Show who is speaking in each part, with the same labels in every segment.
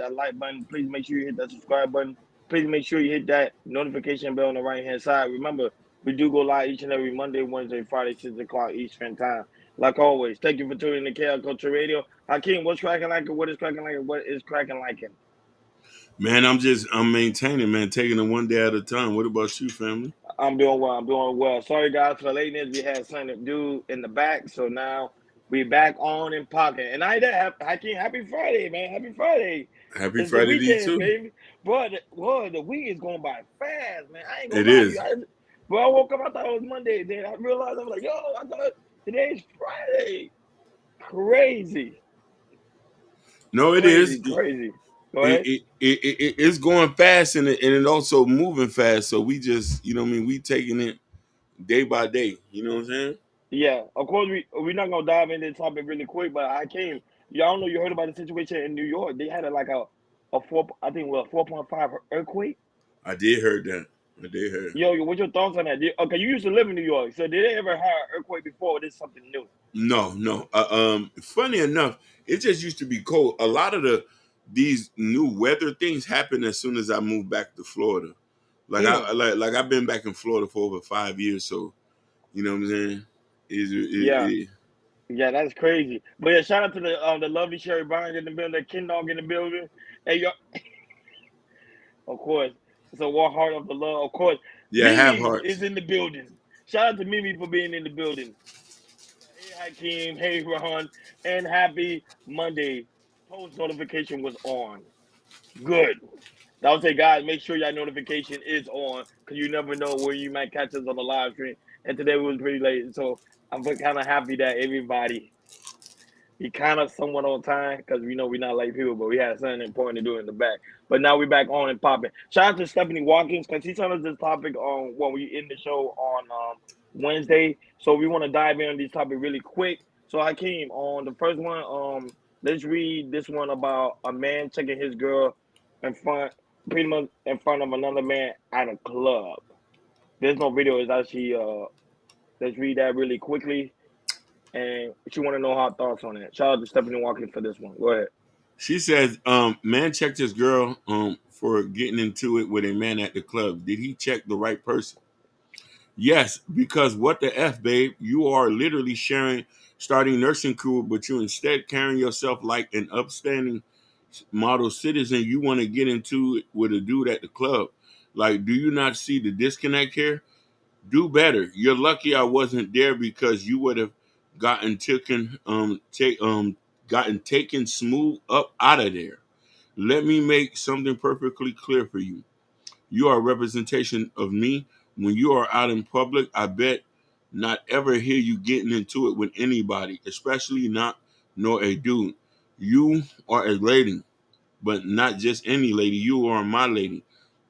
Speaker 1: that like button. Please make sure you hit that subscribe button. Please make sure you hit that notification bell on the right hand side. Remember, we do go live each and every Monday, Wednesday, Friday, 6 o'clock Eastern time. Like always, thank you for tuning in to KL Culture Radio. Hakeem, what's cracking like? What is cracking like? What is cracking like?
Speaker 2: Man, I'm maintaining, man, taking it one day at a time. What about you, family?
Speaker 1: I'm doing well. I'm doing well. Sorry, guys, for the lateness. We had something to do in the back, so now we back on in pocket. And I that Hakeem, happy Friday, man. Happy Friday.
Speaker 2: Happy
Speaker 1: It's the
Speaker 2: Friday to you
Speaker 1: weekend,
Speaker 2: too.
Speaker 1: baby. Boy, the week is going by fast, man. I ain't gonna
Speaker 2: It
Speaker 1: lie to you.
Speaker 2: is.
Speaker 1: I woke up, I thought it was Monday. Then I realized I was like, yo, I thought today's Friday. Crazy,
Speaker 2: No, it is.
Speaker 1: crazy, crazy. Go ahead.
Speaker 2: It's going fast and it also moving fast. So we just, you know what I mean, we taking it day by day. You know what I'm saying?
Speaker 1: Yeah, of course we're not gonna dive into the topic really quick, but y'all know you heard about the situation in New York. They had a four, I think, well, 4.5 earthquake.
Speaker 2: I did heard that. I did heard.
Speaker 1: Yo, what's your thoughts on that? Okay, you used to live in New York, so did they ever have an earthquake before? Or this is something new?
Speaker 2: No, no. Funny enough, it just used to be cold. A lot of these new weather things happen as soon as I moved back to Florida. Like
Speaker 1: Mm,
Speaker 2: like I've been back in Florida for over 5 years, so you know what I'm saying.
Speaker 1: yeah,
Speaker 2: It,
Speaker 1: yeah, that's crazy. But yeah, shout out to the lovely Sherry Barnes in the building, the Ken Dog in the building. Hey, yo, of course, it's a war heart of the love. Of course,
Speaker 2: yeah, have
Speaker 1: Mimi is
Speaker 2: hearts.
Speaker 1: in the building. Shout out to Mimi for being in the building. Hey Hakeem, hey Ron, and happy Monday. Post notification was on. Good. I would say, guys, make sure your notification is on because you never know where you might catch us on the live stream. And today was pretty late, so I'm kind of happy that everybody he kind of somewhat on time because we know we're not late people, but we had something important to do in the back. But now we're back on and popping. Shout out to Stephanie Watkins because she sent us this topic on when we end the show on Wednesday. So we want to dive in on this topic really quick. So Hakeem, on the first one, let's read this one about a man checking his girl in front, pretty much in front of another man at a club. There's no video. It's actually let's read that really quickly and she want to know her thoughts on it. Shout out to Stephanie Watkins for this one. Go ahead.
Speaker 2: She says, man checked his girl for getting into it with a man at the club. Did he check the right person? Yes, because what the F, babe? You are literally starting nursing crew, but you instead carrying yourself like an upstanding model citizen. You want to get into it with a dude at the club. Like, do you not see the disconnect here? Do better. You're lucky I wasn't there because you would have gotten gotten taken smooth up out of there. Let me make something perfectly clear for you. You are a representation of me. When you are out in public, I bet not ever hear you getting into it with anybody, especially not nor a dude. You are a lady, but not just any lady. You are my lady,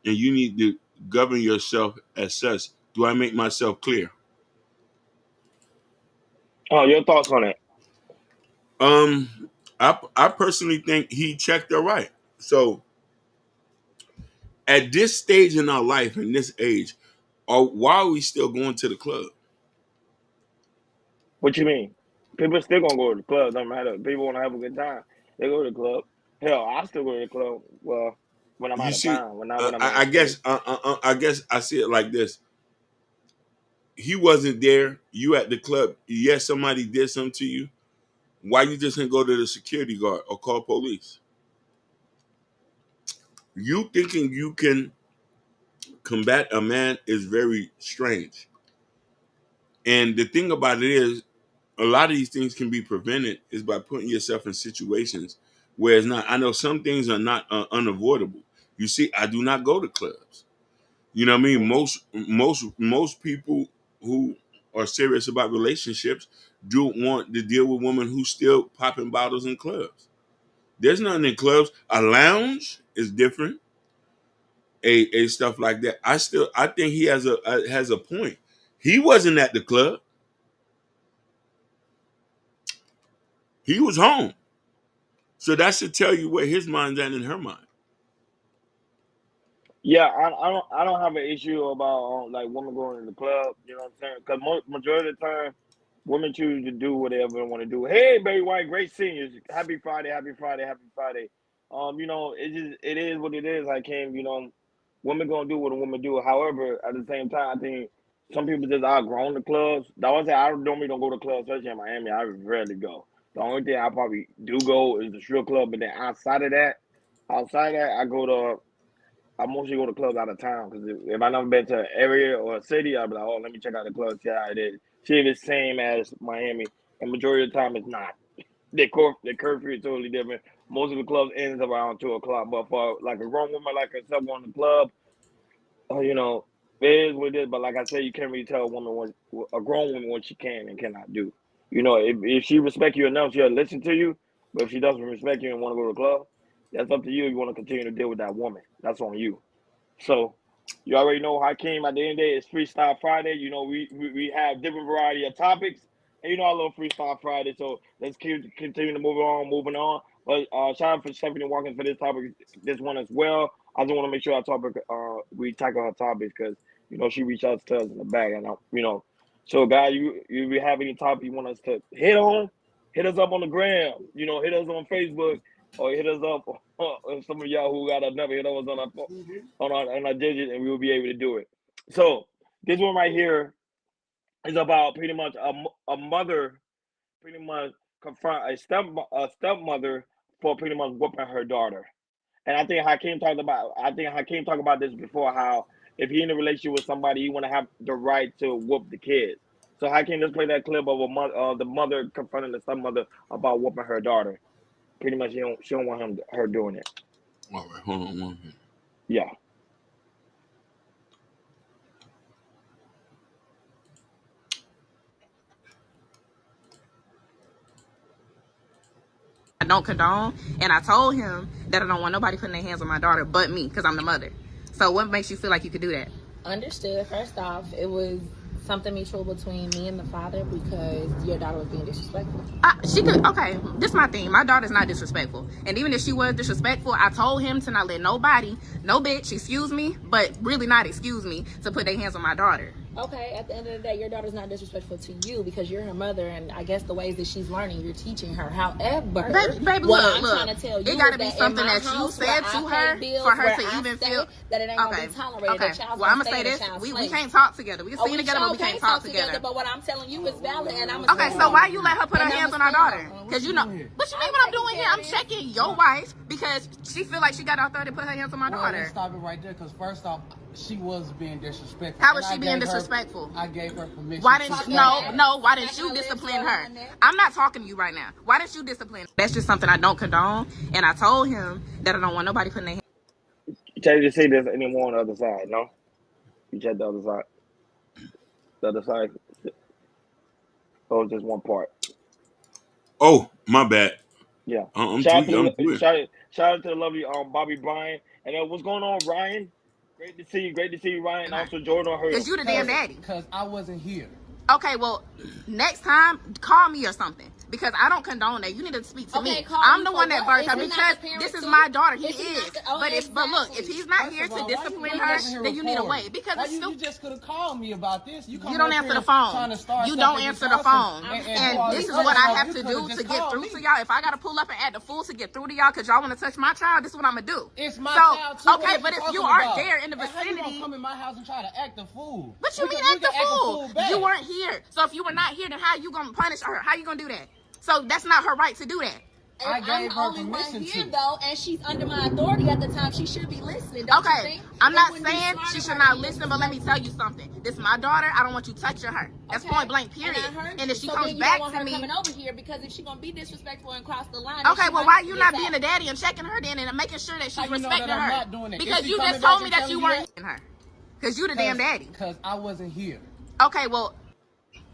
Speaker 2: and you need to govern yourself as such. Do I make myself clear?
Speaker 1: Oh, your thoughts on it?
Speaker 2: I personally think he checked her right. So at this stage in our life, in this age, why are we still going to the club?
Speaker 1: What you mean? People still gonna go to the club. Don't matter. People want to have a good time. They go to the club. Hell, I still go to the club. Well, when I'm
Speaker 2: You
Speaker 1: out of
Speaker 2: see,
Speaker 1: town, when not when I'm in
Speaker 2: I
Speaker 1: the
Speaker 2: guess
Speaker 1: state.
Speaker 2: I guess I see it like this. He wasn't there. You at the club. Yes, somebody did something to you. Why you just didn't go to the security guard or call police? You thinking you can combat a man is very strange. And the thing about it is, a lot of these things can be prevented is by putting yourself in situations where it's not. I know some things are not unavoidable. You see, I do not go to clubs. You know what I mean?
Speaker 1: Mm-hmm.
Speaker 2: Most people who are serious about relationships do want to deal with women who still popping bottles in clubs. There's nothing in clubs. A lounge is different. A stuff like that. I think he has a point. He wasn't at the club. He was home. So that should tell you where his mind's at in her mind.
Speaker 1: Yeah, I don't have an issue about like women going to the club. You know what I'm saying? Because majority of the time, women choose to do whatever they want to do. Hey, Barry White, great seeing you. Happy Friday, happy Friday, happy Friday. You know, it is what it is. I came, you know, women gonna do what a woman do. However, at the same time, I think some people just outgrown the clubs. That was I normally don't go to clubs, especially in Miami. I rarely go. The only thing I probably do go is the strip club, but then outside that, I mostly go to clubs out of town because if I never been to an area or a city, I'll be like, oh, let me check out the club, see how it is. See if it's the same as Miami, and majority of the time it's not. The curfew is totally different. Most of the clubs ends around 2 o'clock, but for like a grown woman like herself going to the club, you know, it is what it is. But like I said, you can't really tell a woman a grown woman what she can and cannot do. You know, if she respect you enough, she'll listen to you. But if she doesn't respect you and want to go to the club, that's up to you. If you want to continue to deal with that woman, that's on you. So you already know Hakeem. At the end of the day, it's Freestyle Friday. You know, we have different variety of topics. And you know, I love Freestyle Friday. So let's continue to moving on. But shout out for Stephanie Watkins for this topic, this one as well. I just want to make sure our topic, we tackle her topics because you know she reached out to us in the back, and you know. So, guys, you have any topic you want us to hit on? Hit us up on the gram. You know, hit us on Facebook or hit us up. Some of y'all who got never hit us on our digit, and we will be able to do it. So, this one right here is about pretty much a mother, pretty much confront a stepmother for pretty much whooping her daughter. And I think Hakeem talked about this before, how if he in a relationship with somebody, he want to have the right to whoop the kids. So Hakeem, just play that clip of the mother confronting the stepmother about whooping her daughter. Pretty much, she don't want her doing it.
Speaker 2: All right, hold on one minute.
Speaker 1: Yeah.
Speaker 3: I don't condone, and I told him that I don't want nobody putting their hands on my daughter but me because I'm the mother. So what makes you feel like you could do that?
Speaker 4: Understood. First off, it was something mutual between me and the father because your daughter was being disrespectful.
Speaker 3: She could, okay, this is my thing. My daughter's not disrespectful. And even if she was disrespectful, I told him to not let nobody, no bitch, excuse me, but really not excuse me, to put their hands on my daughter.
Speaker 4: Okay, at the end of the day, your daughter's not disrespectful to you because you're her mother, and I guess the ways that she's learning, you're teaching her. However,
Speaker 3: baby,
Speaker 4: what
Speaker 3: look,
Speaker 4: I'm trying to tell you
Speaker 3: it gotta be
Speaker 4: is
Speaker 3: something that you said to her for her to even feel
Speaker 4: that it ain't gonna be tolerated.
Speaker 3: Okay, well, I'm gonna say this: we can't talk together. We can sing together, but we can't talk together.
Speaker 4: But what I'm telling you is valid, and I'm
Speaker 3: okay. So why you let her put her hands on our daughter? Because you know, what you mean what I'm doing here? I'm checking your wife because she feel like she got authority to put her hands on my daughter.
Speaker 5: Let's stop it right there, because first off, she was being disrespectful.
Speaker 3: How was she being disrespectful?
Speaker 5: I gave her permission.
Speaker 3: Why didn't why didn't you discipline her? I'm not talking to you right now. Why didn't you discipline her? That's just something I don't condone, and I told him that I don't want nobody putting their hands.
Speaker 1: You tell you to say this anymore on the other side, no? You check the other side. The other side. Oh, just one part.
Speaker 2: Oh, my bad.
Speaker 1: Yeah.
Speaker 2: Shout out
Speaker 1: to the lovely Bobby Bryan. And what's going on, Ryan? Great to see you, Ryan. And also Jordan Hurd.
Speaker 3: Because you the damn daddy.
Speaker 5: Because I wasn't here.
Speaker 3: Okay, well, next time, call me or something. Because I don't condone that. You need to speak to me. I'm the one that birthed her because this is my daughter. He is. But look, if he's not here to discipline her, then you need to wait. Because it's
Speaker 5: you just could have called me about this. You
Speaker 3: don't answer the phone. You don't answer the phone. And this is what I have to do to get through to y'all. If I got to pull up and act the fool to get through to y'all because y'all want to touch my child, this is what I'm going to do.
Speaker 5: It's my child too.
Speaker 3: Okay, but if you aren't there in the vicinity.
Speaker 5: How you come in my house and try to act the fool?
Speaker 3: What you mean act the fool? You weren't here. So if you were not here, then how you going to punish her? How you going to do that? So that's not her right to do that.
Speaker 5: I gave her permission
Speaker 4: to. Though, and she's under my authority at the time. She should be listening. Don't you think?
Speaker 3: I'm not saying she should not listen, but let me tell you something. This is my daughter. I don't want you touching her. That's point blank, period. And if she comes back to me,
Speaker 4: coming over here because if she's gonna be disrespectful and cross the line.
Speaker 3: Okay, well, why you not being a daddy and checking her then and making sure that she's respecting her? Because you just told me that you weren't hitting her. Because you the damn daddy.
Speaker 5: Because I wasn't here.
Speaker 3: Okay, well.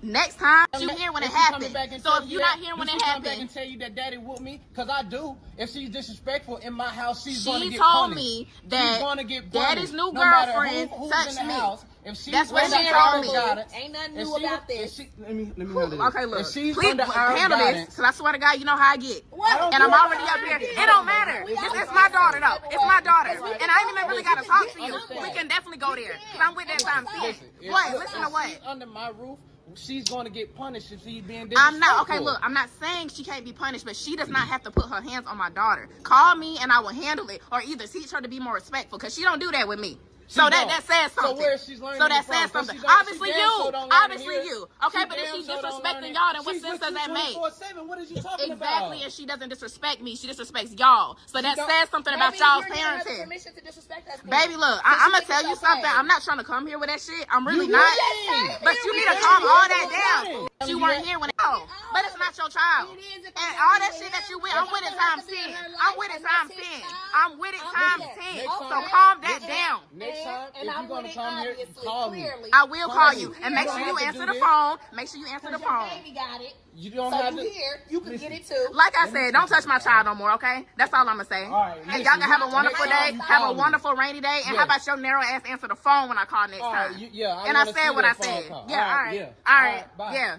Speaker 3: Next time you hear when it happens. So if you're not here when it happens,
Speaker 5: come back and tell you that daddy whooped me, because I do. If she's disrespectful in my house, she's going to get
Speaker 3: punished.
Speaker 5: Me
Speaker 3: that daddy's new girlfriend touched me.
Speaker 4: That's what she told me. Ain't nothing new about this.
Speaker 5: Let me handle this.
Speaker 3: Okay, look. Please handle this, because I swear to God, you know how I get. And I'm already up here. It don't matter. It's my daughter, though. It's my daughter. And I ain't even really got to talk to you. We can definitely go there, because I'm with that time. What? Listen to what?
Speaker 5: Under my roof. she's going to get punished if she's being disrespectful.
Speaker 3: I'm not, okay, look, I'm not saying she can't be punished, but she does not have to put her hands on my daughter. Call me and I will handle it, or either teach her to be more respectful, because she don't do that with me. So that says something.
Speaker 5: So where she's learning
Speaker 3: So that
Speaker 5: from?
Speaker 3: says something.
Speaker 5: She
Speaker 3: Obviously
Speaker 5: damn
Speaker 3: you.
Speaker 5: sure don't learn
Speaker 3: Obviously
Speaker 5: it here.
Speaker 3: you. Okay, but if she's
Speaker 5: damn sure don't learn
Speaker 3: disrespecting
Speaker 5: it.
Speaker 3: y'all, then what
Speaker 5: She's
Speaker 3: sense
Speaker 5: with
Speaker 3: does
Speaker 5: you
Speaker 3: that make?
Speaker 5: 24/7. What is you talking
Speaker 3: Exactly,
Speaker 5: about?
Speaker 3: and she doesn't disrespect me. She disrespects y'all. So that
Speaker 5: don't-
Speaker 3: says something about
Speaker 4: Maybe
Speaker 3: y'all's
Speaker 4: you're giving her the
Speaker 3: parenting.
Speaker 4: permission to disrespect us.
Speaker 3: Baby, look, I'm gonna tell you something. I'm not trying to come here with that shit. I'm really
Speaker 5: You
Speaker 3: not.
Speaker 5: lying.
Speaker 3: But you need to
Speaker 5: You
Speaker 3: calm all
Speaker 5: lying.
Speaker 3: that down. She weren't here when it. Oh, but it's not your child. And all that shit that you with, I'm with it times 10. I'm with it times 10. I'm with it times 10. So calm that down.
Speaker 5: Next time, if
Speaker 4: And
Speaker 5: you're
Speaker 4: I'm
Speaker 5: going
Speaker 4: with
Speaker 5: to
Speaker 4: it,
Speaker 5: come here,
Speaker 4: obviously,
Speaker 5: call me.
Speaker 4: clearly.
Speaker 3: I will call you.
Speaker 5: me.
Speaker 3: And make
Speaker 5: You
Speaker 3: sure
Speaker 5: don't
Speaker 3: you
Speaker 5: have to
Speaker 3: answer
Speaker 5: do
Speaker 3: the
Speaker 5: this.
Speaker 3: phone. Make sure you answer the
Speaker 4: Your
Speaker 3: phone.
Speaker 4: baby got it.
Speaker 5: You don't
Speaker 4: So
Speaker 5: have
Speaker 4: you
Speaker 5: to.
Speaker 4: here, you can get it too.
Speaker 3: Like I said, don't touch my child no more, okay? That's all I'm gonna say.
Speaker 5: right,
Speaker 3: And
Speaker 5: listen,
Speaker 3: y'all can have a wonderful
Speaker 5: next time
Speaker 3: day,
Speaker 5: you
Speaker 3: have
Speaker 5: call
Speaker 3: a
Speaker 5: me.
Speaker 3: wonderful rainy day, and
Speaker 5: Yes.
Speaker 3: how about your narrow ass answer the phone when I call next
Speaker 5: All
Speaker 3: time?
Speaker 5: right, yeah,
Speaker 3: And I
Speaker 5: wanna
Speaker 3: said
Speaker 5: see
Speaker 3: what I
Speaker 5: that phone
Speaker 3: said.
Speaker 5: call.
Speaker 3: Yeah, all right.
Speaker 5: yeah.
Speaker 3: All right,
Speaker 5: bye.
Speaker 3: yeah.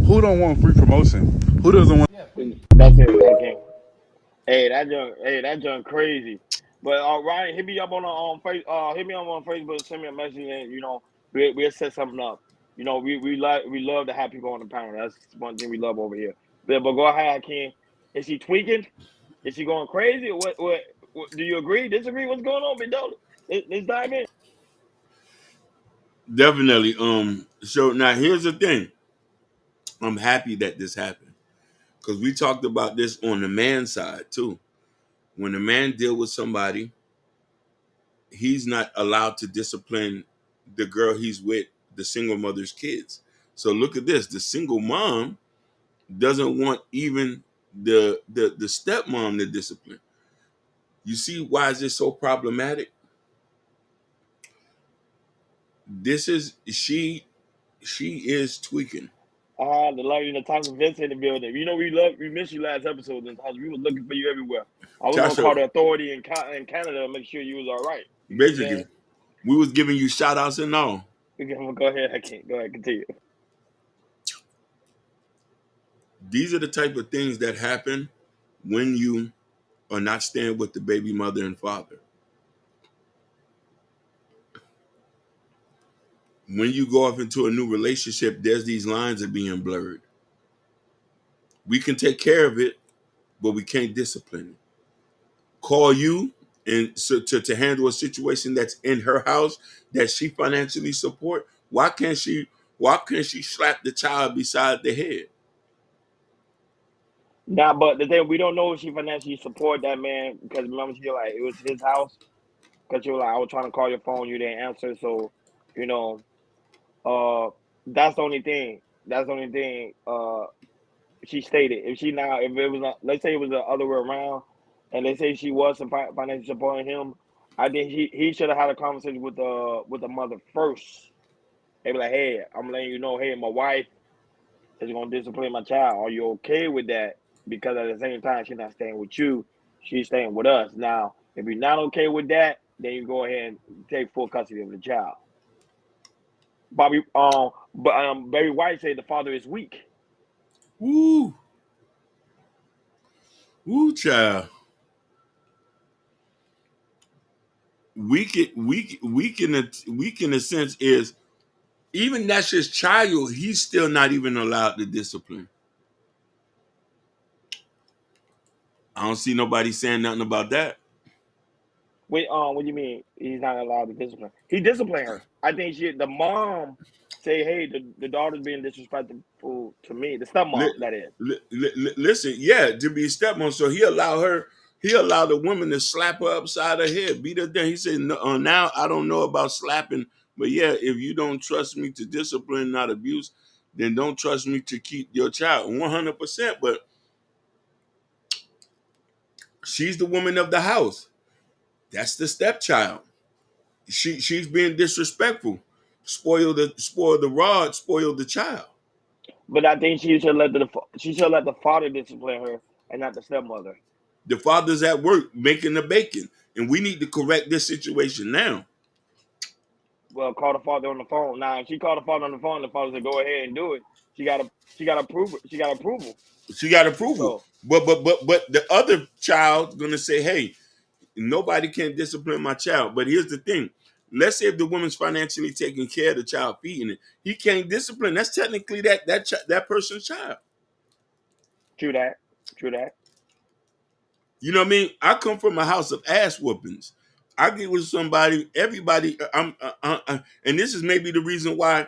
Speaker 6: Who don't want free promotion? Who doesn't want?
Speaker 1: That's it, okay. Hey, that junk crazy. But Ryan, hit me up on hit me up on Facebook, send me a message, and we'll set something up. We love to have people on the panel. That's one thing we love over here. But go ahead, Ken. Is she tweaking? Is she going crazy? Or what do you agree? Disagree? What's going on, Big Dog? Let's dive in.
Speaker 2: Definitely. So now here's the thing. I'm happy that this happened because we talked about this on the man side too. When a man deal with somebody, he's not allowed to discipline the girl he's with, the single mother's kids. So look at this: the single mom doesn't want even the stepmom to discipline. You see why is this so problematic? This is she is tweaking.
Speaker 1: The lady Natasha Vince in the building. We missed you last episode, Natasha. We were looking for you everywhere. I was gonna
Speaker 2: Tasha,
Speaker 1: call the authority in Canada to make sure you was all right. You know what I'm
Speaker 2: basically,
Speaker 1: saying?
Speaker 2: we was giving you shout outs and all.
Speaker 1: Go ahead, I can't. Go ahead, continue.
Speaker 2: These are the type of things that happen when you are not staying with the baby mother and father. When you go off into a new relationship, there's these lines are being blurred. We can take care of it, but we can't discipline it. Call you and so to handle a situation that's in her house that she financially support. Why can't she slap the child beside the head?
Speaker 1: Nah, but the thing we don't know if she financially support that man because remember she like it was his house because you were like I was trying to call your phone, you didn't answer, so you know, that's the only thing. That's the only thing. She stated if it was not, let's say it was the other way around, and they say she was financially supporting him, I think he should have had a conversation with the mother first. They be like, hey, I'm letting you know, hey, my wife is gonna discipline my child. Are you okay with that? Because at the same time, she's not staying with you, she's staying with us. Now, if you're not okay with that, then you go ahead and take full custody of the child. Bobby, Barry White said the father is weak.
Speaker 2: Woo, woo, child. Weak in a sense is even that's his child. He's still not even allowed to discipline. I don't see nobody saying nothing about that.
Speaker 1: Wait, what do you mean he's not allowed to discipline? He disciplined her. I think the mom say, hey, the daughter's being disrespectful to me. The stepmom, that is.
Speaker 2: Listen, yeah, to be a stepmom. So he allowed the woman to slap her upside her head, beat her down. He said, no, now I don't know about slapping, but yeah, if you don't trust me to discipline, not abuse, then don't trust me to keep your child 100%. But she's the woman of the house. That's the stepchild. She's being disrespectful. Spoil the rod, spoil the child.
Speaker 1: But I think she should let the father discipline her and not the stepmother.
Speaker 2: The father's at work making the bacon, and we need to correct this situation now.
Speaker 1: Well, call the father on the phone. Now, if she called the father on the phone, the father said, "Go ahead and do it." She got approval. She got approval.
Speaker 2: She got approval.
Speaker 1: So,
Speaker 2: But the other child's gonna say, "Hey, nobody can discipline my child." But here's the thing: let's say if the woman's financially taking care of the child, feeding it, he can't discipline. That's technically that person's child.
Speaker 1: True that. True that.
Speaker 2: You know what I mean? I come from a house of ass whoopings. I get with somebody, everybody. And this is maybe the reason why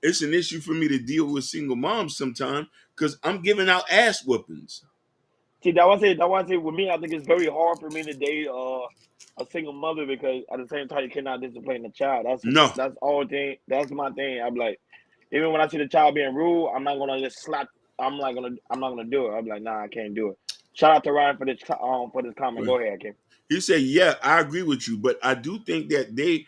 Speaker 2: it's an issue for me to deal with single moms sometimes, because I'm giving out ass whoopings.
Speaker 1: See, that was it. With me, I think it's very hard for me to date a single mother because at the same time you cannot discipline the child. That's all thing. That's my thing. I'm like, even when I see the child being rude, I'm not gonna just slap. I'm not gonna do it. I'm like, nah, I can't do it. Shout out to Ryan for this comment. Go ahead, Kim.
Speaker 2: He said, yeah, I agree with you, but I do think that they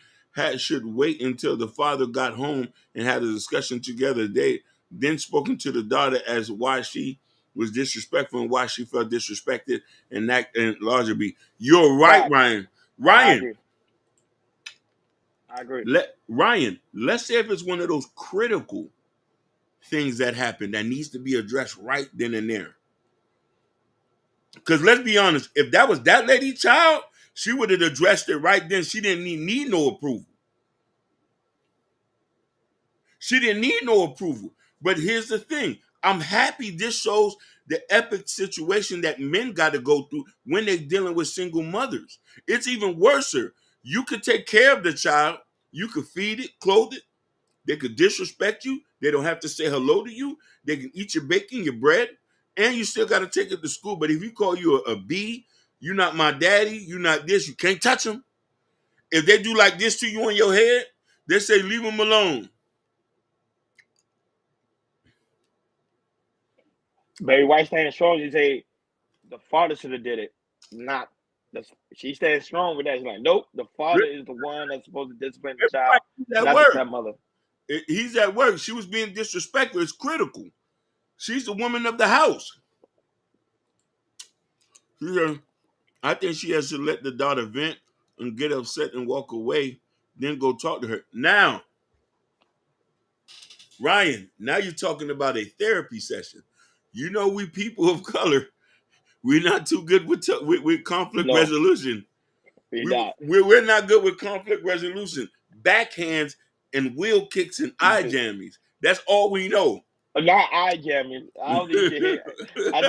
Speaker 2: should wait until the father got home and had a discussion together. They then spoken to the daughter as why she was disrespectful and why she felt disrespected and larger be. You're right, Ryan.
Speaker 1: I agree.
Speaker 2: Ryan, let's say if it's one of those critical things that happen that needs to be addressed right then and there. Because let's be honest, if that was that lady's child, she would have addressed it right then. She didn't need no approval. She didn't need no approval. But here's the thing. I'm happy this shows the epic situation that men got to go through when they're dealing with single mothers. It's even worse. You could take care of the child. You could feed it, clothe it. They could disrespect you. They don't have to say hello to you. They can eat your bacon, your bread, and you still got to take it to school. But if you call you a B, you're not my daddy, you're not this, you can't touch them. If they do like this to you on your head, they say leave them alone.
Speaker 1: Barry White standing strong. You say the father should have did it, not she stands strong with that. She's like, nope, the father is the one that's supposed to discipline the child, not the stepmother.
Speaker 2: He's at work. She was being disrespectful. It's critical. She's the woman of the house. I think she has to let the daughter vent and get upset and walk away, then go talk to her. Now, Ryan, now you're talking about a therapy session. You know, we people of color, we're not too good with conflict resolution. We're not good with conflict resolution. Backhands and wheel kicks and eye jammies. That's all we know.
Speaker 1: Not eye jamming. I don't think you should hit. I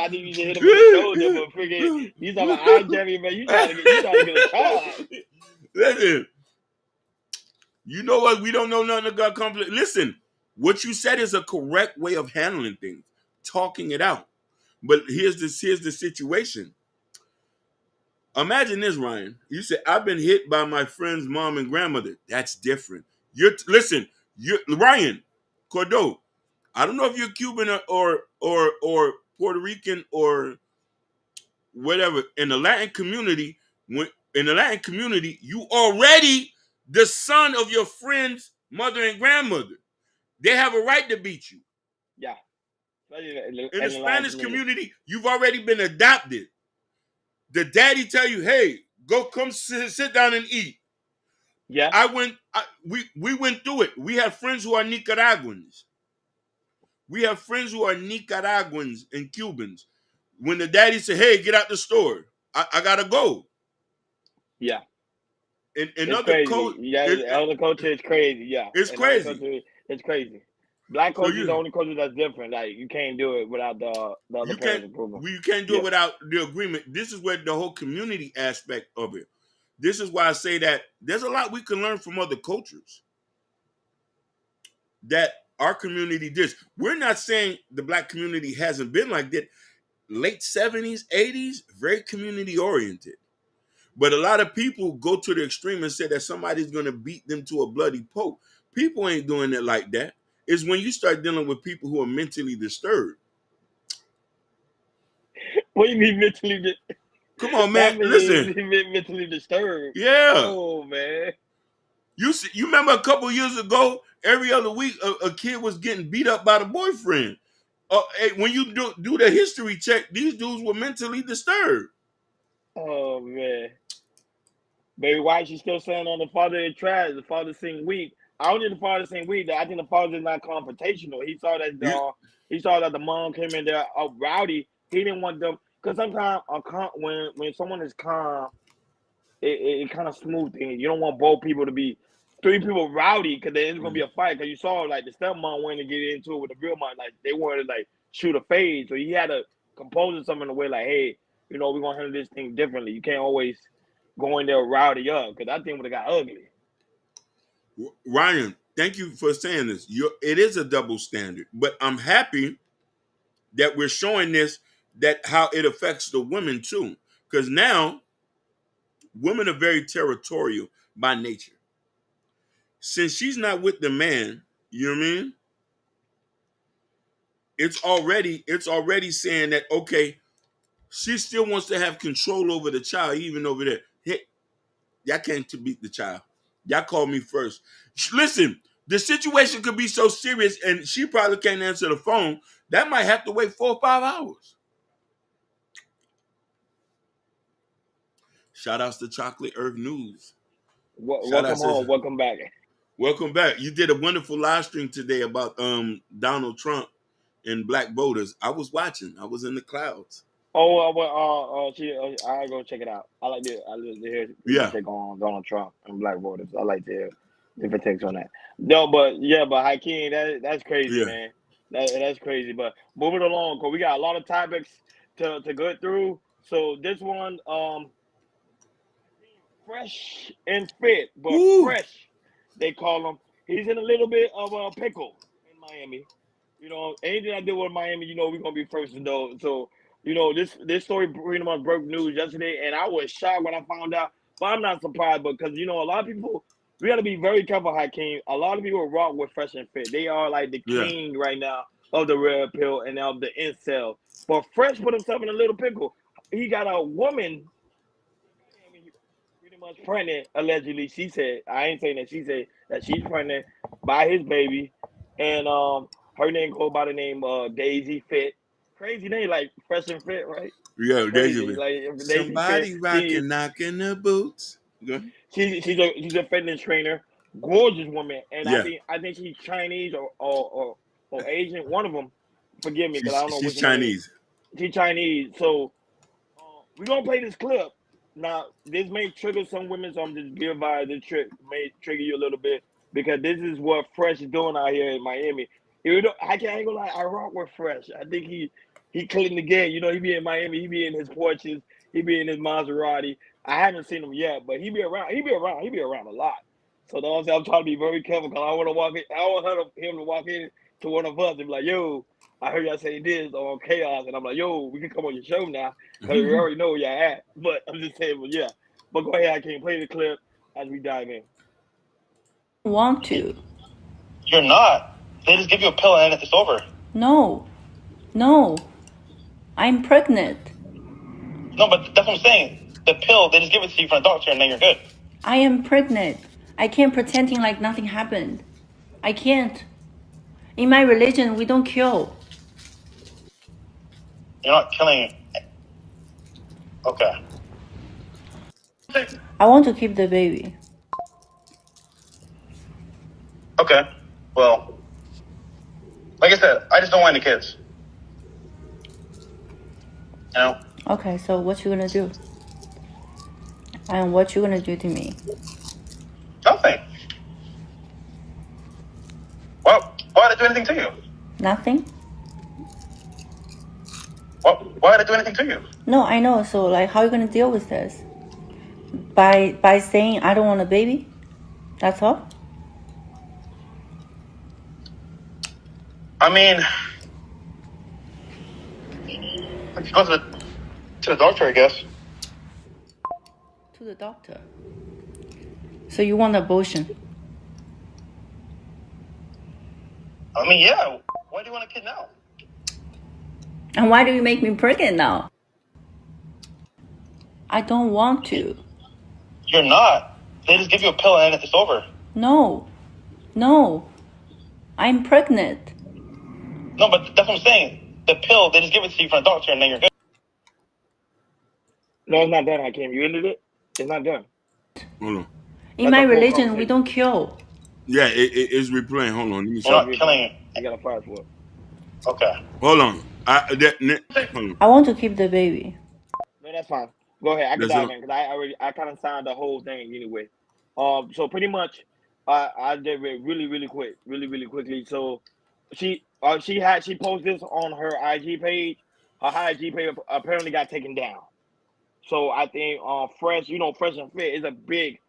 Speaker 1: think you should hit him in the shoulder, but freaking, you talking about eye jamming, man? You trying to get a child.
Speaker 2: Listen, you know what? We don't know nothing about conflict. Listen, what you said is a correct way of handling things, talking it out. But here's the situation. Imagine this, Ryan. You said, I've been hit by my friend's mom and grandmother. That's different. Ryan Cordo, I don't know if you're Cuban or Puerto Rican or whatever. In the Latin community, you already the son of your friend's mother and grandmother. They have a right to beat you.
Speaker 1: Yeah.
Speaker 2: In the Spanish community, you've already been adopted. The daddy tell you, hey, come sit down and eat.
Speaker 1: Yeah.
Speaker 2: We went through it. We have friends who are Nicaraguans. And Cubans. When the daddy said, hey, get out the store, I gotta go.
Speaker 1: Yeah.
Speaker 2: In other cultures,
Speaker 1: other culture is crazy. Yeah.
Speaker 2: It's crazy.
Speaker 1: It's crazy. Black culture is the only culture that's different. Like, you can't do it without the other parents' approval.
Speaker 2: You can't do it without the agreement. This is where the whole community aspect of it. This is why I say that there's a lot we can learn from other cultures that our community did. We're not saying the Black community hasn't been like that. Late 70s, 80s, very community oriented. But a lot of people go to the extreme and say that somebody's going to beat them to a bloody pulp. People ain't doing it like that. It's when you start dealing with people who are mentally disturbed.
Speaker 1: What do you mean mentally disturbed?
Speaker 2: Come on, man. Listen.
Speaker 1: Mentally disturbed.
Speaker 2: Yeah.
Speaker 1: Oh, man.
Speaker 2: You remember a couple years ago, every other week, a kid was getting beat up by the boyfriend. When you do the history check, these dudes were mentally disturbed.
Speaker 1: Oh, man. Baby, why is she still saying on the father is trash? The father seemed weak. I don't think the father seemed weak. I think the father is not confrontational. He saw that the mom came in there rowdy. He didn't want them, because sometimes when someone is calm, it kind of smooth things. You don't want both people to be three people rowdy because then it's gonna be a fight. Because you saw like the stepmom wanted to get into it with the real mom, like they wanted to like shoot a fade, so he had to compose it some in a way like, hey, we're gonna handle this thing differently. You can't always go in there rowdy up because that thing would have got ugly.
Speaker 2: Ryan, thank you for saying this. It is a double standard, but I'm happy that we're showing this, that how it affects the women too, because now women are very territorial by nature. Since she's not with the man, you know what I mean? It's already saying that, okay, she still wants to have control over the child, even over there. Hey, y'all came to beat the child. Y'all called me first. Listen, the situation could be so serious and she probably can't answer the phone. That might have to wait 4 or 5 hours. Shout outs to Chocolate Earth News.
Speaker 1: Welcome home. Welcome back.
Speaker 2: Welcome back. You did a wonderful live stream today about Donald Trump and black voters. I was watching. I was in the clouds.
Speaker 1: Oh, I go check it out. I like to hear take on Donald Trump and black voters. I like to hear different takes on that. No, but Hakeem, that's crazy, man. That's crazy. But moving along, because we got a lot of topics to go through. So this one, fresh and fit, but fresh, they call him. He's in a little bit of a pickle in Miami. Anything I do with Miami, we're gonna be first to know. So. This story pretty much broke news yesterday, and I was shocked when I found out. But I'm not surprised, because a lot of people, we got to be very careful, Hakeem. A lot of people rock with Fresh and Fit. They are like the king right now of the red pill and of the incel. But Fresh put himself in a little pickle. He got a woman pretty much pregnant, allegedly. She said, I ain't saying that. She said that she's pregnant by his baby, and her name goes by the name Daisy Fit. Crazy name, like Fresh and Fit, right?
Speaker 2: Yeah, Daisy.
Speaker 1: Like,
Speaker 2: somebody rocking, knocking the boots.
Speaker 1: She's a fitness trainer, gorgeous woman, and I think she's Chinese or Asian. One of them. Forgive me, because I don't know.
Speaker 2: She's Chinese.
Speaker 1: She's Chinese. So we're gonna play this clip. Now, this may trigger some women, so I'm just be advised. This may trigger you a little bit, because this is what Fresh is doing out here in Miami. I ain't gonna lie, I rock with Fresh. I think he cleaned the game. He be in Miami, he be in his Porsches, he be in his Maserati. I haven't seen him yet, but he be around a lot. So I'm trying to be very careful, because I don't want him to walk in to one of us and be like, yo, I heard y'all say this on Chaos, and I'm like, yo, we can come on your show now, because we already know where y'all at. But I'm just saying, but go ahead, I can play the clip as we dive in.
Speaker 7: Want to.
Speaker 8: You're not. They just give you a pill and it's over.
Speaker 7: No. I'm pregnant.
Speaker 8: No, but that's what I'm saying. The pill, they just give it to you from a doctor and then you're good.
Speaker 7: I am pregnant. I can't pretending like nothing happened. I can't. In my religion, we don't kill.
Speaker 8: You're not killing. Okay.
Speaker 7: I want to keep the baby.
Speaker 8: Okay. Well, like I said, I just don't want any kids.
Speaker 7: Okay, so what you gonna do? And what you gonna do to me?
Speaker 8: Nothing. Well, why did I do anything to you?
Speaker 7: Nothing?
Speaker 8: Why did I do anything to you?
Speaker 7: No, I know. So, how are you gonna deal with this? By saying I don't want a baby? That's all?
Speaker 8: I mean, I could go to the doctor, I guess.
Speaker 7: To the doctor. So you want abortion?
Speaker 8: I mean, yeah. Why do you want a kid now?
Speaker 7: And why do you make me pregnant now? I don't want to.
Speaker 8: You're not. They just give you a pill and it's over.
Speaker 7: No. I'm pregnant.
Speaker 8: No, but that's what I'm saying. The pill, they just give it to you from a doctor and then you're good.
Speaker 1: No, it's not done, Hakeem. You ended it? It's not done.
Speaker 2: Hold on.
Speaker 7: In my religion, we don't kill.
Speaker 2: Yeah, it is replaying. Hold on. Let me
Speaker 8: You're not killing.
Speaker 1: You got a fire for it.
Speaker 8: Okay.
Speaker 2: Hold on. Hold on.
Speaker 7: I want to keep the baby.
Speaker 1: No, that's fine. Go ahead. I can
Speaker 2: That's
Speaker 1: dive
Speaker 2: all.
Speaker 1: in because I kind of signed the whole thing anyway. So pretty much, I did it really quick, really quickly. So she posted this on her IG page. Her IG page apparently got taken down. So I think Fresh, Fresh and Fit is a big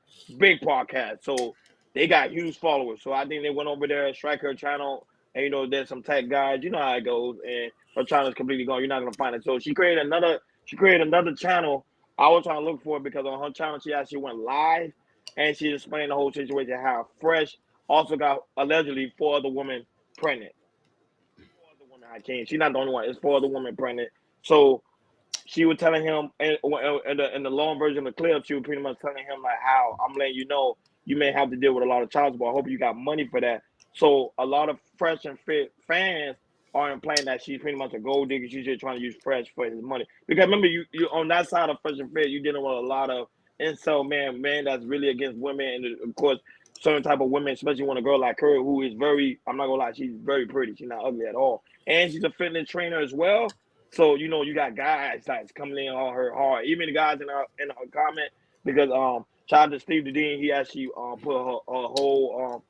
Speaker 1: podcast. So they got huge followers. So I think they went over there, strike her channel, and there's some tech guys. You know how it goes, and her channel is completely gone. You're not gonna find it. So she created another channel. I was trying to look for it because on her channel she actually went live, and she explained the whole situation. How Fresh also got allegedly 4 other women pregnant. 4 other women I can't. She's not the only one. It's 4 other women pregnant. So she was telling him in the long version of the clip, she was pretty much telling him like how I'm letting you know you may have to deal with a lot of child support. I hope you got money for that. So a lot of Fresh and Fit fans are implying that she's pretty much a gold digger. She's just trying to use Fresh for his money. Because remember, you on that side of Fresh and Fit, you're dealing with a lot of incel man that's really against women, and of course certain type of women, especially when a girl like her who is very, I'm not gonna lie, she's very pretty. She's not ugly at all, and she's a fitness trainer as well. So you got guys that's coming in on her hard. Even the guys in her comment, because shout out to Steve Dean, he actually put her whole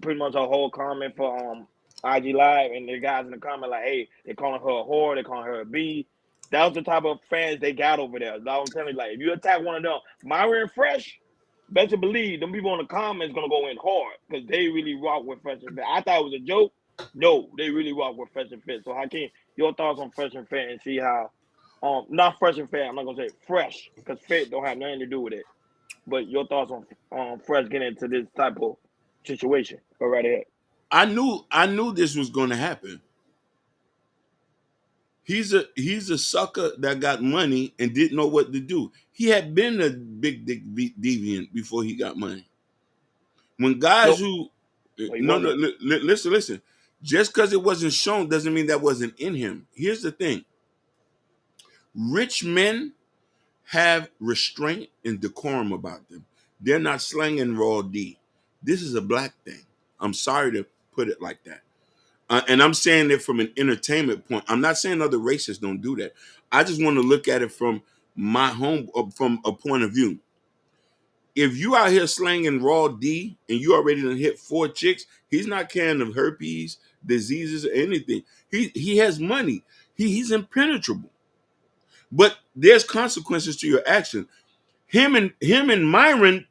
Speaker 1: pretty much her whole comment for IG Live, and the guys in the comment like, hey, they calling her a whore, they calling her a B. That was the type of fans they got over there. I'm telling you, like, if you attack one of them, Myra and Fresh, better believe them people in the comments gonna go in hard because they really rock with Fresh and Fit. I thought it was a joke. No, they really rock with Fresh and Fit. So Hakeem, your thoughts on Fresh and Fit and see how not Fresh and Fit, I'm not gonna say Fresh because Fit don't have nothing to do with it. But your thoughts on Fresh getting into this type of situation. Go right ahead.
Speaker 2: I knew this was going to happen. He's a sucker that got money and didn't know what to do. He had been a big dick deviant before he got money. When guys
Speaker 1: Nope.
Speaker 2: listen. Just because it wasn't shown doesn't mean that wasn't in him. Here's the thing. Rich men have restraint and decorum about them. They're not slanging raw D. This is a black thing. I'm sorry to put it like that. And I'm saying it from an entertainment point. I'm not saying other races don't do that. I just want to look at it from from a point of view. If you out here slanging raw D and you already done hit 4 chicks, he's not carrying of herpes, diseases, or anything. He has money. He's impenetrable. But there's consequences to your action. Him and Myron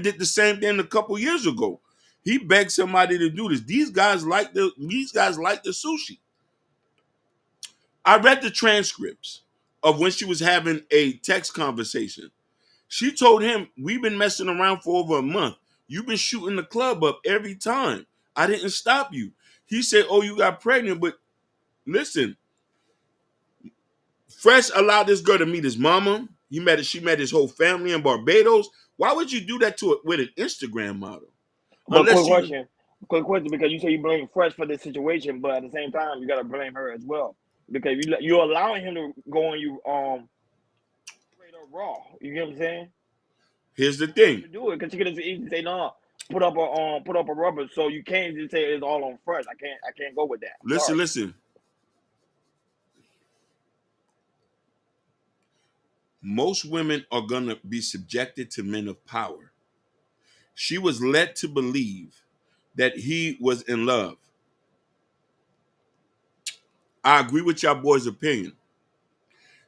Speaker 2: did the same thing a couple years ago. He begged somebody to do this. These guys like the sushi. I read the transcripts of when she was having a text conversation. She told him, we've been messing around for over a month. You've been shooting the club up every time. I didn't stop you. He said, oh, you got pregnant, but listen, Fresh allowed this girl to meet his mama. She met his whole family in Barbados. Why would you do that with an Instagram model?
Speaker 1: But quick question, because you say you blame Fresh for this situation, but at the same time you gotta blame her as well because you're allowing him to go on you straight up raw. You get what I'm saying?
Speaker 2: Here's the thing.
Speaker 1: Do it because she could have easily say no, put up a rubber. So you can't just say it's all on Fresh. I can't go with that.
Speaker 2: Listen. Most women are gonna be subjected to men of power. She was led to believe that he was in love. I agree with y'all boys' opinion.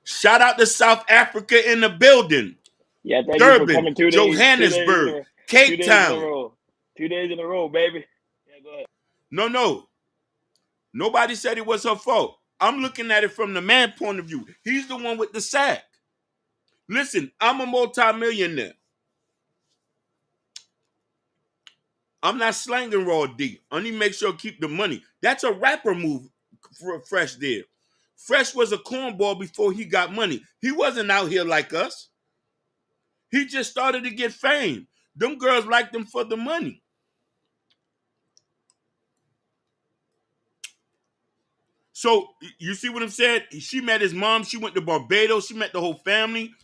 Speaker 2: Shout out to South Africa in the building.
Speaker 1: Yeah, thank
Speaker 2: Durban,
Speaker 1: you for coming 2 days,
Speaker 2: Johannesburg, Cape Town.
Speaker 1: 2 days in a row, baby. Yeah, go ahead.
Speaker 2: No. Nobody said it was her fault. I'm looking at it from the man point of view. He's the one with the sack. Listen, I'm a multi-millionaire. I'm not slanging raw D. Only make sure I keep the money. That's a rapper move for Fresh did. Fresh was a cornball before he got money. He wasn't out here like us. He just started to get fame. Them girls liked him for the money. So you see what I'm saying? She met his mom. She went to Barbados. She met the whole family.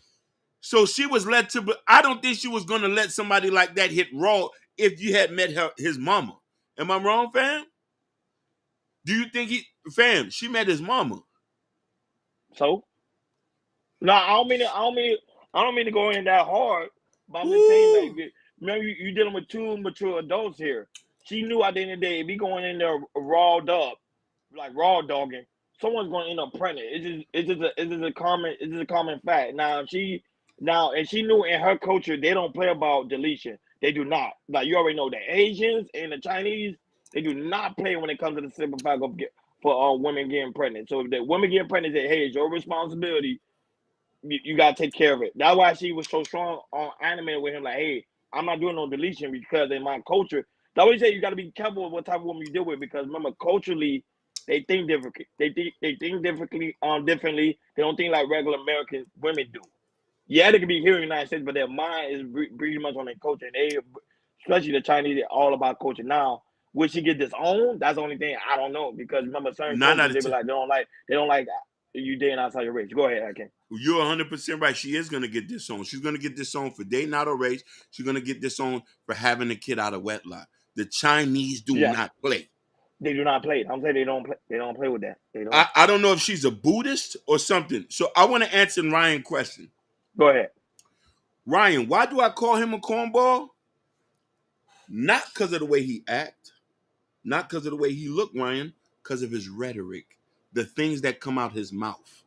Speaker 2: So she was led to. I don't think she was going to let somebody like that hit raw if you had met his mama. Am I wrong, fam? Do you think she met his mama?
Speaker 1: So? No, I don't mean I don't mean to go in that hard, but I'm just saying, like,
Speaker 2: Woo!
Speaker 1: remember, you dealing with two mature adults here. She knew at the end of the day, if we going in there rawed up, like raw dogging, someone's going to end up pregnant. It's just a common fact. And she knew in her culture they don't play about deletion. They do not. Like you already know, the Asians and the Chinese, they do not play when it comes to the simple fact of women getting pregnant. So if the women getting pregnant, say, hey, it's your responsibility. You gotta take care of it. That's why she was so strong on animated with him. Like, hey, I'm not doing no deletion because in my culture, they always say you gotta be careful with what type of woman you deal with because remember, culturally, they think differently. They think differently. Differently. They don't think like regular American women do. Yeah, they can be here in the United States, but their mind is pretty much on their culture, and they, especially the Chinese, they're all about culture. Now, would she get disowned? That's the only thing I don't know because remember, certain
Speaker 2: 9 out
Speaker 1: cultures
Speaker 2: of
Speaker 1: they be
Speaker 2: 10.
Speaker 1: like they don't like you dating outside your race. Go ahead, I can.
Speaker 2: You're 100% right. She is going to get disowned. She's going to get disowned for dating out of race. She's going to get disowned for having a kid out of wedlock. The Chinese do
Speaker 1: Yeah.
Speaker 2: not play.
Speaker 1: They do not play. I'm saying they don't play. They don't play with that. They don't.
Speaker 2: I don't know if she's a Buddhist or something. So I want to answer Ryan's question.
Speaker 1: Go ahead.
Speaker 2: Ryan, why do I call him a cornball? Not because of the way he act, not because of the way he look, Ryan, because of his rhetoric, the things that come out his mouth.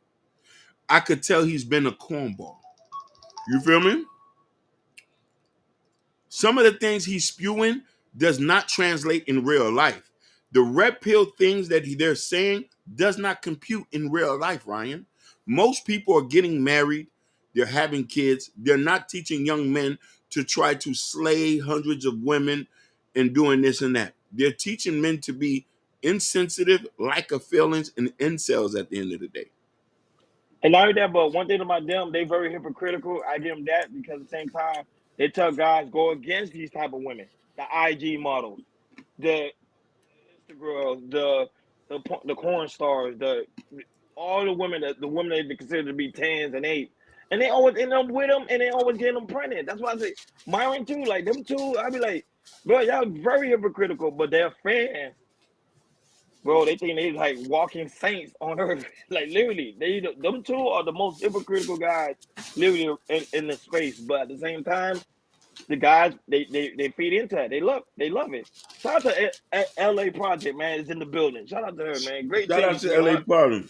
Speaker 2: I could tell he's been a cornball. You feel me? Some of the things he's spewing does not translate in real life. The red pill things that they're saying does not compute in real life, Ryan. Most people are getting married. They're having kids. They're not teaching young men to try to slay hundreds of women and doing this and that. They're teaching men to be insensitive, lack of feelings, and incels at the end of the day.
Speaker 1: And not only that, but one thing about them, they very hypocritical. I give them that because at the same time, they tell guys go against these type of women, the IG models, the Instagram, the corn stars, all the women that they consider to be 10s and 8s. And they always end up with them and they always get them pregnant. That's why I say Myron too, like them two, I'd be like, bro, y'all very hypocritical, but their fans, bro, they think they like walking saints on earth. Like literally, them two are the most hypocritical guys literally in the space. But at the same time, the guys they feed into it. They love it. Shout out to LA Project, man. It's in the building. Shout out to her, man. Great
Speaker 2: Shout out
Speaker 1: team.
Speaker 2: to LA Party.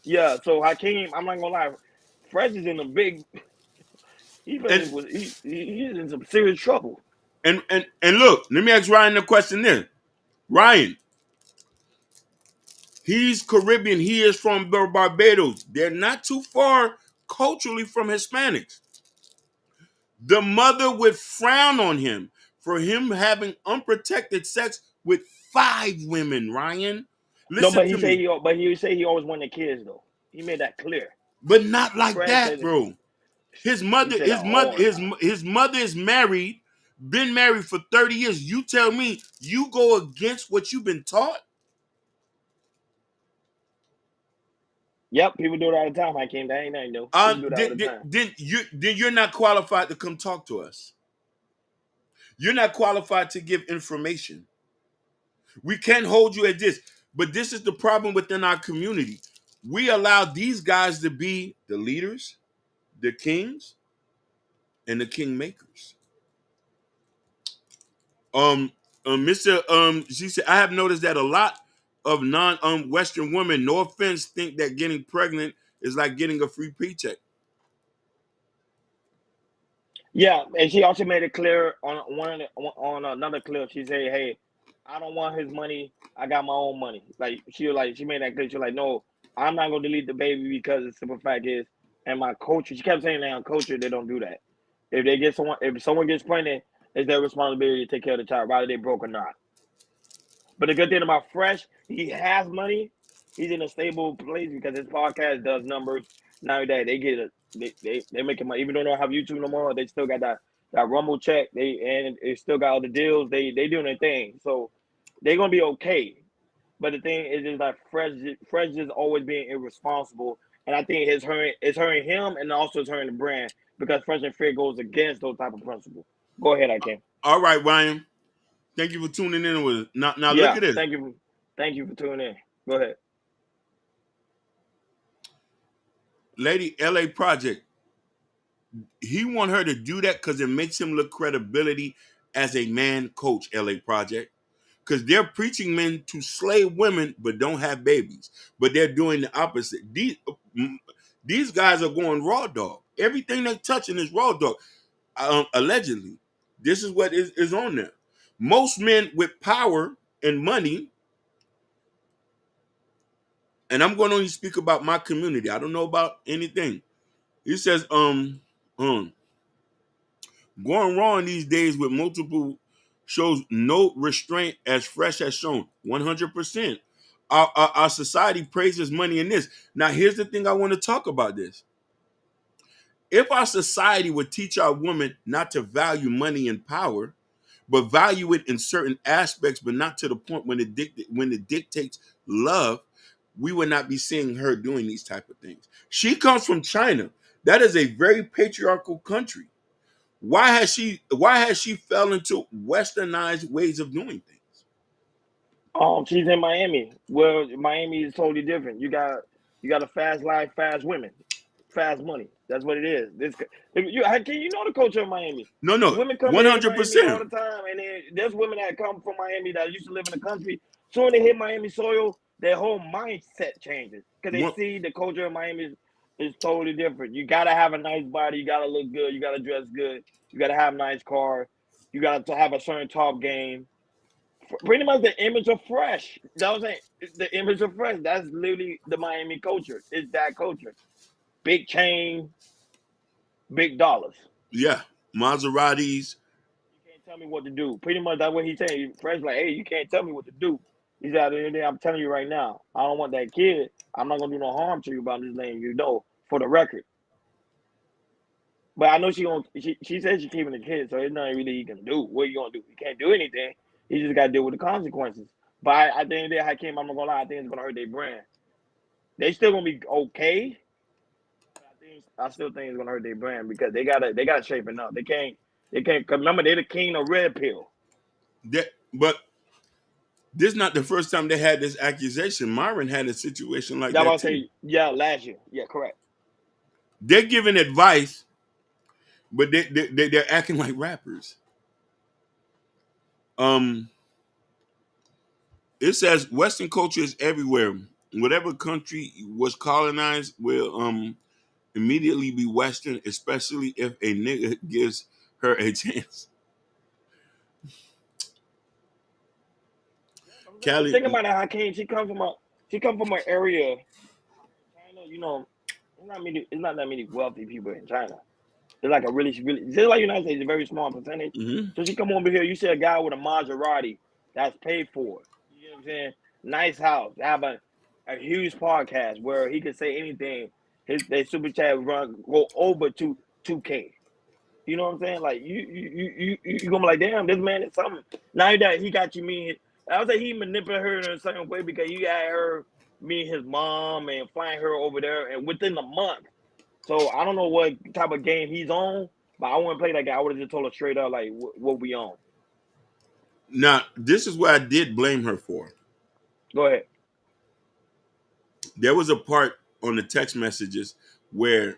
Speaker 1: Yeah, so Hakeem, I'm not gonna lie, Fresh is in a big. He's in some serious trouble.
Speaker 2: And look, let me ask Ryan the question there. Ryan, he's Caribbean. He is from Barbados. They're not too far culturally from Hispanics. The mother would frown on him for him having unprotected sex with 5 women, Ryan. Listen to me.
Speaker 1: But he say he always wanted kids though. He made that clear.
Speaker 2: But not like
Speaker 1: Fresh
Speaker 2: that, bro. His mother is married, been married for 30 years. You tell me you go against what you've been taught?
Speaker 1: Yep, people do it all the time. I came. That ain't nothing new. People do that all the time.
Speaker 2: Then you're not qualified to come talk to us. You're not qualified to give information. We can't hold you at this. But this is the problem within our community. We allow these guys to be the leaders, the kings, and the kingmakers. She said, I have noticed that a lot of non-Western women, no offense, think that getting pregnant is like getting a free paycheck.
Speaker 1: Yeah, and she also made it clear on another clip. She said, "Hey, I don't want his money. I got my own money." She made that clear. She was like, "No, I'm not gonna delete the baby because the simple fact is, and my culture." She kept saying that on culture they don't do that. If someone gets pregnant, it's their responsibility to take care of the child, whether they broke or not. But the good thing about Fresh, he has money. He's in a stable place because his podcast does numbers. Now that they get they making money. Even though they don't have YouTube no more, they still got that Rumble check. They still got all the deals. They doing their thing. So they're gonna be okay. But the thing is just like Fresh is always being irresponsible. And I think it's hurting him and also it's hurting the brand because Fresh and Fit goes against those type of principles. Go ahead, I can.
Speaker 2: All right, Ryan. Thank you for tuning in with us. Now look at this.
Speaker 1: Thank you for tuning in. Go ahead.
Speaker 2: Lady LA Project. He want her to do that because it makes him look credibility as a man coach, LA Project. Because they're preaching men to slay women but don't have babies. But they're doing the opposite. These guys are going raw dog. Everything they're touching is raw dog. Allegedly. This is what is on there. Most men with power and money, and I'm going to only speak about my community. I don't know about anything. He says, going raw in these days with multiple shows no restraint as Fresh has shown. 100%. Our society praises money in this. Now, here's the thing I want to talk about this. If our society would teach our women not to value money and power, but value it in certain aspects, but not to the point when it dictates love, we would not be seeing her doing these type of things. She comes from China. That is a very patriarchal country. Why has she fell into westernized ways of doing things?
Speaker 1: She's in Miami. Well, Miami is totally different. You got a fast life, fast women, fast money. That's what it is. You know the culture of Miami.
Speaker 2: No,
Speaker 1: Women come
Speaker 2: 100%.
Speaker 1: in Miami all the time, and then there's women that come from Miami that used to live in the country. Soon they hit Miami soil, their whole mindset changes because they see the culture of Miami is totally different. You gotta have a nice body, you gotta look good, you gotta dress good, you gotta have a nice car, you got to have a certain top game. Pretty much the image of Fresh. That was the image of Fresh. That's literally the Miami culture. It's that culture. Big chain, big dollars.
Speaker 2: Yeah, Maseratis.
Speaker 1: You can't tell me what to do. Pretty much that's what he's saying. Fresh like, hey, you can't tell me what to do. He's out there. I'm telling you right now. I don't want that kid. I'm not gonna do no harm to you, but I'm just letting you know for the record. But I know she said she's keeping the kid, so there's nothing really you can do. What are you gonna do? You can't do anything. You just gotta deal with the consequences. But I think that Hakeem, I'm not gonna lie, I think it's gonna hurt their brand. They still gonna be okay. I still think it's gonna hurt their brand because they gotta shapen up. They can't remember they're the king of red pill.
Speaker 2: But this is not the first time they had this accusation. Myron had a situation like that.
Speaker 1: Say, yeah, last year. Yeah, correct.
Speaker 2: They're giving advice, but they're acting like rappers. It says Western culture is everywhere. Whatever country was colonized will immediately be Western, especially if a nigga gives her a chance.
Speaker 1: Cali, think about it, Hakeem. She come from an area. China, you know, it's not that many wealthy people in China. It's like a really, just like United States, a very small percentage.
Speaker 2: Mm-hmm.
Speaker 1: So she come over here. You see a guy with a Maserati that's paid for. You know what I'm saying? Nice house. Have a huge podcast where he could say anything. Their super chat go over to 2K. You know what I'm saying? Like you gonna be like, damn, this man is something. Now that he got you mean, I would say he manipulated her in a certain way because you got her meeting his mom and flying her over there, and within a month. So I don't know what type of game he's on, but I wouldn't play that guy. I would have just told her straight up like what we on.
Speaker 2: Now this is what I did blame her for.
Speaker 1: Go ahead.
Speaker 2: There was a part on the text messages where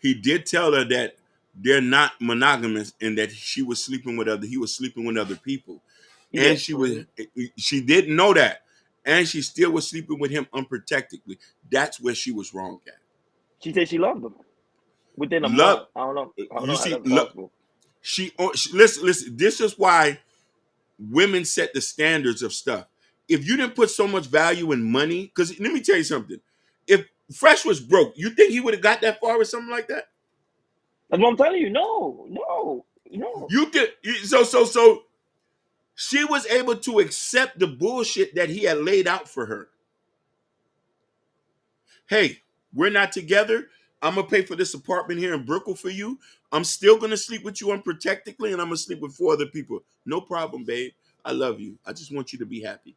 Speaker 2: he did tell her that they're not monogamous and that he was sleeping with other people. And she didn't know that. And she still was sleeping with him unprotectedly. That's where she was wrong at.
Speaker 1: She said she loved him. Within a month. I don't know.
Speaker 2: Listen, this is why women set the standards of stuff. If you didn't put so much value in money, because let me tell you something. If Fresh was broke, you think he would have got that far with something like that?
Speaker 1: That's what I'm telling you. No.
Speaker 2: You could so she was able to accept the bullshit that he had laid out for her. Hey, we're not together. I'm gonna pay for this apartment here in Brooklyn for you. I'm still gonna sleep with you unprotectedly, and I'm gonna sleep with 4 other people. No problem, babe. I love you. I just want you to be happy.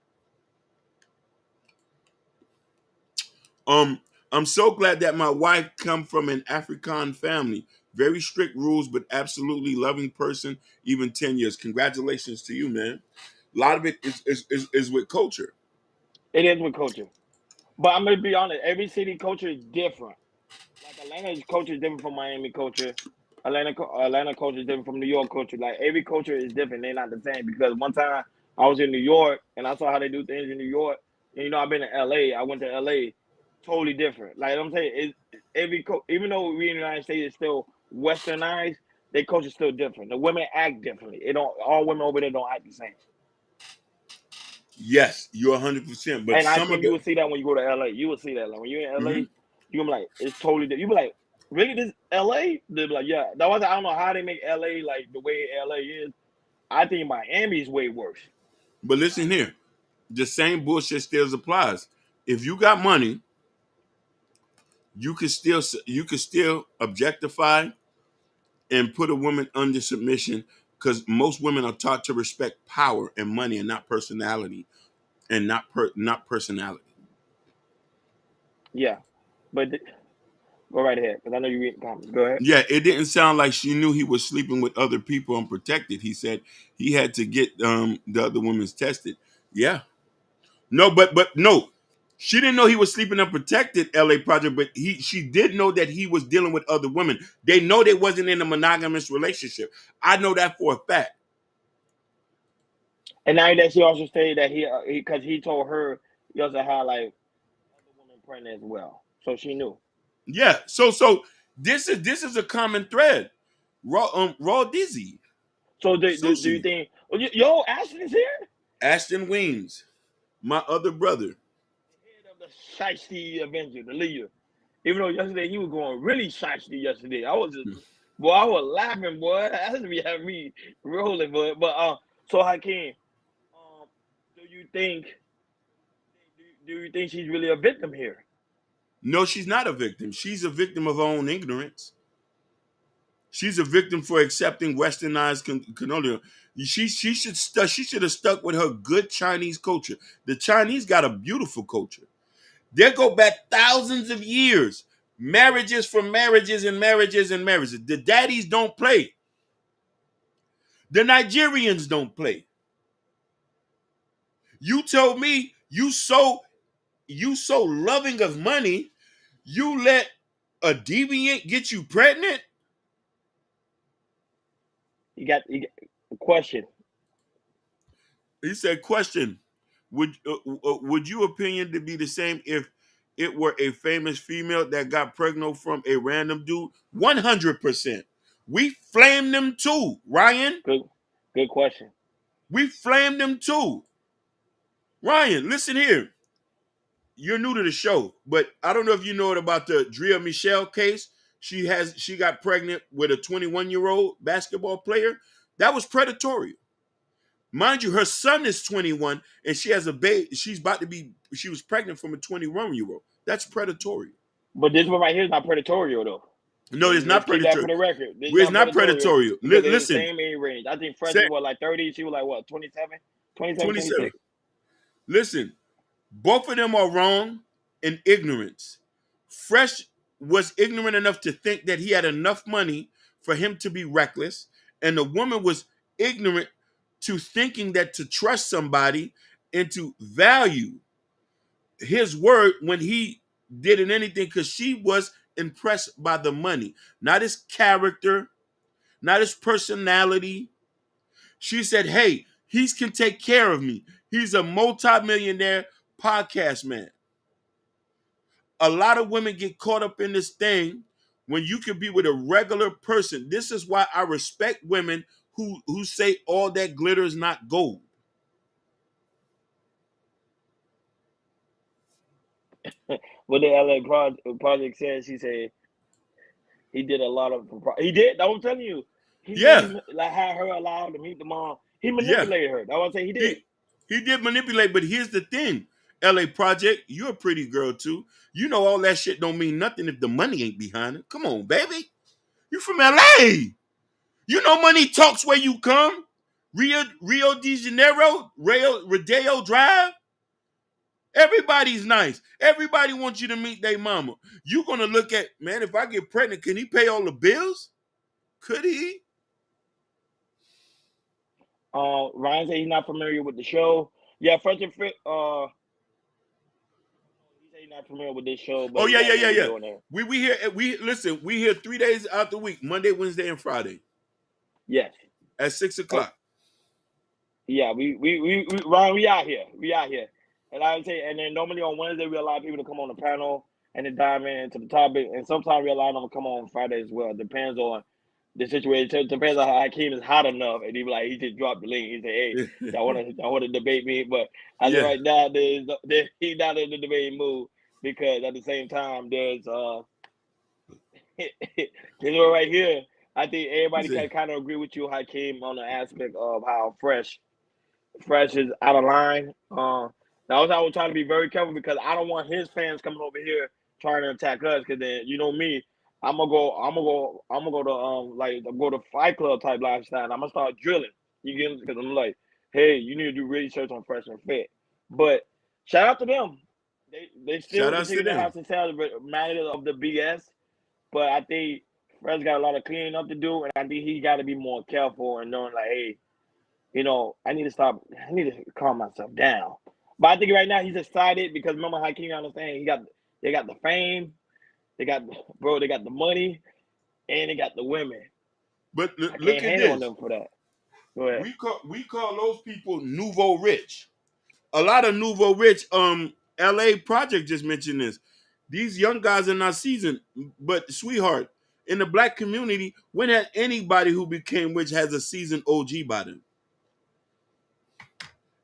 Speaker 2: I'm so glad that my wife come from an African family. Very strict rules, but absolutely loving person, even 10 years. Congratulations to you, man. A lot of it is with culture.
Speaker 1: It is with culture. But I'm going to be honest. Every city culture is different. Like Atlanta's culture is different from Miami culture. Atlanta culture is different from New York culture. Like every culture is different. They're not the same. Because one time I was in New York and I saw how they do things in New York. And I've been to LA. I went to LA, totally different. Like I'm saying, even though we in the United States is still westernized, their culture's still different. The women act differently. It don't all women over there don't act the same.
Speaker 2: Yes, you're 100%. But
Speaker 1: And I
Speaker 2: some of
Speaker 1: think you
Speaker 2: the
Speaker 1: will see that when you go to LA. You will see that. Like when you're in LA,
Speaker 2: Mhm.
Speaker 1: you're gonna be like, it's totally different. You be like, really, this LA? They'll be like, yeah. That was I don't know how they make LA like the way LA is. I think Miami's way worse.
Speaker 2: But listen here, the same bullshit still applies. If you got money, you can still objectify and put a woman under submission because most women are taught to respect power and money and not personality and not personality.
Speaker 1: Yeah, but go right ahead because I know you reading comments. Go ahead.
Speaker 2: Yeah, it didn't sound like she knew he was sleeping with other people unprotected. He said he had to get the other women's tested. Yeah. No, but no. She didn't know he was sleeping unprotected, LA Project, but she did know that he was dealing with other women. They know they wasn't in a monogamous relationship. I know that for a fact.
Speaker 1: And now that she also stated that because he told her he also had like other women pregnant as well, so she knew.
Speaker 2: Yeah. So this is a common thread. Raw Dizzy.
Speaker 1: So do you
Speaker 2: Sushi.
Speaker 1: think? Yo, Ashton is here.
Speaker 2: Ashton Weems, my other brother.
Speaker 1: Head of the Shiesty Avenger, the leader. Even though yesterday he was going really shiesty yesterday. I was laughing, boy. That has be having me rolling, boy. But so Hakeem, do you think she's really a victim here?
Speaker 2: No, she's not a victim. She's a victim of her own ignorance. She's a victim for accepting westernized cannoli. She should have stuck with her good Chinese culture. The Chinese got a beautiful culture. They go back thousands of years. Marriages for marriages and marriages and marriages. The daddies don't play. The Nigerians don't play. You told me you so loving of money, you let a deviant get you pregnant?
Speaker 1: You got a question.
Speaker 2: He said, question, would you opinion to be the same if it were a famous female that got pregnant from a random dude? 100%. We flamed them too, Ryan.
Speaker 1: Good question.
Speaker 2: We flamed them too. Ryan, listen here. You're new to the show, but I don't know if you know about the Drea Michelle case. She got pregnant with a 21-year-old basketball player. That was predatory. Mind you, her son is 21 and she has a baby. She was pregnant from a 21-year-old. That's predatory.
Speaker 1: But this one right here is not predatory though.
Speaker 2: No, it's not
Speaker 1: Keep that
Speaker 2: predatory.
Speaker 1: for the record.
Speaker 2: It's not predatory. Listen.
Speaker 1: Same age range. I think Fresh was like 30. She was like what, 27? 26.
Speaker 2: Listen, both of them are wrong in ignorance. Fresh was ignorant enough to think that he had enough money for him to be reckless, and the woman was ignorant to thinking that to trust somebody and to value his word when he did anything, because she was impressed by the money, not his character, not his personality. She said, hey, he can take care of me. He's a multimillionaire podcast man. A lot of women get caught up in this thing when you can be with a regular person. This is why I respect women who say all that glitter is not gold.
Speaker 1: What the LA project says, he said he did a lot of. He did. I'm telling you. He like had her allowed to meet the mom. He manipulated her. That's what I'm saying. He did.
Speaker 2: He did manipulate, but here's the thing. LA Project, you're a pretty girl too. You know all that shit don't mean nothing if the money ain't behind it. Come on, baby. You from LA. You know money talks where you come. Rio de Janeiro, Rodeo Drive. Everybody's nice. Everybody wants you to meet their mama. You're going to look at, man, if I get pregnant, can he pay all the bills? Could he?
Speaker 1: Ryan said he's not familiar with the show. Yeah, Fresh and Fit. He said They're not familiar with this show, but
Speaker 2: Oh
Speaker 1: you
Speaker 2: yeah,
Speaker 1: guys
Speaker 2: yeah,
Speaker 1: know
Speaker 2: yeah,
Speaker 1: what we're
Speaker 2: yeah.
Speaker 1: doing there.
Speaker 2: We here. We listen. We here 3 days out the week: Monday, Wednesday, and Friday
Speaker 1: Yes.
Speaker 2: at 6
Speaker 1: And
Speaker 2: o'clock.
Speaker 1: yeah, Ryan, we out here. We out here. And I would say, and then normally on Wednesday we allow people to come on the panel and then dive into the topic. And sometimes we allow them to come on Friday as well. Depends on the situation. It depends on how Hakeem is hot enough, and he just dropped the link. He said, "Hey, y'all want to debate me?" But as of
Speaker 2: Yeah.
Speaker 1: right now, he's not in the debating mood because at the same time, there's this one right here. I think everybody can kind of agree with you, Hakeem, on the aspect of how Fresh is out of line. That was I was trying to be very careful because I don't want his fans coming over here trying to attack us. Because then you know me, I'm gonna go to go to Fight Club type lifestyle. And I'm gonna start drilling. You get because I'm like, hey, you need to do research on Fresh and Fit. But shout out to them. They still
Speaker 2: Shout outs to
Speaker 1: continue to
Speaker 2: them.
Speaker 1: have to celebrate matters of the BS. But I think Fresh got a lot of cleaning up to do, and I think he got to be more careful and knowing like, hey, you know, I need to calm myself down. But I think right now he's excited because remember how Hakeem understand they got the fame, they got the money, and they got the women.
Speaker 2: But
Speaker 1: I
Speaker 2: look
Speaker 1: can't
Speaker 2: at
Speaker 1: hate
Speaker 2: this.
Speaker 1: on them for that. Go ahead.
Speaker 2: We call those people nouveau rich. A lot of nouveau rich. LA Project just mentioned this. These young guys are not seasoned, but sweetheart, in the black community, when has anybody who became rich has a seasoned OG by them?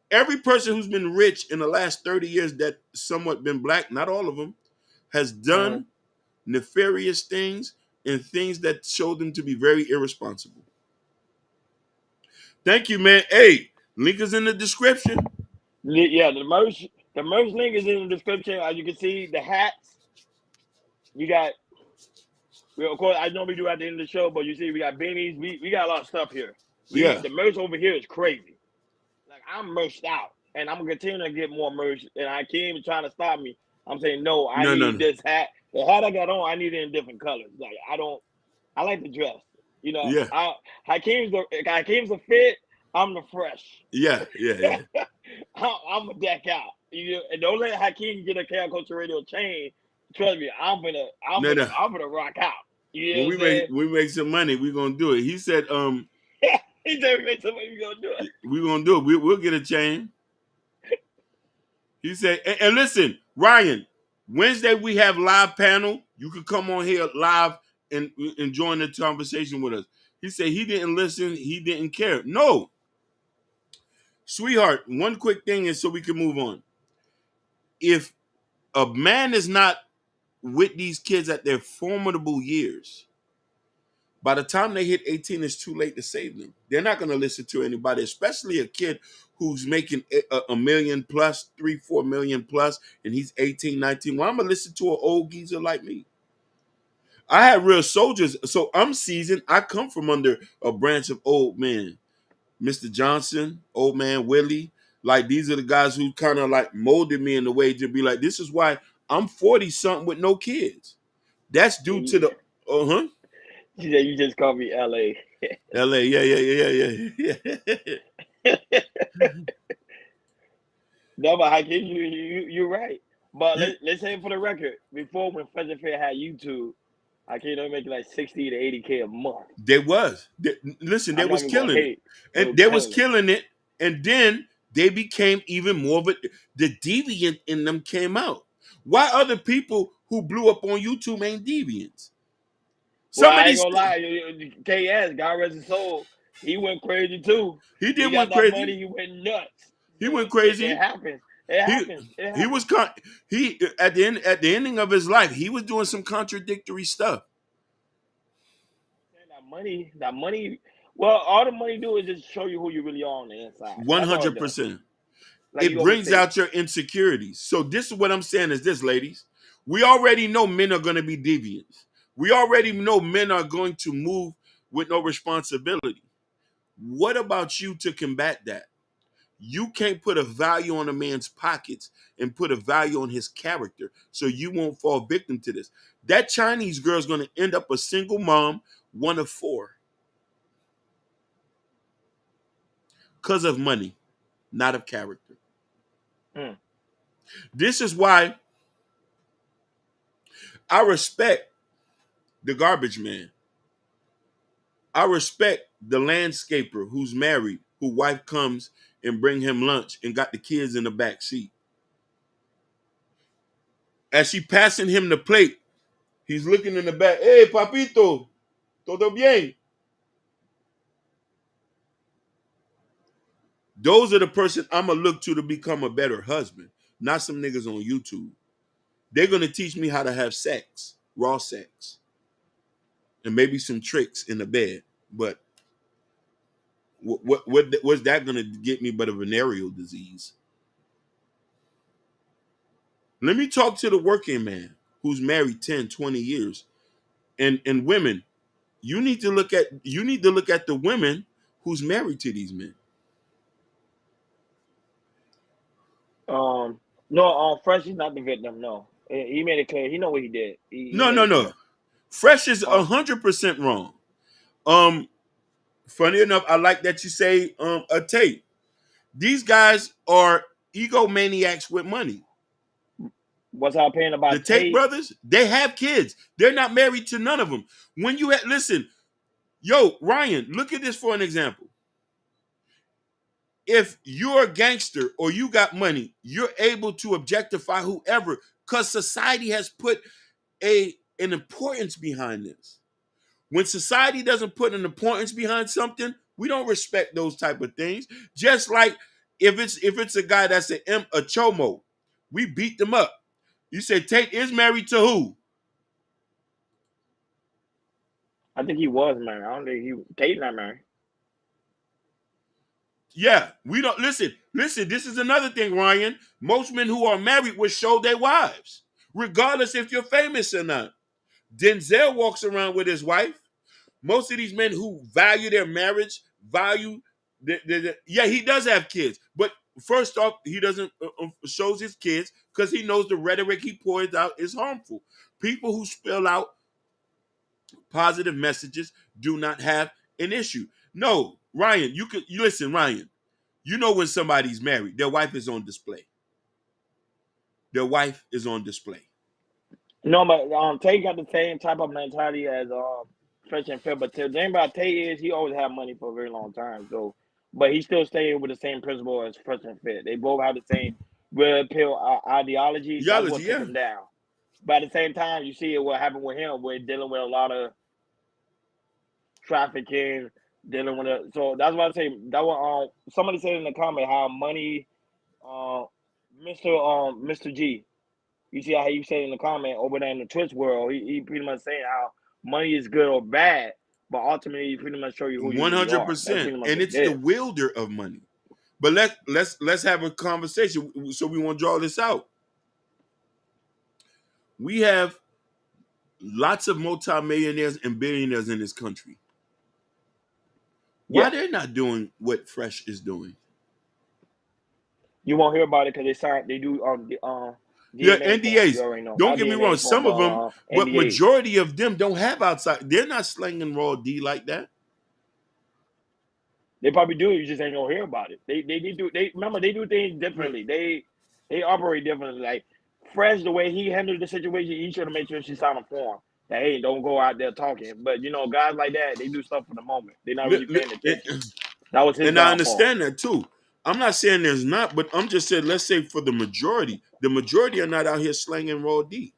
Speaker 2: Every person who's been rich in the last 30 years that somewhat been black, not all of them, has done nefarious things and things that show them to be very irresponsible. Thank you, man. Hey, link is in the description.
Speaker 1: Yeah, the merch link is in the description. As you can see, the hats. You got. Well, of course, I normally do at the end of the show, but you see, we got beanies. We got a lot of stuff here.
Speaker 2: Yeah.
Speaker 1: The merch over here is crazy. Like I'm merched out, and I'm gonna continue to get more merch. And Hakeem trying to stop me. I'm saying no. I need this hat. The hat I got on, I need it in different colors. Like I like the dress. You know,
Speaker 2: Yeah.
Speaker 1: Hakeem's a fit. I'm the Fresh.
Speaker 2: Yeah.
Speaker 1: I'm a deck out. You know, and don't let Hakeem get a Chaos Culture Radio chain. Trust me, I'm gonna rock out. You know
Speaker 2: When we make some money, we're gonna do it. He said,
Speaker 1: he said we make some money, we're gonna do it.
Speaker 2: We're gonna do it. We'll get a chain. He said, and listen, Ryan, Wednesday we have live panel. You can come on here live and join the conversation with us. He said he didn't listen, he didn't care. No. Sweetheart, one quick thing is so we can move on. If a man is not with these kids at their formidable years, by the time they hit 18, it's too late to save them. They're not going to listen to anybody, especially a kid who's making a million plus, 3-4 million plus, and he's 18, 19. Well, I'm going to listen to an old geezer like me. I had real soldiers, so I'm seasoned. I come from under a branch of old men. Mr. Johnson, old man Willie. Like, these are the guys who kind of like molded me in the way to be like, this is why I'm 40-something with no kids. That's due to the,
Speaker 1: You just called me LA.
Speaker 2: LA, yeah.
Speaker 1: No, but Hakeem, you're right. But let's say for the record, before when Fresh and Fit had YouTube, Hakeem they making like 60 to 80K a month.
Speaker 2: They was. Listen, they was killing it. And they was killing it. And then they became even more of the deviant in them came out. Why other people who blew up on YouTube ain't deviants?
Speaker 1: I ain't gonna lie, KS, God rest his soul, he went crazy too.
Speaker 2: He did
Speaker 1: went
Speaker 2: crazy.
Speaker 1: Money, he went nuts.
Speaker 2: He went crazy.
Speaker 1: It happens.
Speaker 2: He was at the ending of his life, he was doing some contradictory stuff.
Speaker 1: That money. Well, all the money do is just show you who you really are on the inside.
Speaker 2: 100%. It brings out your insecurities. So this is what I'm saying is this, ladies. We already know men are going to be deviants. We already know men are going to move with no responsibility. What about you to combat that? You can't put a value on a man's pockets and put a value on his character, so you won't fall victim to this. That Chinese girl is going to end up a single mom, one of 4. Because of money, not of character. This is why I respect the garbage man. I respect the landscaper who's married, whose wife comes and bring him lunch and got the kids in the back seat. As she passing him the plate, he's looking in the back. Hey, papito, todo bien? Those are the person I'm going to look to become a better husband, not some niggas on YouTube. They're going to teach me how to have sex, raw sex, and maybe some tricks in the bed. But what's that going to get me but a venereal disease? Let me talk to the working man who's married 10, 20 years. And women, you need to look at the women who's married to these men.
Speaker 1: No, Fresh is not the victim. No, he made it clear. He know what he did.
Speaker 2: No. Fresh is 100% wrong. Funny enough, I like that you say a tape. These guys are egomaniacs with money.
Speaker 1: What's our opinion about
Speaker 2: the Tate brothers? They have kids. They're not married to none of them. When you listen, Ryan, look at this for an example. If you're a gangster or you got money, you're able to objectify whoever, because society has put an importance behind this. When society doesn't put an importance behind something, we don't respect those type of things. Just like if it's a guy that's a chomo, we beat them up. You say Tate is married to who?
Speaker 1: I think he was married. I don't think Tate not married.
Speaker 2: Yeah, we don't listen. This is another thing, Ryan. Most men who are married will show their wives, regardless if you're famous or not. Denzel walks around with his wife. Most of these men who value their marriage, he does have kids. But first off, he doesn't shows his kids because he knows the rhetoric he pours out is harmful. People who spell out positive messages do not have an issue. No, Ryan, you listen, Ryan. You know when somebody's married, their wife is on display. Their wife is on display.
Speaker 1: No, but Tate got the same type of mentality as Fresh and Fit. But the thing about Tate is he always had money for a very long time. So, but he still staying with the same principle as Fresh and Fit. They both have the same red pill ideology. That's what took him down. But at the same time, you see what happened with him. We're dealing with a lot of trafficking, dealing with it. So that's why I say that was somebody said in the comment how money, Mr. G. You see how you say in the comment over there in the Twitch world, he pretty much saying how money is good or bad, but ultimately he pretty much show you who you
Speaker 2: 100%, and it's the wielder of money. But let's have a conversation. So we want to draw this out. We have lots of multimillionaires and billionaires in this country. Why they're not doing what Fresh is doing?
Speaker 1: You won't hear about it because they do
Speaker 2: NDAs. Don't get me wrong. Some of them, but majority of them don't have outside. They're not slinging raw D like that.
Speaker 1: They probably do. You just ain't gonna hear about it. They do things differently. They operate differently. Like Fresh, the way he handled the situation, he should have made sure she signed a form that hey, don't go out there talking. But guys like that, they do stuff for the moment. They're not really paying attention. That was his.
Speaker 2: And I understand that too. I'm not saying there's not, but I'm just saying, let's say for the majority are not out here slanging raw D.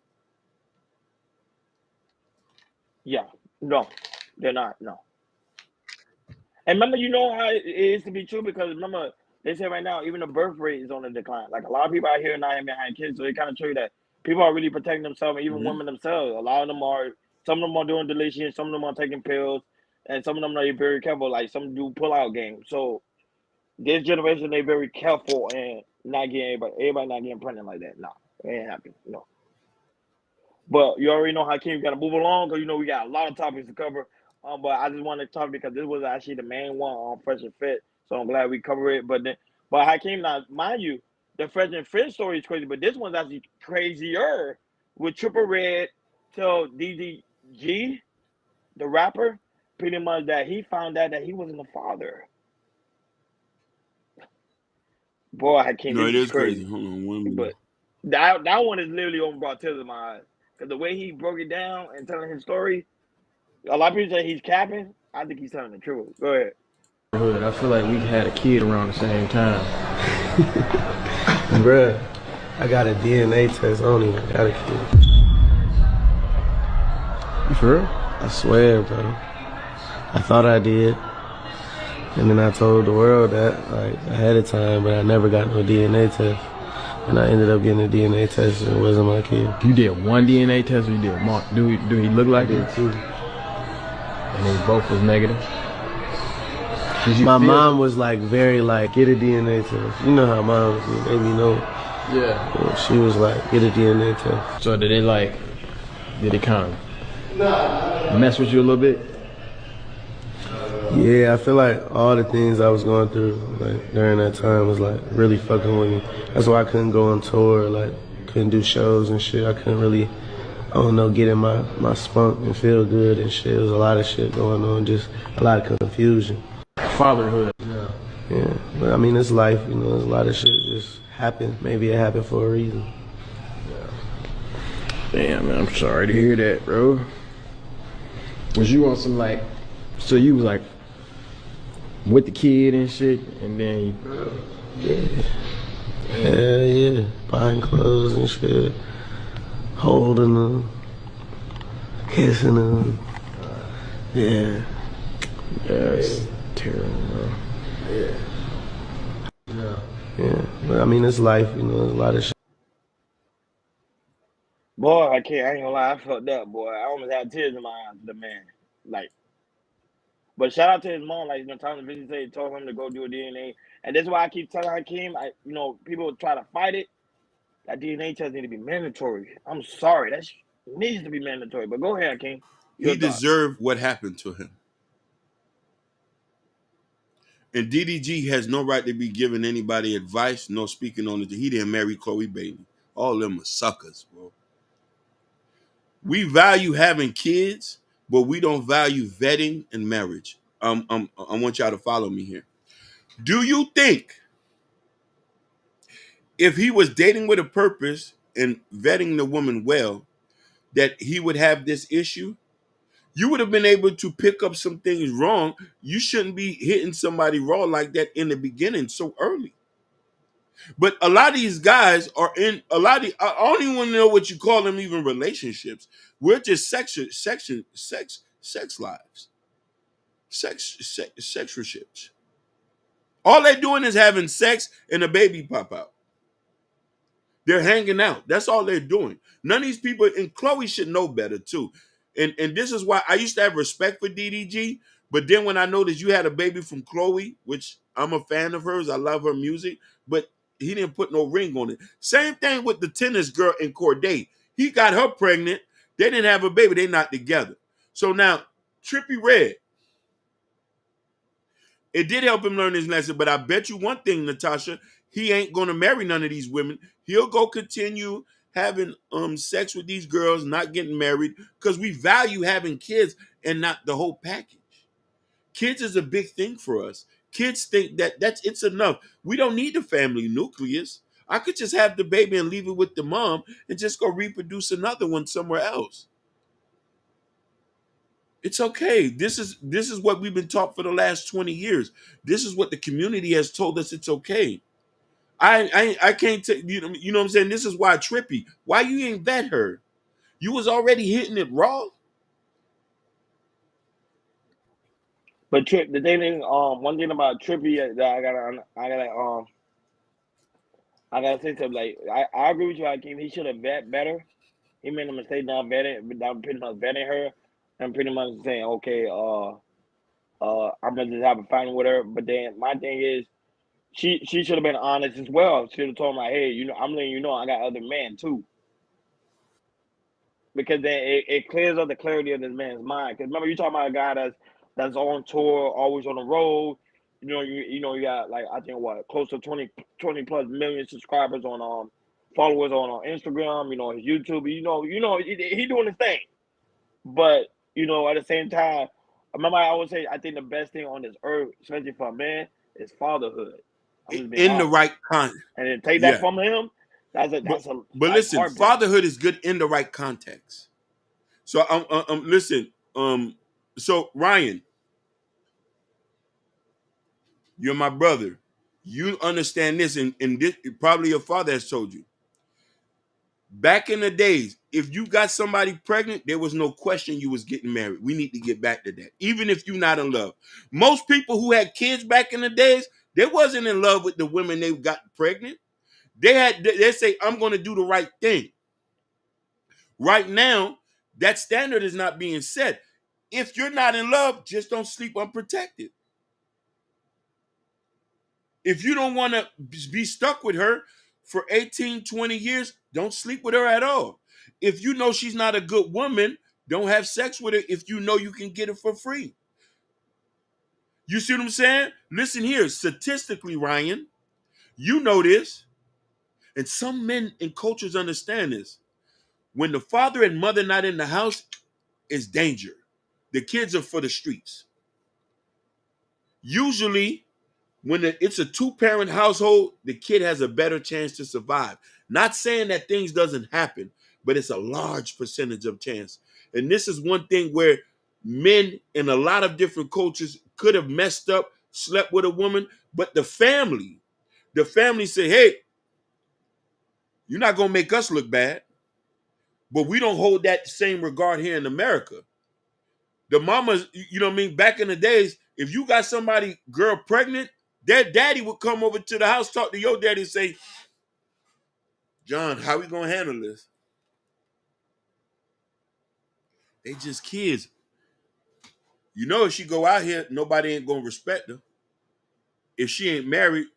Speaker 1: Yeah, no, they're not. No. And remember, you know how it is to be true because remember, they say right now, even the birth rate is on the decline. Like a lot of people out here not even having kids, so they kind of show you that people are really protecting themselves, and even women themselves. A lot of them are, some of them are doing deletion, some of them are taking pills, and some of them are very careful. Like some do pull-out games. So this generation, they very careful and not getting everybody not getting pregnant like that. No, it ain't happening. No. But you already know how Kim got to move along because we got a lot of topics to cover. But I just wanted to talk because this was actually the main one on Fresh and Fit, so I'm glad we covered it. But Hakeem, now mind you, the Fresh and Fit story is crazy, but this one's actually crazier with Triple Red tell DDG, the rapper, pretty much that he found out that he wasn't the father. Boy, Hakeem,
Speaker 2: no, it is crazy. Hold on, 1 minute.
Speaker 1: But that one is literally over brought tears in my eyes. Because the way he broke it down and telling his story, a lot of people say he's capping. I think he's telling the truth. Go ahead.
Speaker 9: I feel like we had a kid around the same time.
Speaker 10: Bruh, I got a DNA test. I don't even got a kid.
Speaker 9: You for real?
Speaker 10: I swear, bro. I thought I did. And then I told the world that, like, ahead of time, but I never got no DNA test. And I ended up getting a DNA test and it wasn't my kid.
Speaker 9: You did one DNA test or you did more? Do he look like it?
Speaker 10: Too.
Speaker 9: And they both was negative?
Speaker 10: My mom was like very like, get a DNA test. You know how moms do, they be know.
Speaker 9: Yeah.
Speaker 10: And she was like, get a DNA test.
Speaker 9: So did it kind of mess with you a little bit?
Speaker 10: Yeah, I feel like all the things I was going through like during that time was like really fucking with me. That's why I couldn't go on tour, like couldn't do shows and shit. I couldn't really, I don't know, get in my spunk and feel good and shit. There was a lot of shit going on, just a lot of confusion.
Speaker 9: Fatherhood.
Speaker 10: Yeah, but I mean, it's life, you know, a lot of shit just happened. Maybe it happened for a reason.
Speaker 9: Damn, man, I'm sorry to hear that, bro. Was you on some like, so you was like with the kid and shit, and then
Speaker 10: yeah, buying clothes and shit, holding them, kissing them, yeah.
Speaker 9: It's terrible, bro.
Speaker 10: Yeah, but I mean, it's life, you know, there's a lot of shit.
Speaker 1: Boy, I ain't gonna lie, I fucked up, boy. I almost had tears in my eyes for the man. Like, but shout out to his mom, like, you know, Thomas Vincent told him to go do a DNA. And that's why I keep telling Hakeem, you know, people try to fight it. That DNA test need to be mandatory. I'm sorry, that needs to be mandatory. But go ahead, Hakeem.
Speaker 2: He deserved what happened to him. And DDG has no right to be giving anybody advice, no speaking on it. He didn't marry Chloe Bailey. All of them are suckers, bro. We value having kids, but we don't value vetting and marriage. I want y'all to follow me here. Do you think if he was dating with a purpose and vetting the woman well, that he would have this issue? You would have been able to pick up some things wrong. You shouldn't be hitting somebody raw like that in the beginning so early. But a lot of these guys are in I don't even know what you call them, even relationships. We're just sex lives. Sex relationships. All they're doing is having sex and a baby pop out. They're hanging out. That's all they're doing. None of these people, and Chloe should know better too. And this is why I used to have respect for DDG, but then when I noticed you had a baby from Chloe, which I'm a fan of hers, I love her music, but he didn't put no ring on it. Same thing with the tennis girl in Corday. He got her pregnant. They didn't have a baby. They not together. So now, Trippie Redd, it did help him learn his lesson, but I bet you one thing, Natasha, he ain't going to marry none of these women. He'll go continue having sex with these girls, not getting married, because we value having kids and not the whole package. Kids is a big thing for us. Kids think that it's enough. We don't need the family nucleus. I could just have the baby and leave it with the mom and just go reproduce another one somewhere else. It's okay. This is what we've been taught for the last 20 years. This is what the community has told us it's okay. I can't take you know what I'm saying? This is why Trippie. Why you ain't vet her? You was already hitting it raw.
Speaker 1: But Trip, the thing is, one thing about Trippie that I gotta say something. Like, I agree with you, Hakeem. He should have vet better. He made a mistake not pretty much vetting her, and pretty much saying, okay, I'm gonna just have a fight with her. But then my thing is, she should have been honest as well. She should have told him, like, hey, you know, I'm letting you know I got other men too. Because then it clears up the clarity of this man's mind. Because remember, you talking about a guy that's on tour, always on the road. You got, like, I think close to 20 plus million subscribers on followers on Instagram. You know, his YouTube. You know he doing his thing. But at the same time, remember I always say I think the best thing on this earth, especially for a man, is fatherhood.
Speaker 2: In the right kind.
Speaker 1: And then take that from him. But
Speaker 2: listen, fatherhood is good in the right context. So listen, so Ryan, you're my brother. You understand this, and this probably your father has told you. Back in the days, if you got somebody pregnant, there was no question you was getting married. We need to get back to that. Even if you're not in love. Most people who had kids back in the days, they wasn't in love with the women they got pregnant. They say, I'm going to do the right thing. Right now, that standard is not being set. If you're not in love, just don't sleep unprotected. If you don't want to be stuck with her for 18, 20 years, don't sleep with her at all. If you know she's not a good woman, don't have sex with her if you know you can get it for free. You see what I'm saying? Listen here, statistically, Ryan, you know this, and some men and cultures understand this. When the father and mother not in the house, it's danger. The kids are for the streets. Usually, when it's a two-parent household, the kid has a better chance to survive. Not saying that things doesn't happen, but it's a large percentage of chance. And this is one thing where men in a lot of different cultures could have messed up, slept with a woman, but the family say, hey, you're not going to make us look bad. But we don't hold that same regard here in America. The mamas, you know what I mean? Back in the days, if you got somebody, girl pregnant, their daddy would come over to the house, talk to your daddy and say, John, how we going to handle this? They just kids. You know, if she go out here, nobody ain't going to respect her. If she ain't married,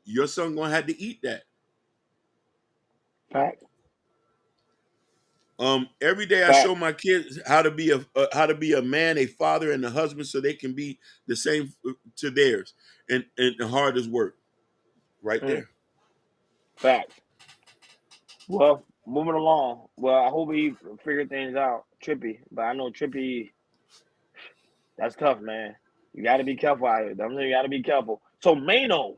Speaker 2: your son going to have to eat that.
Speaker 1: Fact.
Speaker 2: Every day I show my kids how to be a man, a father, and a husband, so they can be the same to theirs, and the hardest work, right there.
Speaker 1: Fact. Well, moving along. Well, I hope he figured things out, Trippy. But I know Trippy, that's tough, man. You got to be careful out here. You got to be careful. So Mano,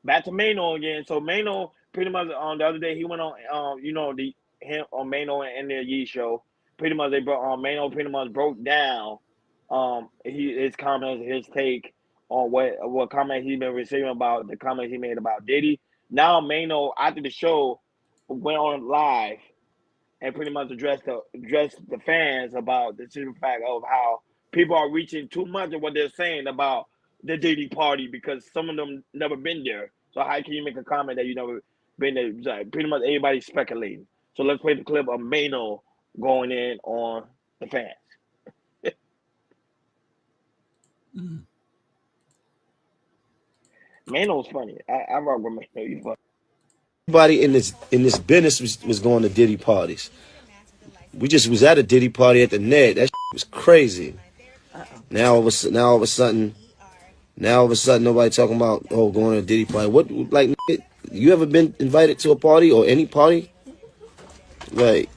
Speaker 1: back to Mano again. So Mano, pretty much on the other day, he went on, him on Mano and the Yee show. Pretty much Mano pretty much broke down his comments, his take on what comments he's been receiving about the comments he made about Diddy. Now Mano, after the show, went on live and pretty much addressed the fans about the simple fact of how people are reaching too much of what they're saying about the Diddy party because some of them never been there. So how can you make a comment that you never been there? Like, pretty much everybody's speculating. So let's play the clip of Mano going in on the fans. Mano's funny. I rock with Mano. He's funny.
Speaker 11: Everybody in this business was going to Diddy parties. We just was at a Diddy party at the Ned. That was crazy. Now all of a sudden, nobody talking about going to a Diddy party. What, like, you ever been invited to a party or any party? Like,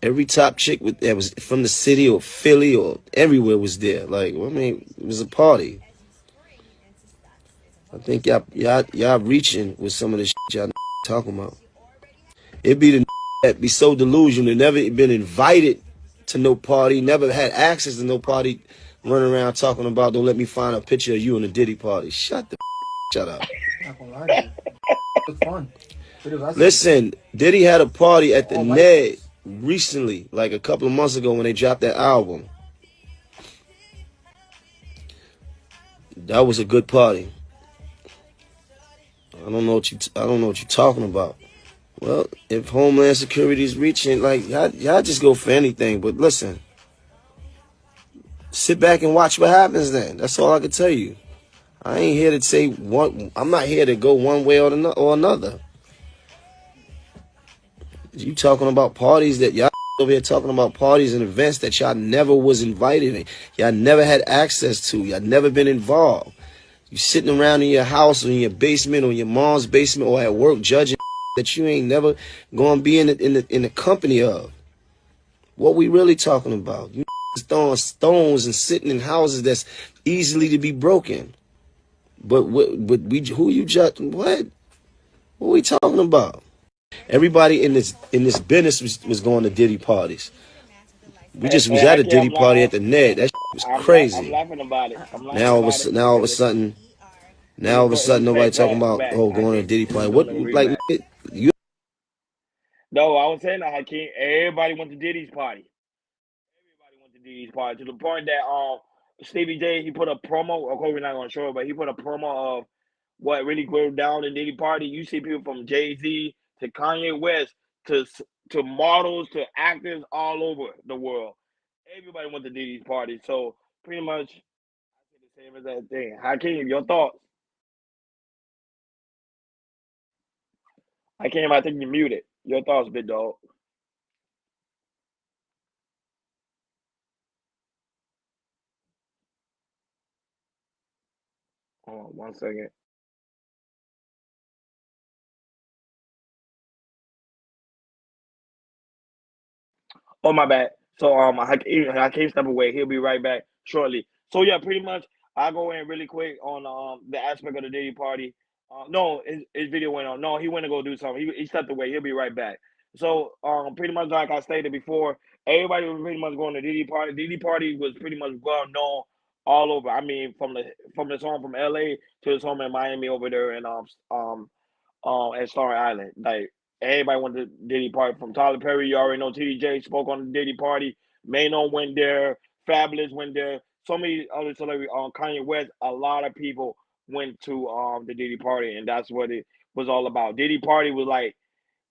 Speaker 11: every top chick that was from the city or Philly or everywhere was there. Like, I mean, it was a party. I think y'all reaching with some of the shit y'all talking about. It be the that be so delusional, never been invited to no party, never had access to no party, running around talking about, don't let me find a picture of you in a Diddy party. Shut up. Listen, Diddy had a party at the Ned recently, like a couple of months ago when they dropped that album. That was a good party. I don't know what you're talking about. Well, if Homeland Security is reaching, like, y'all just go for anything. But listen, sit back and watch what happens then. That's all I can tell you. I ain't here to say one. I'm not here to go one way or another. You talking about parties that y'all over here talking about parties and events that y'all never was invited in. Y'all never had access to. Y'all never been involved. You sitting around in your house or in your basement or in your mom's basement or at work judging that you ain't never gonna be in the company of. What we really talking about? You throwing stones and sitting in houses that's easily to be broken. But who you judging? What are we talking about? Everybody in this business was going to Diddy parties. We was at a Diddy party at the net. That was crazy.
Speaker 1: I'm laughing about it.
Speaker 11: Now all of a sudden, nobody talking about going to a Diddy party. What like you?
Speaker 1: No, I was saying that Hakeem. Everybody went to Diddy's party. Everybody went to Diddy's party to the point that Stevie J, he put a promo. Of course, we're not gonna show it, but he put a promo of what really went down in Diddy party. You see people from Jay-Z to Kanye West to models to actors all over the world. Everybody went to Diddy's party. So pretty much, I say the same as that thing. Hakeem, your thoughts? Hakeem, I think you muted. Your thoughts, big dog. Hold on 1 second. Oh, my bad. So I can't step away. He'll be right back shortly. So yeah, pretty much I'll go in really quick on the aspect of the Diddy party. No, his video went on. No, he went to go do something. He stepped away. He'll be right back. So pretty much like I stated before, everybody was pretty much going to Diddy party. Diddy party was pretty much well known all over. I mean, from his home from LA to his home in Miami over there in at Star Island. Like everybody went to Diddy party from Tyler Perry. You already know TDJ spoke on the Diddy party. Mano went there. Fabulous went there. So many other celebrities. Kanye West. A lot of people went to the Diddy party, and that's what it was all about. Diddy party was like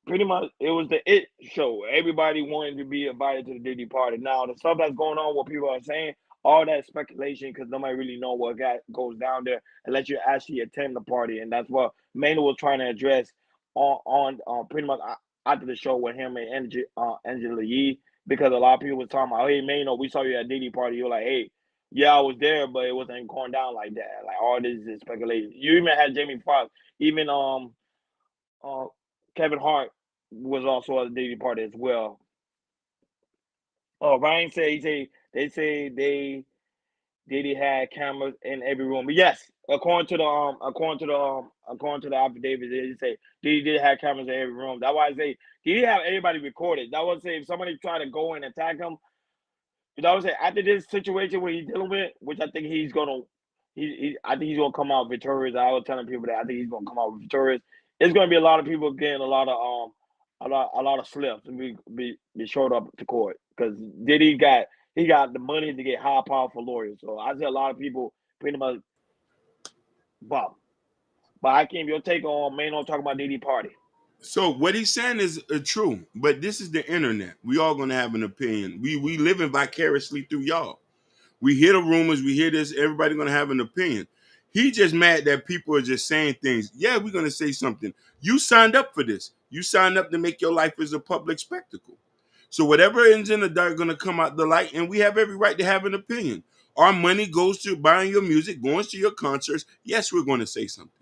Speaker 1: pretty much it was the it show. Everybody wanted to be invited to the Diddy party. Now the stuff that's going on, what people are saying, all that speculation because nobody really know what goes down there unless you actually attend the party, and that's what Mano was trying to address on pretty much after the show with him and Angela Yee, because a lot of people was talking about, hey Mano, we saw you at Diddy party. You're like, hey, yeah, I was there, but it wasn't going down like that. Like all this is speculation. You even had Jamie Foxx, even Kevin Hart was also at the Diddy party as well. Oh, Ryan said they say Diddy had cameras in every room. But yes, according to the affidavit, they say Diddy did have cameras in every room. That's why I say Diddy have everybody recorded. That was say if somebody tried to go and attack him. That was say after this situation what he's dealing with, which I think he's gonna I think he's gonna come out victorious. I was telling people that I think he's gonna come out victorious. It's gonna be a lot of people getting a lot of slips and be showed up to court because Diddy got the money to get high powerful lawyers. So I see a lot of people pretty much bum. But I came your take on Mano talking about Diddy party.
Speaker 2: So what he's saying is true, but this is the internet. We all gonna have an opinion. We living vicariously through y'all. We hear the rumors, we hear this. Everybody gonna have an opinion. He just mad that people are just saying things. Yeah, we're gonna say something. You signed up for this. You signed up to make your life as a public spectacle. So whatever is in the dark gonna come out the light, and we have every right to have an opinion. Our money goes to buying your music, going to your concerts. Yes, we're gonna say something.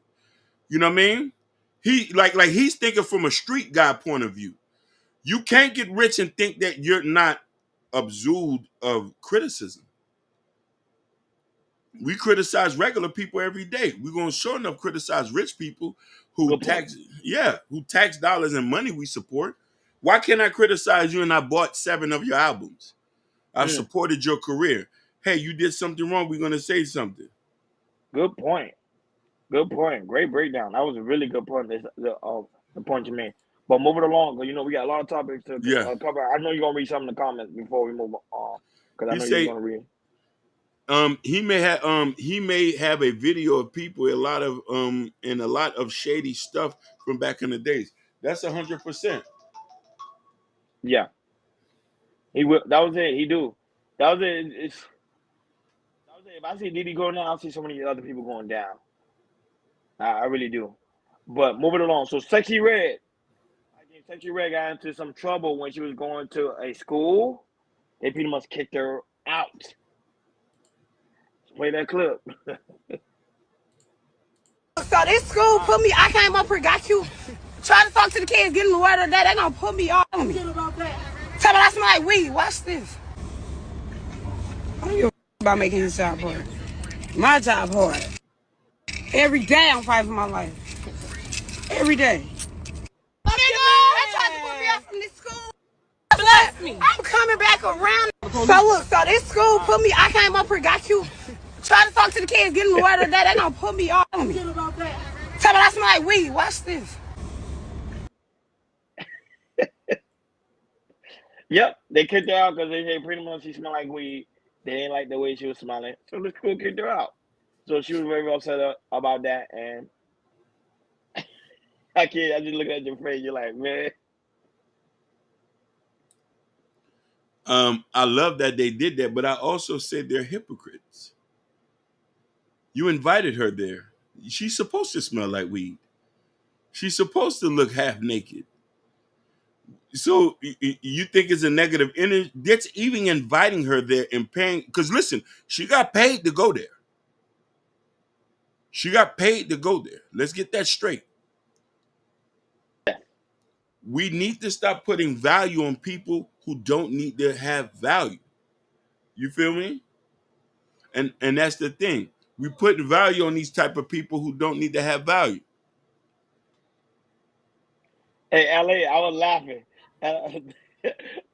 Speaker 2: You know what I mean? He like he's thinking from a street guy point of view. You can't get rich and think that you're not absolved of criticism. We criticize regular people every day. We're gonna sure enough criticize rich people who tax dollars and money we support. Why can't I criticize you and I bought 7 of your albums? I've supported your career. Hey, you did something wrong. We're gonna say something.
Speaker 1: Good point. Good point. Great breakdown. That was a really good point. The point you made. But moving along, because we got a lot of topics to cover. I know you're gonna read some in the comments before we move on, because I know you're gonna read.
Speaker 2: He may have a video of people, a lot of shady stuff from back in the days. That's 100%.
Speaker 1: Yeah. He will. That was it. He do. That was it. That was it. If I see Diddy going down, I'll see so many other people going down. I really do. But moving along. So Sexy Red. I think Sexy Red got into some trouble when she was going to a school. They pretty much kicked her out. Let's play that clip.
Speaker 12: So this school put me, I came up here, got you, trying to talk to the kids, getting the word of that, they gonna put me on me. Tell me I smell like weed, watch this. I don't give a about making this job hard. My job hard. Every day I'm fighting for my life. Every day. They tried to put me out from this school. Bless me. I'm coming back around. So look, so this school put me, I came up here, got you. Try to talk to the kids, get in the weather today. They gonna put me on me. Tell me I smell like weed. Watch this.
Speaker 1: Yep, they kicked her out because they said pretty much she smelled like weed. They didn't like the way she was smelling, so the school kicked her out. So she was very upset about that, and I just look at your face, you're like, man.
Speaker 2: I love that they did that, but I also said they're hypocrites. You invited her there. She's supposed to smell like weed. She's supposed to look half naked. So you think it's a negative energy? That's even inviting her there and paying. Because listen, she got paid to go there. She got paid to go there. Let's get that straight. We need to stop putting value on people who don't need to have value. You feel me? And that's the thing. We put value on these type of people who don't need to have value.
Speaker 1: Hey, LA, I was laughing. I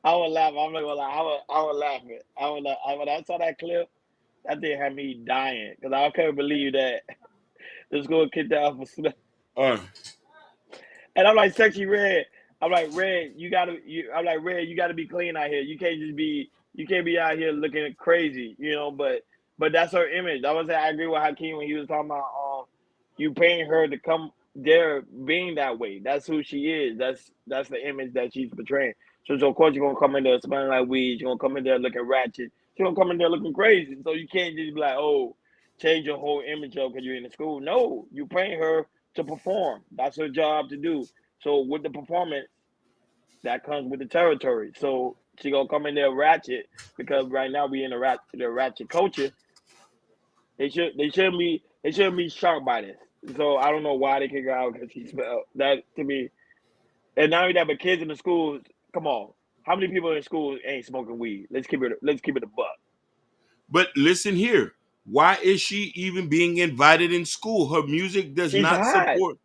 Speaker 1: was laughing. I'm not gonna lie. I was laughing. When I saw that clip, that thing had me dying because I couldn't believe that the school kicked out for smell. And I'm like, Sexy Red. I'm like, Red, you gotta be clean out here. You can't be out here looking crazy, you know. But that's her image. I agree with Hakeem when he was talking about you paying her to come there being that way. That's who she is. That's the image that she's portraying. So of course you're gonna come in there smelling like weed. You're gonna come in there looking ratchet. You're gonna come in there looking crazy. So you can't just be like, oh, change your whole image up because you're in the school. No, you're paying her to perform. That's her job to do. So with the performance, that comes with the territory. So she gonna come in there ratchet because right now we in the ratchet culture. They shouldn't be shocked by this. So I don't know why they kick her out because she smelled that to me. And not only that, but kids in the schools, come on. How many people in school ain't smoking weed? Let's keep it a buck.
Speaker 2: But listen here. Why is she even being invited in school? Her music does not support.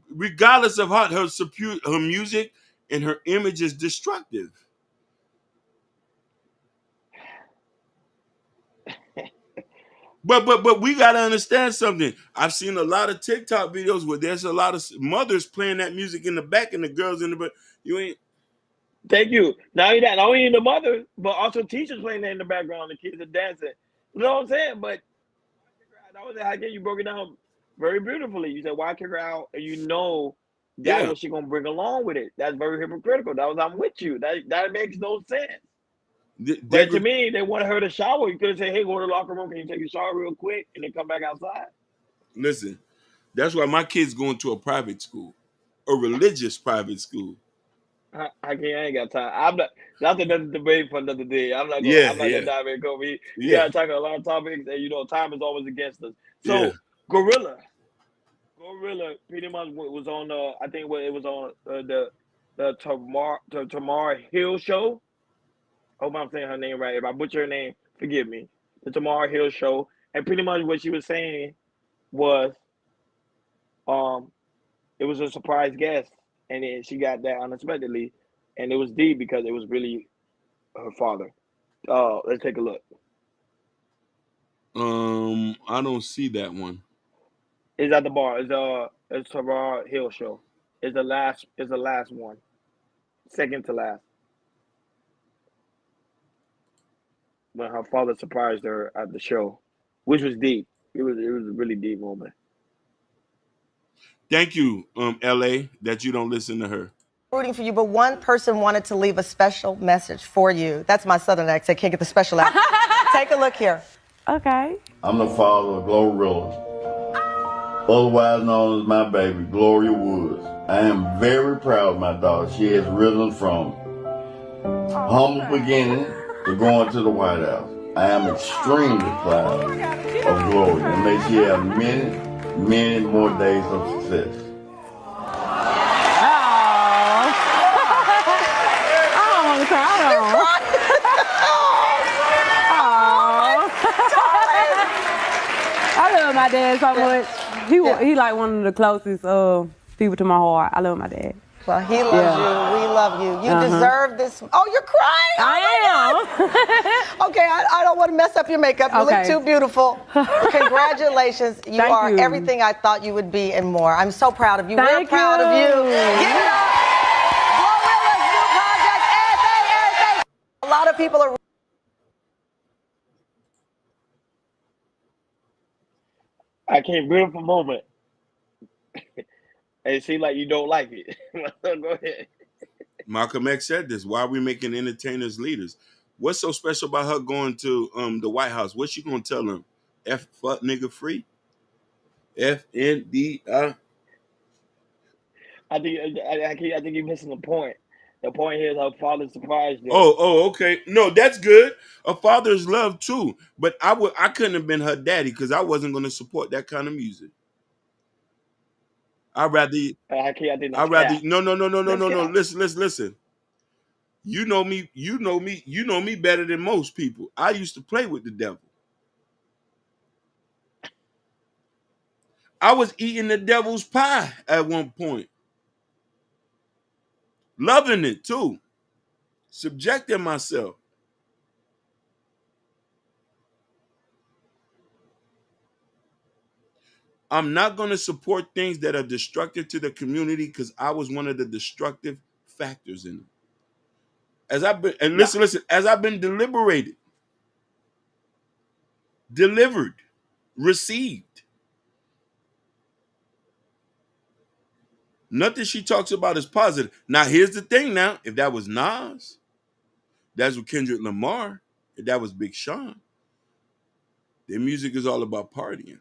Speaker 2: Regardless of her music and her image is destructive. But we gotta understand something. I've seen a lot of TikTok videos where there's a lot of mothers playing that music in the back and the girls in the back. You ain't.
Speaker 1: Thank you. Not only the mother, but also teachers playing that in the background. The kids are dancing. You know what I'm saying? But that was how you broke it down very beautifully. You said why kick her out, and you know that's what she's gonna bring along with it. That's very hypocritical. That was I'm with you. That makes no sense. But to me, they wanted her to shower. You could have said, hey, go to the locker room. Can you take a shower real quick and then come back outside?
Speaker 2: Listen, that's why my kids going to a private school, a religious private school.
Speaker 1: I ain't got time. That's another debate for another day. I'm not gonna dive in. We gotta talk a lot of topics, and time is always against us. So Gorilla pretty much was on I think it was on the Tamara Hill show. I hope I'm saying her name right. If I butcher her name, forgive me. The Tamara Hill show. And pretty much what she was saying was it was a surprise guest. And then she got that unexpectedly. And it was deep because it was really her father. Let's take a look.
Speaker 2: I don't see that one.
Speaker 1: It's at the bar. It's Tamara Hill show. It's the last one. Second to last. When her father surprised her at the show, which was deep. It was a really deep moment.
Speaker 2: Thank you, LA, that you don't listen to her.
Speaker 13: Rooting for you, but one person wanted to leave a special message for you. That's my southern accent. Can't get the special out. Take a look here.
Speaker 14: Okay.
Speaker 15: I'm the father of Glorilla, otherwise known as my baby, Gloria Woods. I am very proud of my daughter. She has risen from humble beginning to going to the White House. I am extremely proud of Gloria, and may she have many, many more days of success.
Speaker 14: I love my dad so much. He like one of the closest people to my heart. I love my dad.
Speaker 13: Well, he loves you. We love you. You deserve this. Oh, you're crying?
Speaker 14: I
Speaker 13: am. Okay, I don't want to mess up your makeup. You look too beautiful. Congratulations. You are everything I thought you would be and more. I'm so proud of you. We're proud of you. Give it up. Glorilla's new project, everything. A lot of people are.
Speaker 1: I can't beautiful moment. And it seems like you don't like it. Go ahead.
Speaker 2: Malcolm X said this. Why are we making entertainers leaders? What's so special about her going to the White House? What's she gonna tell them? F fuck nigga free? FNDI?
Speaker 1: I think you're missing the point. The point here is her father surprised her.
Speaker 2: Oh, okay. No, that's good. A father's love too. But I couldn't have been her daddy because I wasn't gonna support that kind of music. I'd rather no. Listen. You know me better than most people. I used to play with the devil. I was eating the devil's pie at one point. Loving it too. Subjecting myself. I'm not going to support things that are destructive to the community because I was one of the destructive factors in it. Listen, as I've been deliberated, delivered, received. Nothing she talks about is positive. Now, here's the thing now. If that was Nas, that's with Kendrick Lamar, if that was Big Sean, their music is all about partying.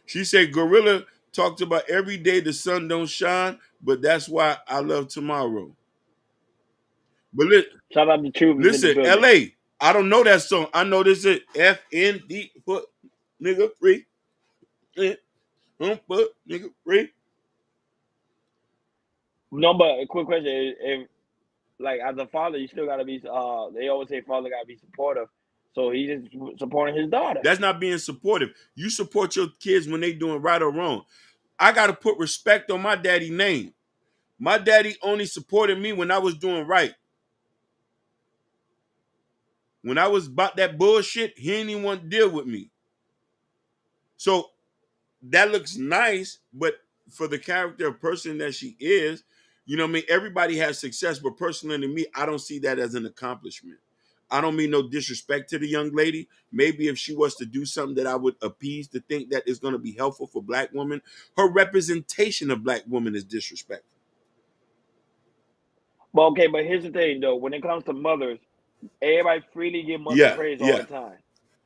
Speaker 2: She said Gorilla talked about every day the sun don't shine, but that's why I love tomorrow. But
Speaker 1: shout out to True.
Speaker 2: Listen, LA, I don't know that song. I know this is FND foot nigga free. Foot nigga free.
Speaker 1: No, but a quick question. If like as a father, you still gotta be they always say father gotta be supportive. So he's just supporting his daughter.
Speaker 2: That's not being supportive. You support your kids when they doing right or wrong. I got to put respect on my daddy's name. My daddy only supported me when I was doing right. When I was about that bullshit, he didn't even want to deal with me. So that looks nice, but for the character of person that she is, you know what I mean? Everybody has success, but personally to me, I don't see that as an accomplishment. I don't mean no disrespect to the young lady. Maybe if she was to do something that I would appease to think that is going to be helpful for black women, her representation of black women is disrespectful.
Speaker 1: Well, okay, but here's the thing, though. When it comes to mothers, everybody freely give mother praise all the time.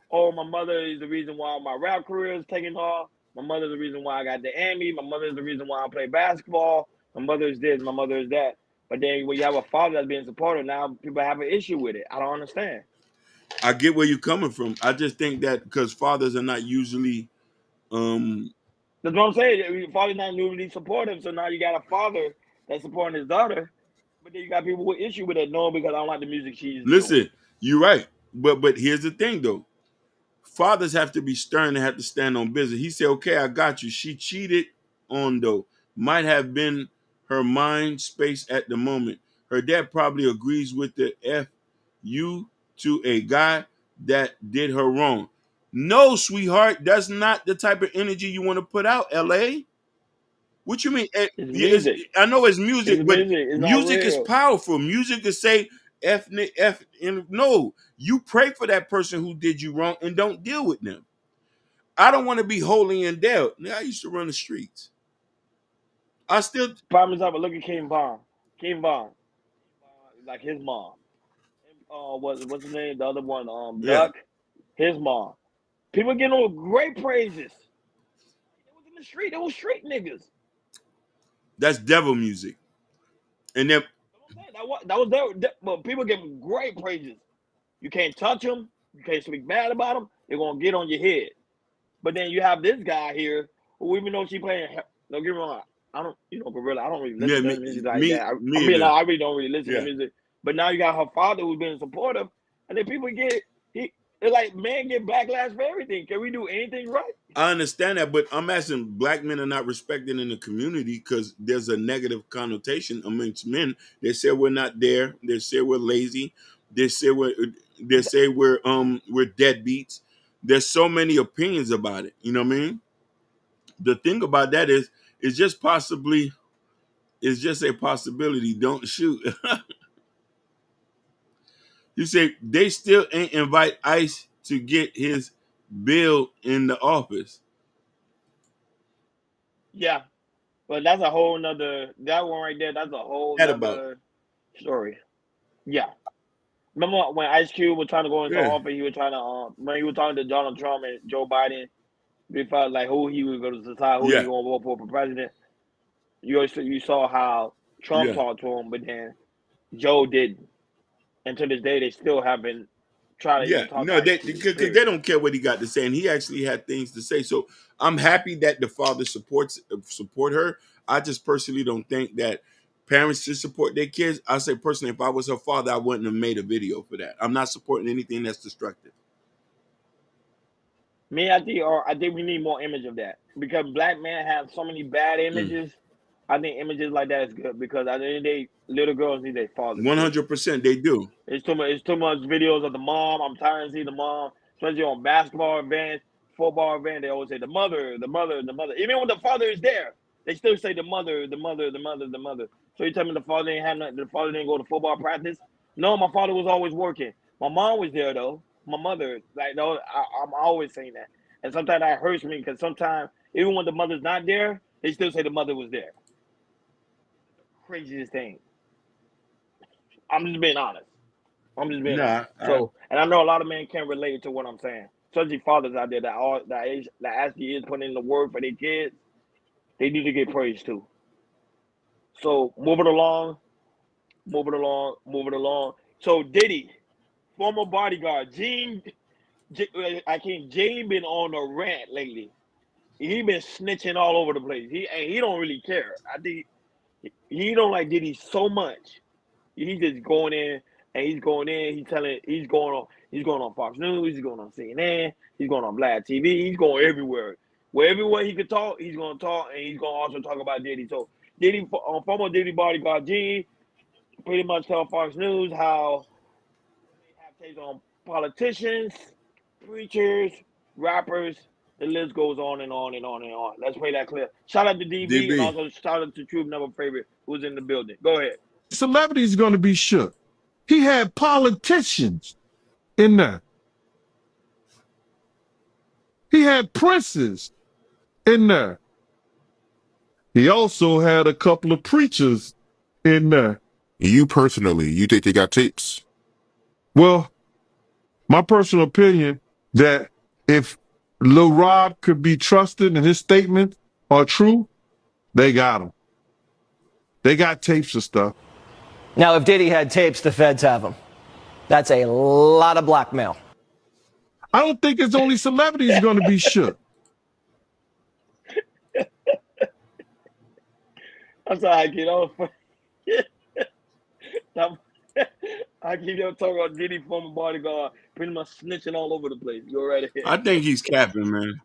Speaker 1: Oh, my mother is the reason why my rap career is taking off. My mother is the reason why I got the Emmy. My mother is the reason why I play basketball. My mother is this. My mother is that. But then when you have a father that's being supportive, now people have an issue with it. I don't understand.
Speaker 2: I get where you're coming from. I just think that because fathers are not usually
Speaker 1: that's what I'm saying. Father's not usually supportive, so now you got a father that's supporting his daughter, but then you got people with issue with it. No, because I don't like the music she's doing.
Speaker 2: You're right. But here's the thing though. Fathers have to be stern and have to stand on business. He said, okay, I got you. She cheated on though. Might have been her mind space at the moment. Her dad probably agrees with the F you to a guy that did her wrong. No, sweetheart, that's not the type of energy you want to put out, LA. What you mean? I know it's music, but music is powerful. Music is say no, you pray for that person who did you wrong and don't deal with them. I don't want to be holy and dealt. I used to run the streets. I still
Speaker 1: prime example. Look at King Von. King Von, like his mom. What's his name? The other one, Duck. His mom. People getting all great praises. It was in the street. It was street niggas.
Speaker 2: That's devil music. And then
Speaker 1: that was there. But people give them great praises. You can't touch them. You can't speak bad about them. They're gonna get on your head. But then you have this guy here who, even though she playing, don't get me wrong, I don't, Gorilla, I don't really listen to music like that. I really don't really listen to music. But now you got her father who's been supportive, and then people It's like men get backlash for everything. Can we do anything right?
Speaker 2: I understand that, but I'm asking, black men are not respected in the community because there's a negative connotation amongst men. They say we're not there. They say we're lazy. They say we're deadbeats. There's so many opinions about it. You know what I mean? The thing about that is, it's just a possibility. Don't shoot. You say they still ain't invite ICE to get his bill in the office.
Speaker 1: Yeah, but that's a whole nother. That one right there. That's a whole nother story. Yeah. Remember when Ice Cube was trying to go into office? He was trying to when he was talking to Donald Trump and Joe Biden. They felt like who he was going to decide who he was going to vote for president. You saw how Trump talked to him, but then Joe didn't. And to this day, they still haven't tried to talk.
Speaker 2: No, because they don't care what he got to say, and he actually had things to say. So I'm happy that the father support her. I just personally don't think that parents should support their kids. I say personally, if I was her father, I wouldn't have made a video for that. I'm not supporting anything that's destructive.
Speaker 1: Me, I think we need more image of that because black men have so many bad images. I think images like that is good because at the end of the day, little girls need their fathers.
Speaker 2: 100%, they do.
Speaker 1: It's too much videos of the mom. I'm tired of seeing the mom, especially on basketball events, football events. They always say the mother, the mother, the mother. Even when the father is there, they still say the mother, the mother, the mother, the mother. So you tell me the father didn't have nothing, the father didn't go to football practice? No, my father was always working. My mom was there though. My mother, like, no, I'm always saying that. And sometimes that hurts me because sometimes even when the mother's not there, they still say the mother was there. Craziest thing. I'm just being honest. Honest. So, and I know a lot of men can't relate to what I'm saying. Especially fathers out there that actually is putting in the work for their kids. They need to get praised too. So moving along. So Diddy, former bodyguard, Gene been on a rant lately. He been snitching all over the place. He don't really care. I think he don't like Diddy so much. He's just going in. He's going on Fox News, he's going on CNN, he's going on Black TV, he's going everywhere. Everywhere he could talk, he's going to talk, and he's going to also talk about Diddy. So Diddy, former Diddy bodyguard Gene, pretty much tell Fox News how they have takes on politicians, preachers, rappers. The list goes on and on and on and on. Let's play that clip. Shout out to DB. And also shout out to Truth Never Favorite, who's in the building. Go ahead.
Speaker 16: Celebrities going to be shook. He had politicians in there. He had princes in there. He also had a couple of preachers in there.
Speaker 17: You personally, you think they got tapes?
Speaker 16: Well, my personal opinion that if Lil Rob could be trusted and his statements are true, they got him. They got tapes of stuff.
Speaker 18: Now, if Diddy had tapes, the feds have them. That's a lot of blackmail.
Speaker 16: I don't think it's only celebrities going to be shook.
Speaker 1: I'm sorry, I get off. I keep on talking about Diddy, former bodyguard, pretty much snitching all over the place. Go right ahead.
Speaker 2: I think he's capping, man.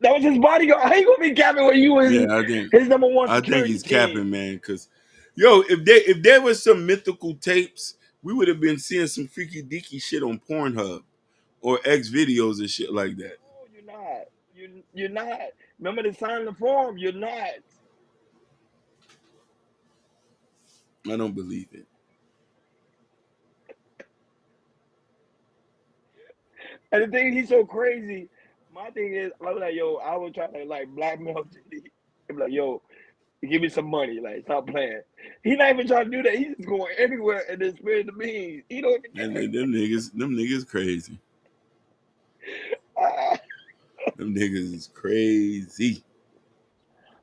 Speaker 1: That was his bodyguard. How you gonna be capping when you was his number one?
Speaker 2: I think he's capping, man. Because if there was some mythical tapes, we would have been seeing some freaky deaky shit on Pornhub or X videos and shit like that.
Speaker 1: No, you're not. You're not. Remember to sign the form. You're not.
Speaker 2: I don't believe it.
Speaker 1: And the thing, he's so crazy. My thing is, I was like, yo, I was trying to like blackmail Diddy. I'm like, yo, give me some money. Like, stop playing. He's not even trying to do that. He's just going everywhere and then spreading the means. He don't even care.
Speaker 2: Them niggas crazy. Them niggas is crazy.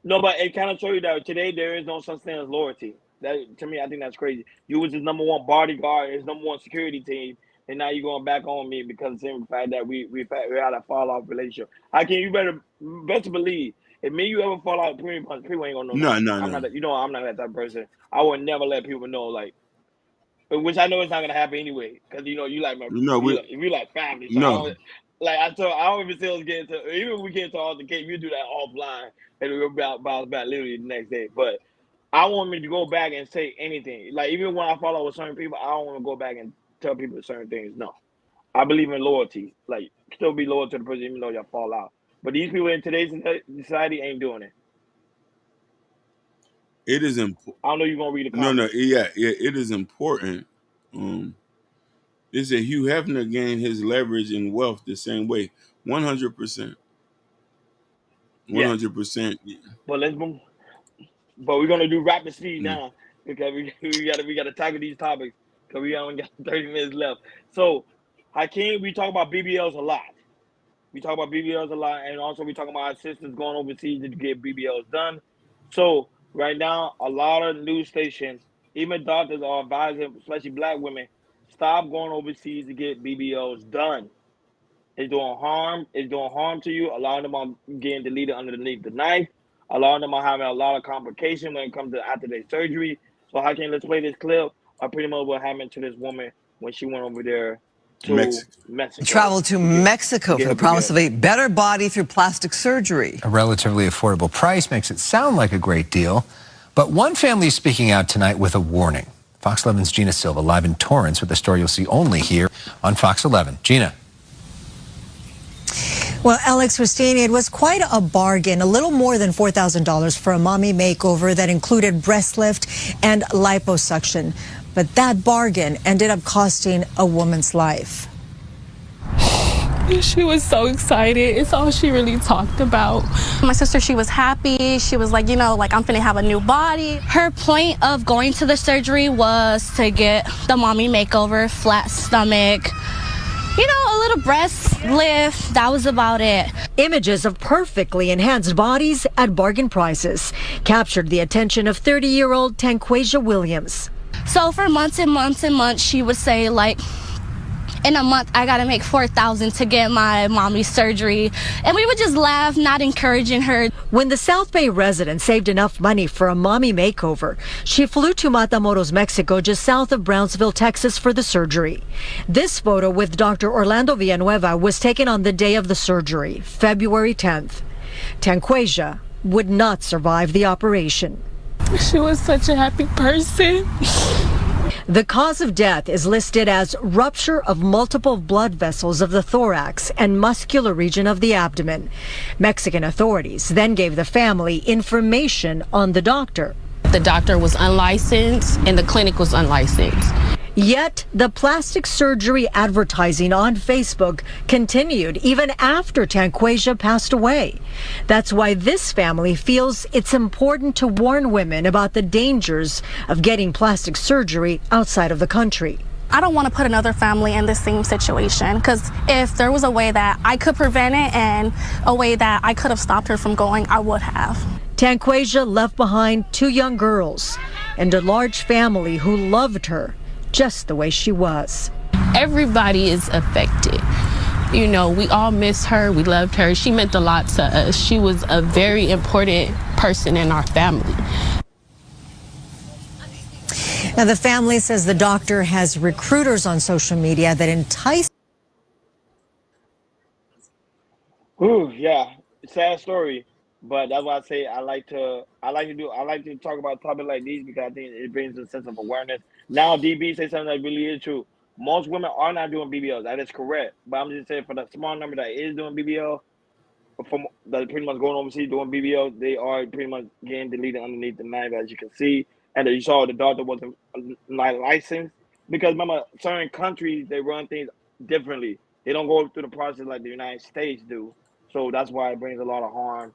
Speaker 1: No, but it kind of shows you that today there is no such thing as loyalty. That, to me, I think that's crazy. You was his number one bodyguard, his number one security team, and now you're going back on me because of the fact that we had a fall off relationship. You best believe if me you ever fall out, people ain't gonna know.
Speaker 2: No.
Speaker 1: I'm not that type of person. I would never let people know. Like, which I know it's not gonna happen anyway, because you like my
Speaker 2: No, we
Speaker 1: you like family, so I
Speaker 2: no.
Speaker 1: don't like I don't even say us get into even if we get into altercation, we do that offline and we'll bounce back literally the next day. But I want me to go back and say anything. Like even when I follow with certain people, I don't want to go back and tell people certain things. No, I believe in loyalty. Like still be loyal to the person even though y'all fall out. But these people in today's society ain't doing it.
Speaker 2: It is important.
Speaker 1: I don't know you're gonna read the
Speaker 2: No,
Speaker 1: comments.
Speaker 2: yeah, it is important. Is that Hugh Hefner gained his leverage and wealth the same way? 100%.
Speaker 1: Yes.
Speaker 2: 100%.
Speaker 1: But let's move. But we're gonna do rapid speed now because we gotta tackle these topics because we only got 30 minutes left. So, Hakeem, we talk about BBLs a lot. We talk about BBLs a lot, and also we talk about our sisters going overseas to get BBLs done. So right now, a lot of news stations, even doctors, are advising, especially Black women, stop going overseas to get BBLs done. It's doing harm. It's doing harm to you. A lot of them are getting deleted underneath the knife. A lot of them are having a lot of complications when it comes to after their surgery. So Hakeem, let's play this clip of pretty much what happened to this woman when she went over there to Mexico.
Speaker 19: Travel to Mexico for the promise of a better body through plastic surgery.
Speaker 20: A relatively affordable price makes it sound like a great deal, but one family is speaking out tonight with a warning. Fox 11's Gina Silva live in Torrance with a story you'll see only here on Fox 11. Gina.
Speaker 21: Well, Alex, Christine, it was quite a bargain, a little more than $4,000 for a mommy makeover that included breast lift and liposuction. But that bargain ended up costing a woman's life.
Speaker 22: She was so excited. It's all she really talked about.
Speaker 23: My sister, she was happy. She was like, like I'm finna have a new body. Her point of going to the surgery was to get the mommy makeover, flat stomach, a little breast lift. That was about it.
Speaker 21: Images of perfectly enhanced bodies at bargain prices captured the attention of 30-year-old Tanquasia Williams.
Speaker 23: So for months and months and months, she would say, like, in a month, I gotta make $4,000 to get my mommy's surgery. And we would just laugh, not encouraging her.
Speaker 21: When the South Bay resident saved enough money for a mommy makeover, she flew to Matamoros, Mexico, just south of Brownsville, Texas, for the surgery. This photo with Dr. Orlando Villanueva was taken on the day of the surgery, February 10th. Tanquasia would not survive the operation.
Speaker 22: She was such a happy person.
Speaker 21: The cause of death is listed as rupture of multiple blood vessels of the thorax and muscular region of the abdomen. Mexican authorities then gave the family information on the doctor.
Speaker 22: The doctor was unlicensed and the clinic was unlicensed.
Speaker 21: Yet the plastic surgery advertising on Facebook continued even after Tanquasia passed away. That's why this family feels it's important to warn women about the dangers of getting plastic surgery outside of the country.
Speaker 23: I don't want to put another family in the same situation, because if there was a way that I could prevent it and a way that I could have stopped her from going, I would have.
Speaker 21: Tanquasia left behind 2 young girls and a large family who loved her just the way she was.
Speaker 22: Everybody is affected. We all miss her. We loved her. She meant a lot to us. She was a very important person in our family.
Speaker 21: Now, the family says the doctor has recruiters on social media that entice.
Speaker 1: Ooh, yeah, sad story. But that's why I say I like to talk about topics like these because I think it brings a sense of awareness. Now, DB say something that really is true. Most women are not doing BBL. That is correct. But I'm just saying for the small number that is doing BBL, from that pretty much going overseas doing BBL, they are pretty much getting deleted underneath the knife, as you can see. And you saw the doctor wasn't not licensed because remember, certain countries they run things differently. They don't go through the process like the United States do. So that's why it brings a lot of harm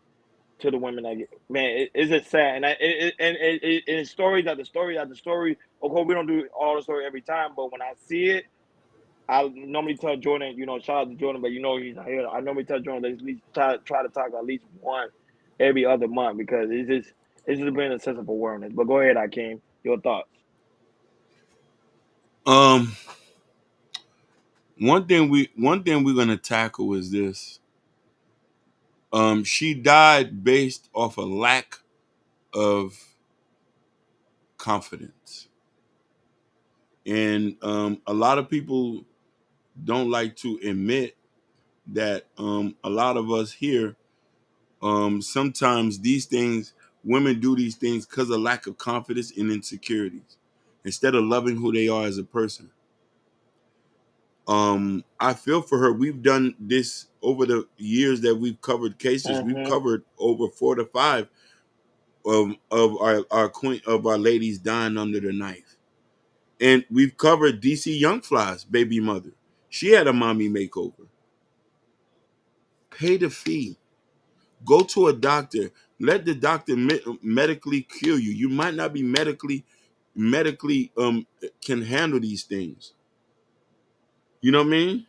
Speaker 1: to the women that get, man, it's just sad. And it's stories after story after story. Of course, we don't do all the story every time, but when I see it, I normally tell Jordan, shout out to Jordan, but he's not here. I normally tell Jordan, let's at least try to talk at least one every other month because it's just bringing a sense of awareness. But go ahead, Hakeem, your thoughts.
Speaker 2: One thing we're gonna tackle is this. She died based off a lack of confidence. And a lot of people don't like to admit that a lot of us here, sometimes these things, women do these things because of lack of confidence and insecurities instead of loving who they are as a person. I feel for her. We've done this over the years that we've covered cases. We've covered over 4 to 5 of our queen of our ladies dying under the knife. And we've covered DC Young Fly's baby mother. She had a mommy makeover. Pay the fee. Go to a doctor. Let the doctor medically cure you. You might not be medically can handle these things. You know what I mean?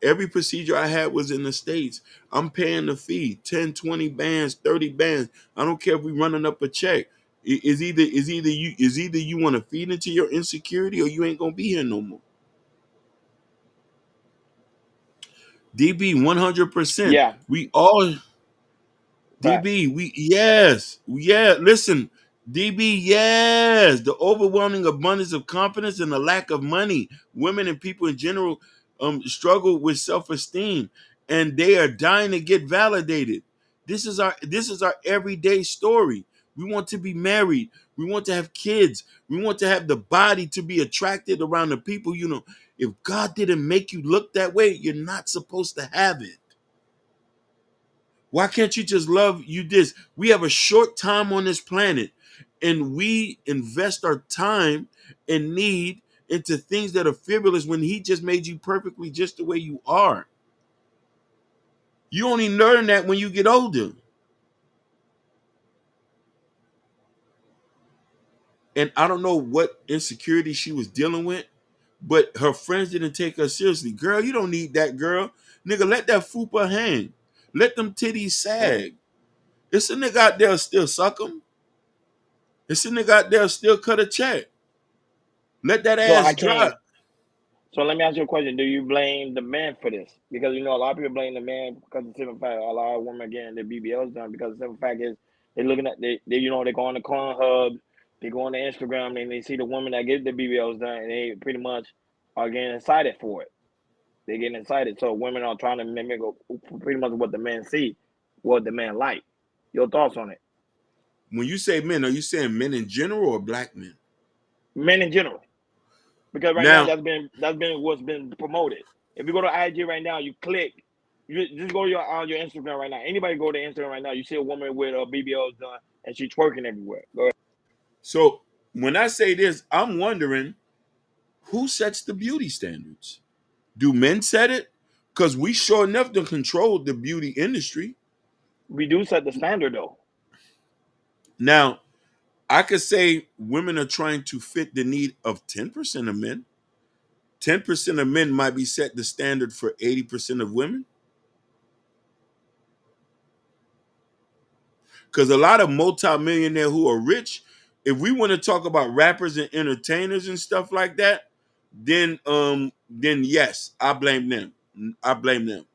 Speaker 2: Every procedure I had was in the States. I'm paying the fee, 10, 20 bands, 30 bands. I don't care if we running up a check. Is either you want to feed into your insecurity or you ain't gonna be here no more. DB 100%.
Speaker 1: Yeah.
Speaker 2: We all DB, listen, DB, yes. The overwhelming abundance of confidence and the lack of money. Women and people in general struggle with self-esteem and they are dying to get validated. This is our everyday story. We want to be married. We want to have kids. We want to have the body to be attracted around the people. You know, if God didn't make you look that way, you're not supposed to have it. Why can't you just love you this? We have a short time on this planet and we invest our time and need into things that are frivolous when he just made you perfectly just the way you are. You only learn that when you get older. And I don't know what insecurity she was dealing with, but her friends didn't take her seriously. Girl, you don't need that, girl. Nigga, let that fupa hang. Let them titties sag. It's a nigga out there still suck them. It's a nigga out there still cut a check. Let that ass drop.
Speaker 1: So let me ask you a question. Do you blame the man for this? Because, you know, a lot of people blame the man because the simple fact, a lot of women getting their BBLs done because the simple fact is they're looking at, they you know, they go on the Pornhub, they go on the Instagram, and they see the women that get the BBLs done, and they pretty much are getting excited for it. They're getting excited. So women are trying to mimic pretty much what the men see, what the man like. Your thoughts on it?
Speaker 2: When you say men, are you saying men in general or black men?
Speaker 1: Men in general. Because right now that's been what's been promoted. If you go to IG right now, you click, you just go to your Instagram right now. Anybody go to Instagram right now, you see a woman with her BBLs done and she's twerking everywhere. Go ahead.
Speaker 2: So when I say this, I'm wondering who sets the beauty standards? Do men set it? Because we sure enough to control the beauty industry.
Speaker 1: We do set the standard though.
Speaker 2: Now, I could say women are trying to fit the need of 10% of men. 10% of men might be set the standard for 80% of women. Because a lot of multimillionaires who are rich, if we want to talk about rappers and entertainers and stuff like that, then yes, I blame them. I blame them.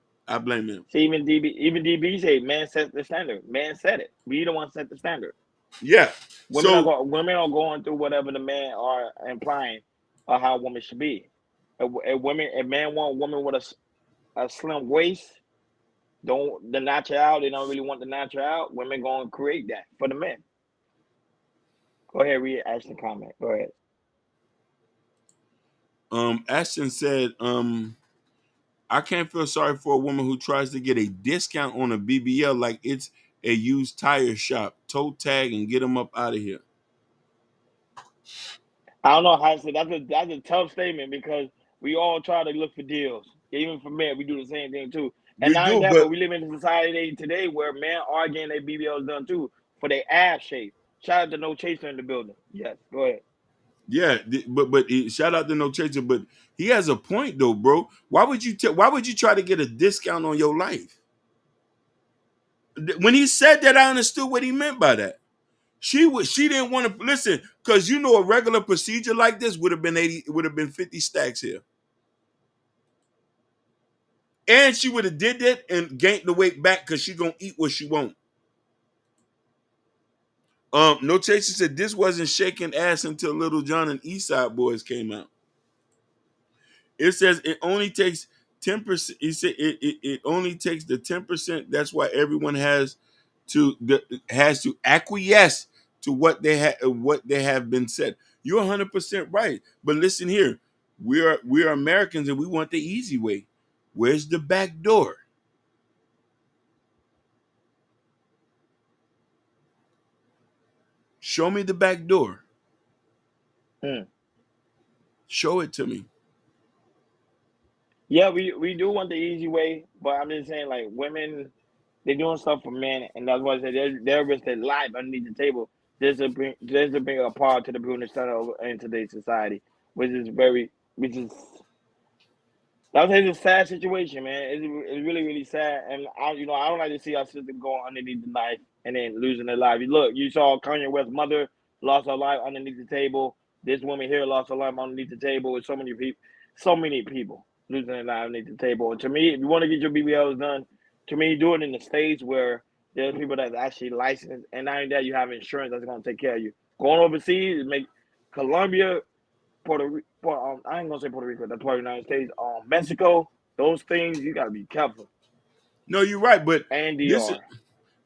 Speaker 1: See, even DB say man set the standard. Man set it. We the one set the standard.
Speaker 2: Yeah.
Speaker 1: Women are going through whatever the men are implying of how a woman should be. A man want a woman with a slim waist, the natural out. They don't really want the natural out. Women going to create that for the men. Go ahead, read Ashton comment. Go ahead.
Speaker 2: Ashton said, I can't feel sorry for a woman who tries to get a discount on a BBL like it's a used tire shop. Toe tag and get them up out of here.
Speaker 1: I don't know how to say that's a tough statement because we all try to look for deals. Even for men, we do the same thing too. And but we live in a society today where men are getting their BBLs done too for their ass shape. Shout out to No Chaser in the building. Yes, go ahead.
Speaker 2: Yeah, but shout out to No Chaser, but he has a point though, bro. Why would you try to get a discount on your life? When he said that, I understood what he meant by that. She didn't want to listen because you know a regular procedure like this would have been 50 stacks here. And she would have did that and gained the weight back because she's gonna eat what she wants. No Chaser said this wasn't shaking ass until Little John and Eastside Boys came out. It says it only takes 10%. He said it only takes the 10%. That's why everyone has to acquiesce to what they have been said. You're 100% right. But listen here, we are Americans and we want the easy way. Where's the back door? Show me the back door. Show it to me.
Speaker 1: Yeah, we do want the easy way, but I'm just saying, like, women, they're doing stuff for men, and that's why I said they're risk their life underneath the table just to bring a part to the Brunei center in today's society, which is that's a sad situation, man. It's really, really sad, and I don't like to see our sister going underneath the knife and then losing their life. Look, you saw Kanye West's mother lost her life underneath the table. This woman here lost her life underneath the table. With so many people losing their life underneath the table. And to me, if you want to get your BBLs done, to me, do it in the states where there's people that's actually licensed, and not only that, you have insurance that's going to take care of you. Going overseas, make Colombia, I ain't gonna say Puerto Rico, that's part of the United States. Mexico, those things, you gotta be careful.
Speaker 2: No, you're right, but
Speaker 1: and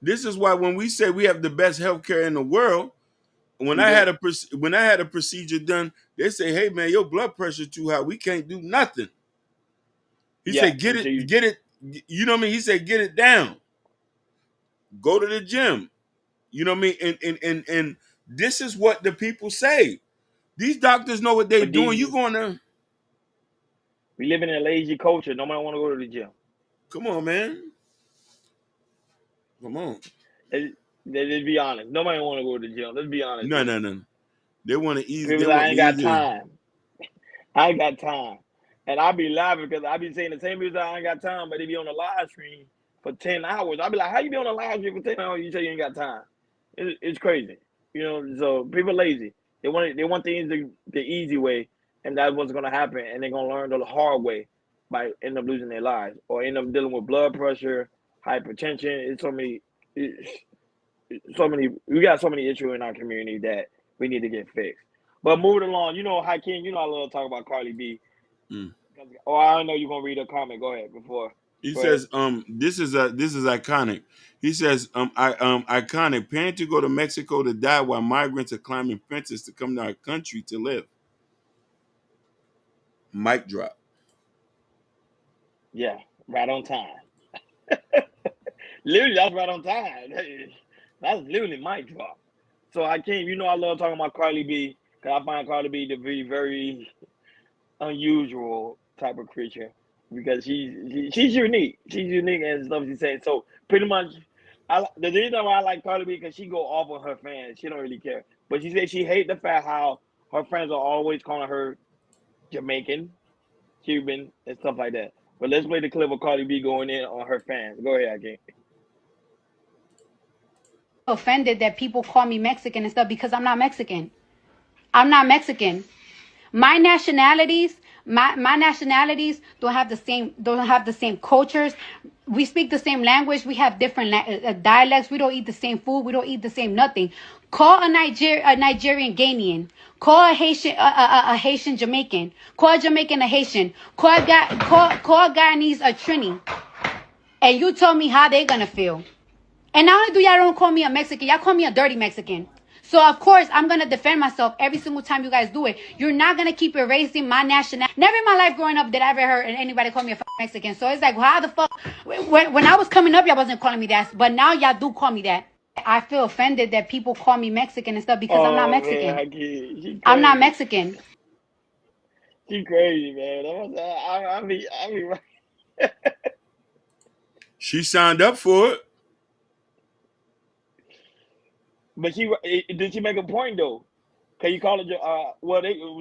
Speaker 2: this is why when we say we have the best healthcare in the world, when I had a procedure done, they say, "Hey man, your blood pressure too high. We can't do nothing." He said, "Get it." You know what I mean? He said, "Get it down. Go to the gym." You know what I mean? And this is what the people say. These doctors know what they're doing. You going to?
Speaker 1: We live in a lazy culture. Nobody want to go to the gym.
Speaker 2: Come on, man. Come on.
Speaker 1: Let's be honest. Nobody want to go to the gym. Let's be honest.
Speaker 2: No. They want to ease.
Speaker 1: People, I ain't got time. I ain't got time. And I be laughing because I be saying the same reason I ain't got time, but they be on the live stream for 10 hours. I be like, how you be on the live stream for 10 hours? You say you ain't got time. It's crazy. You know, so people lazy. They want things the easy way, and that's what's gonna happen. And they're gonna learn the hard way by end up losing their lives or end up dealing with blood pressure, hypertension. It's so many. We got so many issues in our community that we need to get fixed. But moving along, you know, Hakeem, you know I love to talk about Cardi B. Oh, I know you're gonna read a comment. Go ahead before.
Speaker 2: He says, this is iconic. He says, iconic. Paying to go to Mexico to die while migrants are climbing fences to come to our country to live. Mic drop.
Speaker 1: Yeah, right on time. Literally, that's right on time. That's literally mic drop. So Hakeem, you know I love talking about Cardi B because I find Cardi B to be very unusual type of creature. Because she's unique. She's unique and stuff she's saying. So pretty much, the reason why I like Cardi B because she go off on her fans. She don't really care. But she said she hate the fact how her friends are always calling her Jamaican, Cuban, and stuff like that. But let's play the clip of Cardi B going in on her fans. Go ahead, Hakeem.
Speaker 3: Offended that people call me Mexican and stuff because I'm not Mexican. I'm not Mexican. My nationalities don't have the same cultures. We speak the same language. We have different dialects. We don't eat the same food. We don't eat the same nothing. Call a Nigerian Ghanaian. Call a Haitian Jamaican. Call a Jamaican a Haitian. Call Guyanese a Trini. And you tell me how they're gonna feel. And not only do y'all don't call me a Mexican, y'all call me a dirty Mexican. So, of course, I'm going to defend myself every single time you guys do it. You're not going to keep erasing my nationality. Never in my life growing up did I ever heard anybody call me a Mexican. So, it's like, how the fuck? When I was coming up, y'all wasn't calling me that. But now y'all do call me that. I feel offended that people call me Mexican and stuff because I'm not Mexican.
Speaker 1: Man,
Speaker 3: I'm not Mexican.
Speaker 1: She crazy, man. I mean, right.
Speaker 2: She signed up for it.
Speaker 1: But did she make a point though? Can you call it?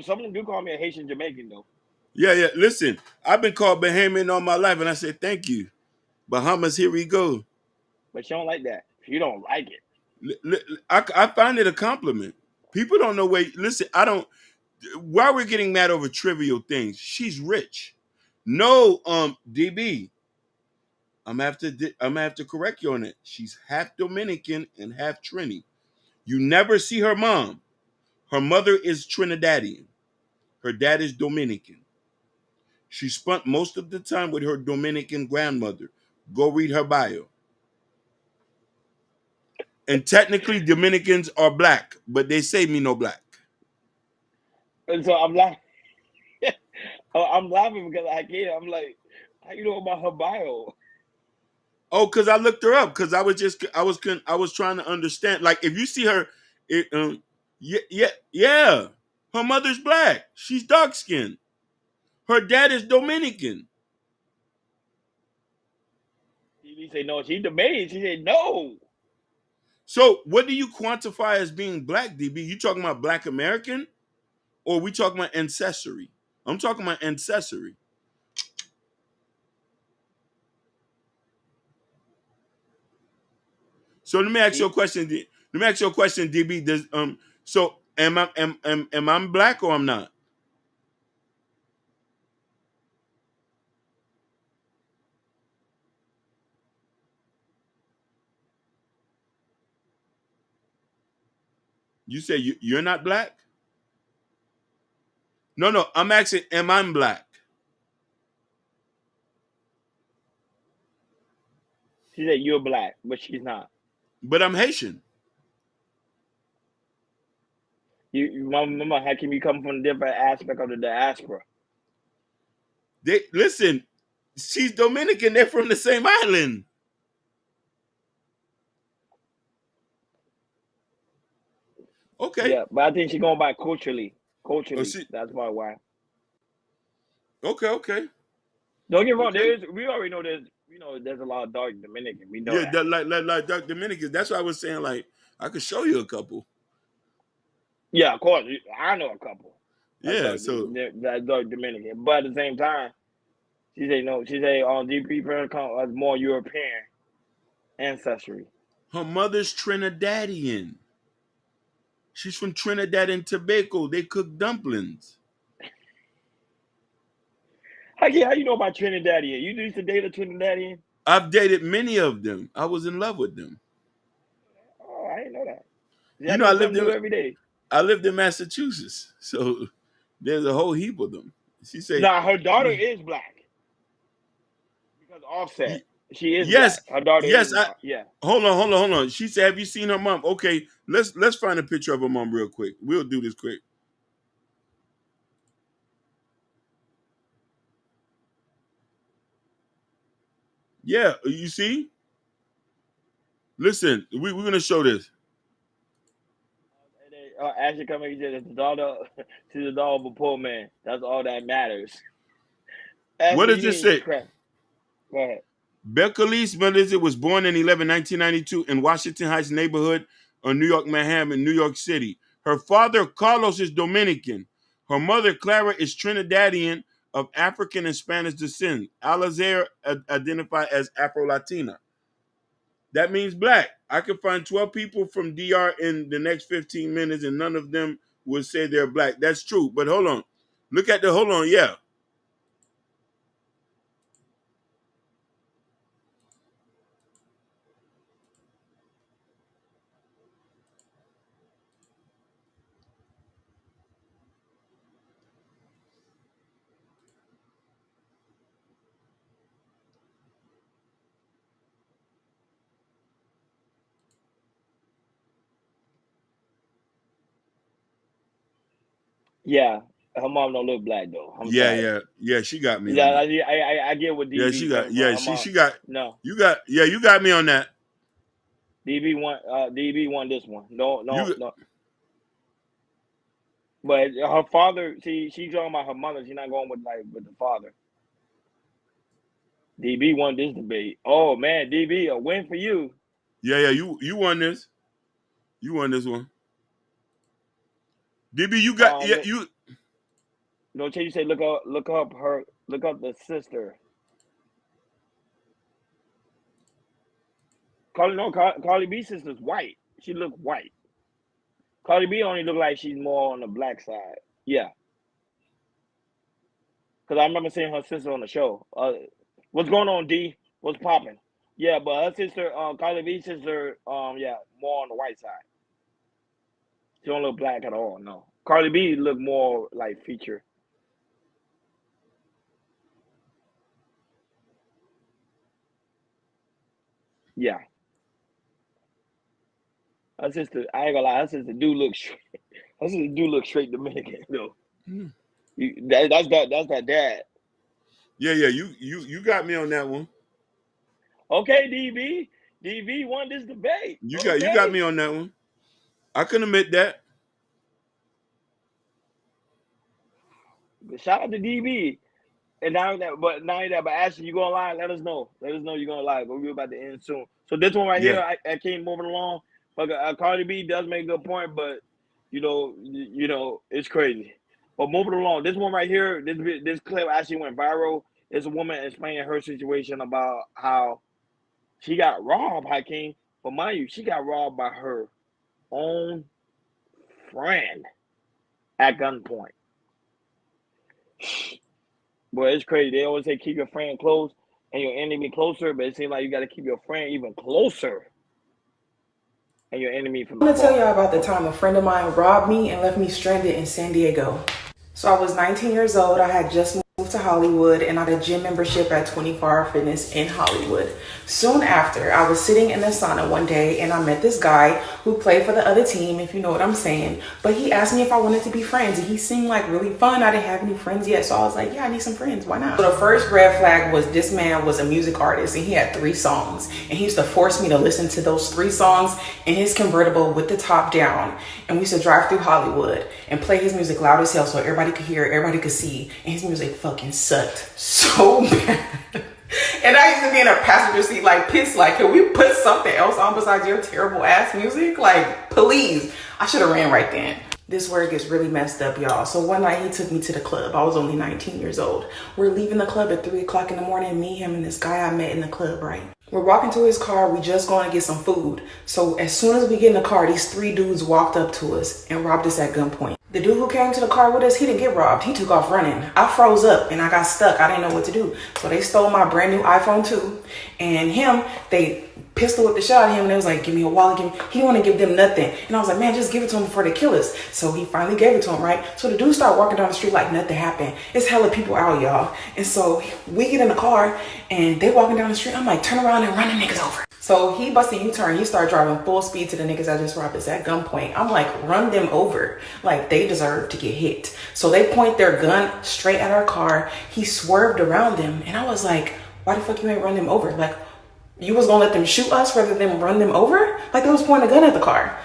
Speaker 1: Some of them do call me a Haitian Jamaican though.
Speaker 2: Yeah. Listen, I've been called Bahamian all my life, and I said thank you. Bahamas, here we go.
Speaker 1: But she don't like that. You don't like it.
Speaker 2: I find it a compliment. People don't know where. Listen, I don't. Why we're getting mad over trivial things? She's rich. No, DB. I'm gonna have to correct you on it. She's half Dominican and half Trini. You never see her mom. Her mother is Trinidadian. Her dad is Dominican. She spent most of the time with her Dominican grandmother. Go read her bio. And technically, Dominicans are black, but they say me no black.
Speaker 1: And so I'm laughing. I'm laughing because I can't. I'm like, how you know about her bio?
Speaker 2: Oh, because I looked her up. Because I was trying to understand. Like, if you see her, yeah. Her mother's black. She's dark skinned. Her dad is Dominican.
Speaker 1: He said no. She's the maid. She said no.
Speaker 2: So, what do you quantify as being black, DB? You talking about Black American, or we talking about ancestry? I'm talking about ancestry. So let me ask you a question. DB. Does so am I black or I'm not? You say you're not black? No. I'm asking, am I black?
Speaker 1: She said you're black, but she's not.
Speaker 2: But I'm Haitian.
Speaker 1: Mama, how can you come from a different aspect of the diaspora?
Speaker 2: Listen, she's Dominican. They're from the same island. Okay.
Speaker 1: Yeah, but I think she's going by culturally. That's probably why.
Speaker 2: Okay.
Speaker 1: Don't get me wrong. We already know there's a lot of dark Dominican. We know that.
Speaker 2: Like dark Dominicans. That's why I was saying, like, I could show you a couple.
Speaker 1: Yeah, of course. I know a couple.
Speaker 2: That's
Speaker 1: dark Dominican. But at the same time, she say no. She say DP has more European ancestry.
Speaker 2: Her mother's Trinidadian. She's from Trinidad and Tobago. They cook dumplings.
Speaker 1: How you know about Trinidadian? You used to date a Trinidadian?
Speaker 2: I've dated many of them. I was in love with them.
Speaker 1: Oh, I didn't know that.
Speaker 2: You know,
Speaker 1: every day.
Speaker 2: I lived in Massachusetts, so there's a whole heap of them. She said,
Speaker 1: "Nah, her daughter is black because Offset. She is
Speaker 2: yes,
Speaker 1: black. Her daughter is yeah.
Speaker 2: Hold on. She said, "Have you seen her mom?" Okay, let's find a picture of her mom real quick. We'll do this quick. Yeah, you see? Listen, we're gonna show this.
Speaker 1: Ashley coming, he said, "The daughter, she's the daughter of a poor man. That's all that matters." Ashley,
Speaker 2: what does this say?
Speaker 1: Go ahead.
Speaker 2: Beckelise Melizet was born in 1992 in Washington Heights neighborhood of New York, Manhattan, New York City. Her father, Carlos, is Dominican. Her mother, Clara, is Trinidadian of African and Spanish descent. Alazair identified as Afro-Latina. That means black. I could find 12 people from DR in the next 15 minutes, and none of them would say they're black. That's true. But hold on. Yeah.
Speaker 1: Yeah, her mom don't look black though.
Speaker 2: Yeah. She got me.
Speaker 1: Yeah, I get what DB.
Speaker 2: Yeah, she got. Yeah, she got.
Speaker 1: No,
Speaker 2: you got me on that.
Speaker 1: DB won this one. No. But her father, she's talking about her mother. She's not going with the father. DB won this debate. Oh man, DB, a win for you.
Speaker 2: Yeah. You won this. You won this one. DB, you got you.
Speaker 1: No, you say look up the sister. Cardi B's sister's white. She look white. Cardi B only look like she's more on the black side. Yeah. Because I remember seeing her sister on the show. What's going on, D? What's popping? Yeah, but her sister, Cardi B's sister, more on the white side. She don't look black at all. No. Cardi B look more like feature. Yeah. Her sister, I ain't gonna lie, her sister do look straight. Her sister do look straight Dominican though. That's that dad.
Speaker 2: Yeah, you got me on that one.
Speaker 1: Okay, DV won this debate.
Speaker 2: You got me on that one. I can admit that.
Speaker 1: Shout out to DV. And but Ashley, you gonna lie? Let us know. Let us know you're gonna lie. But we're about to end soon. So this one right here, I keep moving along. But Cardi B does make a good point, but you know, it's crazy. But moving along, this one right here, this clip actually went viral. It's a woman explaining her situation about how she got robbed, Hakeem. But mind you, she got robbed by her own friend at gunpoint. Boy, it's crazy. They always say keep your friend close and your enemy closer, but it seems like you got to keep your friend even closer and your enemy from
Speaker 4: I'm going to tell y'all about the time a friend of mine robbed me and left me stranded in San Diego. So I was 19 years old. I had just moved to Hollywood and I had a gym membership at 24 Hour Fitness in Hollywood. Soon after, I was sitting in the sauna one day and I met this guy who played for the other team, if you know what I'm saying. But he asked me if I wanted to be friends and he seemed like really fun. I didn't have any friends yet. So I was like, yeah, I need some friends. Why not? So the first red flag was this man was a music artist and he had 3 songs. And he used to force me to listen to those 3 songs in his convertible with the top down. And we used to drive through Hollywood and play his music loud as hell so everybody could hear, everybody could see. And his music fucking sucked so bad. And I used to be in a passenger seat like pissed, like, can we put something else on besides your terrible ass music? Like, please. I should have ran right then. This is where it gets really messed up, y'all. So one night he took me to the club. I was only 19 years old. We're leaving the club at 3 o'clock in the morning. Me, him, and this guy I met in the club, right? We're walking to his car. We just going to get some food. So as soon as we get in the car, these 3 dudes walked up to us and robbed us at gunpoint. The dude who came to the car with us, he didn't get robbed. He took off running. I froze up and I got stuck. I didn't know what to do. So they stole my brand new iPhone 2 and him, they pistol whipped the shit out of him and they was like, give me a wallet. He didn't want to give them nothing. And I was like, man, just give it to him before they kill us. So he finally gave it to him, right? So the dude started walking down the street like nothing happened. It's hella people out, y'all. And so we get in the car and they walking down the street. I'm like, turn around and run the niggas over. So he busted a U-turn. He started driving full speed to the niggas that just robbed us at gunpoint. I'm like, run them over. Like, they deserve to get hit. So they point their gun straight at our car. He swerved around them. And I was like, why the fuck you ain't run them over? Like, you was gonna let them shoot us rather than run them over? Like, they was pointing a gun at the car.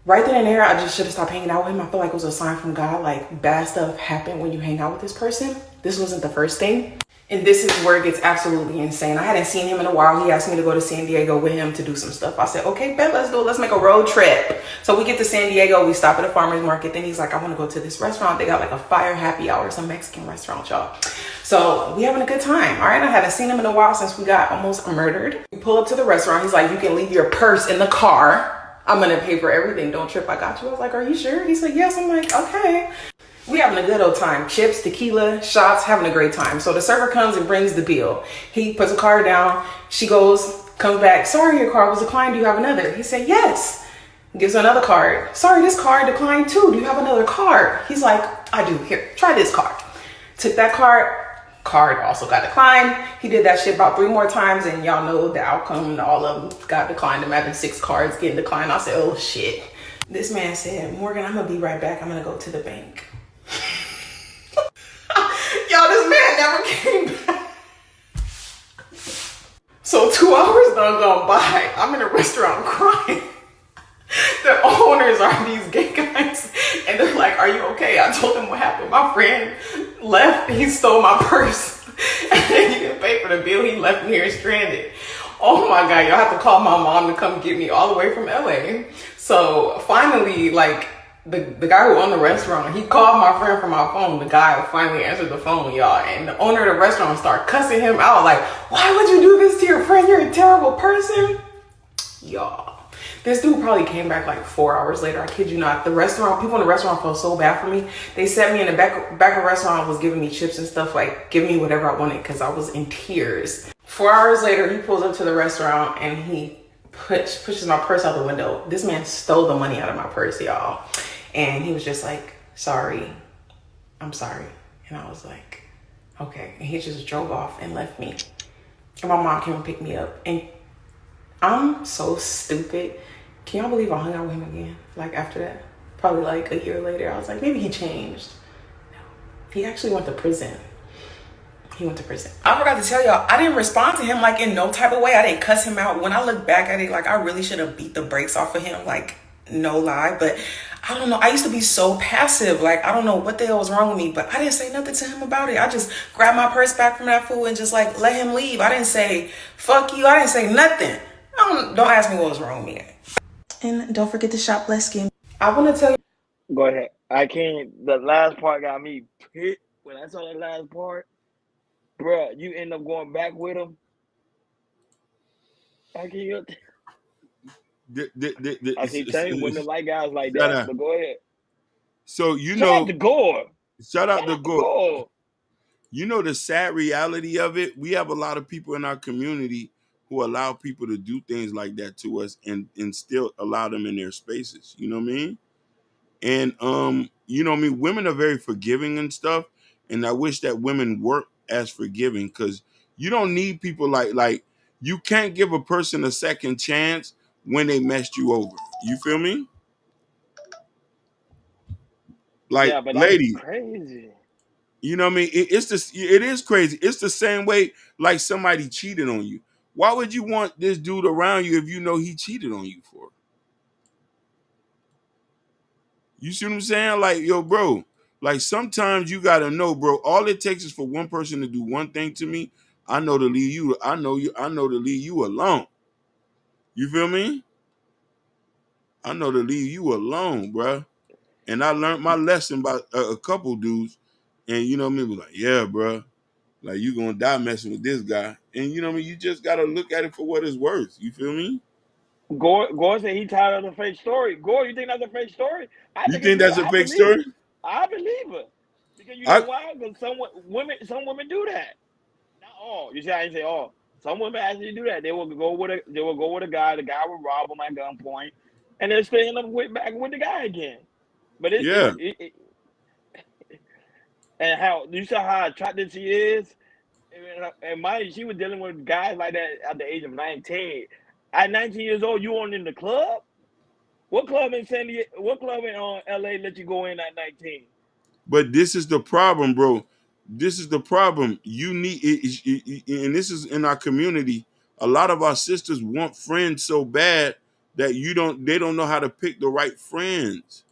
Speaker 4: Right then and there, I just should have stopped hanging out with him. I feel like it was a sign from God. Like, bad stuff happen when you hang out with this person. This wasn't the first thing. And this is where it gets absolutely insane. I hadn't seen him in a while. He asked me to go to San Diego with him to do some stuff. I said, okay, bet, let's do it. Let's make a road trip. So we get to San Diego. We stop at a farmer's market. Then he's like, I want to go to this restaurant. They got like a fire happy hour, some Mexican restaurant, y'all. So we having a good time. All right, I haven't seen him in a while since we got almost murdered. We pull up to the restaurant. He's like, you can leave your purse in the car. I'm going to pay for everything. Don't trip. I got you. I was like, are you sure? He said, yes. I'm like, okay. We having a good old time. Chips, tequila, shots, having a great time. So the server comes and brings the bill. He puts a card down. She goes, comes back. Sorry, your card was declined. Do you have another? He said, yes. Gives her another card. Sorry, this card declined too. Do you have another card? He's like, I do. Here, try this card. Took that card. Card also got declined. He did that shit about 3 more times and y'all know the outcome and all of them got declined. I'm having 6 cards getting declined. I said, oh shit. This man said, Morgan, I'm gonna be right back. I'm gonna go to the bank. Y'all, this man never came back. So 2 hours done gone by. I'm in a restaurant crying. The owners are these gay guys and they're like, are you okay? I told them what happened. My friend left. He stole my purse and then he didn't pay for the bill. He left me here stranded. Oh my God, y'all have to call my mom to come get me all the way from LA. So finally, like, the guy who owned the restaurant, he called my friend from my phone. The guy finally answered the phone, y'all. And the owner of the restaurant started cussing him out. Like, why would you do this to your friend? You're a terrible person. Y'all, this dude probably came back like 4 hours later. I kid you not. The restaurant, people in the restaurant felt so bad for me. They set me in the back of the restaurant, was giving me chips and stuff, like giving me whatever I wanted because I was in tears. 4 hours later, he pulls up to the restaurant and he pushes my purse out the window. This man stole the money out of my purse, y'all. And he was just like, sorry, I'm sorry. And I was like, okay. And he just drove off and left me. And my mom came and picked me up. And I'm so stupid. Can y'all believe I hung out with him again? Like after that, probably like a year later, I was like, maybe he changed. No, he actually went to prison. He went to prison. I forgot to tell y'all, I didn't respond to him like in no type of way. I didn't cuss him out. When I look back at it, like I really should have beat the brakes off of him, like no lie. But I don't know, I used to be so passive. Like I don't know what the hell was wrong with me, but I didn't say nothing to him about it. I just grabbed my purse back from that fool and just like let him leave. I didn't say fuck you. I didn't say nothing. Don't ask me what was wrong with me. And don't forget to shop Blessed Skin. I want to tell you.
Speaker 1: Go ahead. I can't. The last part got me pissed. When I saw the last part, bruh, you end up going back with him. I can't. I keep telling you, women like guys like that. But go ahead.
Speaker 2: So you
Speaker 1: shout
Speaker 2: know,
Speaker 1: out to Gore.
Speaker 2: Shout out to Gore. You know the sad reality of it. We have a lot of people in our community who allow people to do things like that to us, and still allow them in their spaces. You know what I mean? And you know what I mean. Women are very forgiving and stuff, and I wish that women work as forgiving, because you don't need people like you can't give a person a second chance when they messed you over. You feel me? Like,
Speaker 1: yeah, but
Speaker 2: lady,
Speaker 1: crazy.
Speaker 2: You know what I mean? It is crazy. It's the same way like somebody cheated on you. Why would you want this dude around you if you know he cheated on you for? You see what I'm saying? Like, yo, bro, like sometimes you gotta know, bro, all it takes is for one person to do one thing to me. I know to leave you to leave you alone. You feel me? I know to leave you alone, bro. And I learned my lesson by a couple dudes. And you know what I mean? Was like, yeah, bro. Like, you gonna die messing with this guy. And you know what I mean? You just gotta look at it for what it's worth. You feel me?
Speaker 1: Gore said he tired of the fake story. Gore, you think that's a fake story?
Speaker 2: You think that's a fake story?
Speaker 1: I believe it. Because you know why? Because some women do that. Not all. You see, I didn't say all. Some women actually do that. They will go with a guy. The guy will rob them at gunpoint, and they'll stay back with the guy again. But and how you saw how attractive she is, and mind you, she was dealing with guys like that at the age of 19. At 19 years old, you on in the club? What club in LA let you go in at 19?
Speaker 2: But this is the problem, bro. This is the problem. You need and this is in our community. A lot of our sisters want friends so bad that they don't know how to pick the right friends.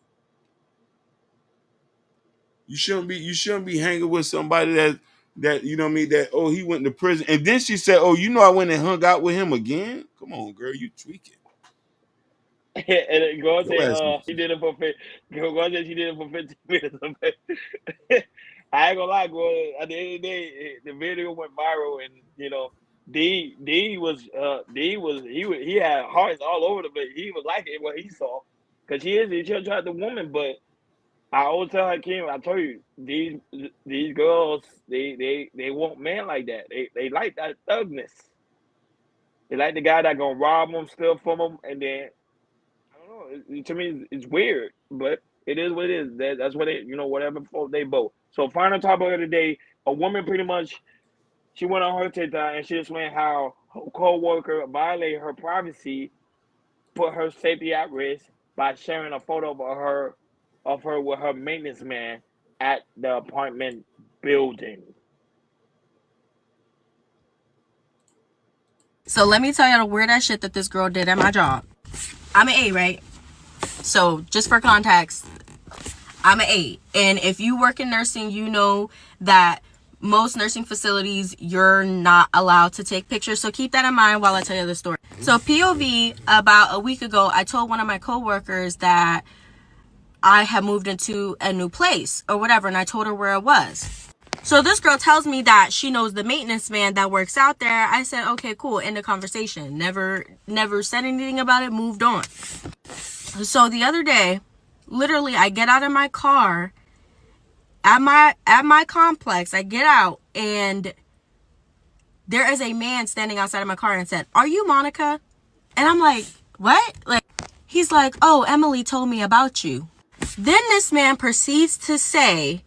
Speaker 2: You shouldn't be hanging with somebody that you know what I mean, that, oh, he went to prison. And then she said, oh, you know, I went and hung out with him again. Come on, girl, you tweaking.
Speaker 1: And go say she did it for 15 minutes. I ain't gonna lie, bro. At the end of the day, the video went viral, and you know, he had hearts all over the place. He was liking what he saw, because he's attracted the woman. But I always tell Hakeem, I told you, these girls, they want men like that. They like that thugness. They like the guy that gonna rob them, steal from them, and then I don't know. To me, it's weird, but it is what it is. That's what whatever fault they both. So final topic of the day: a woman pretty much, she went on her TikTok and she explained how her co-worker violated her privacy, put her safety at risk by sharing a photo of her with her maintenance man at the apartment building.
Speaker 22: So let me tell you the weird ass shit that this girl did at my job. I'm an A, right? So just for context, I'm an A. And if you work in nursing, you know that most nursing facilities, you're not allowed to take pictures. So keep that in mind while I tell you the story. So POV, about a week ago, I told one of my coworkers that I had moved into a new place or whatever. And I told her where it was. So this girl tells me that she knows the maintenance man that works out there. I said, okay, cool. End of conversation. Never said anything about it. Moved on. So the other day, literally, I get out of my car at my complex. I get out and there is a man standing outside of my car and said, "Are you Monica?" And I'm like, what? Like, he's like, oh, Emily told me about you. Then this man proceeds to say,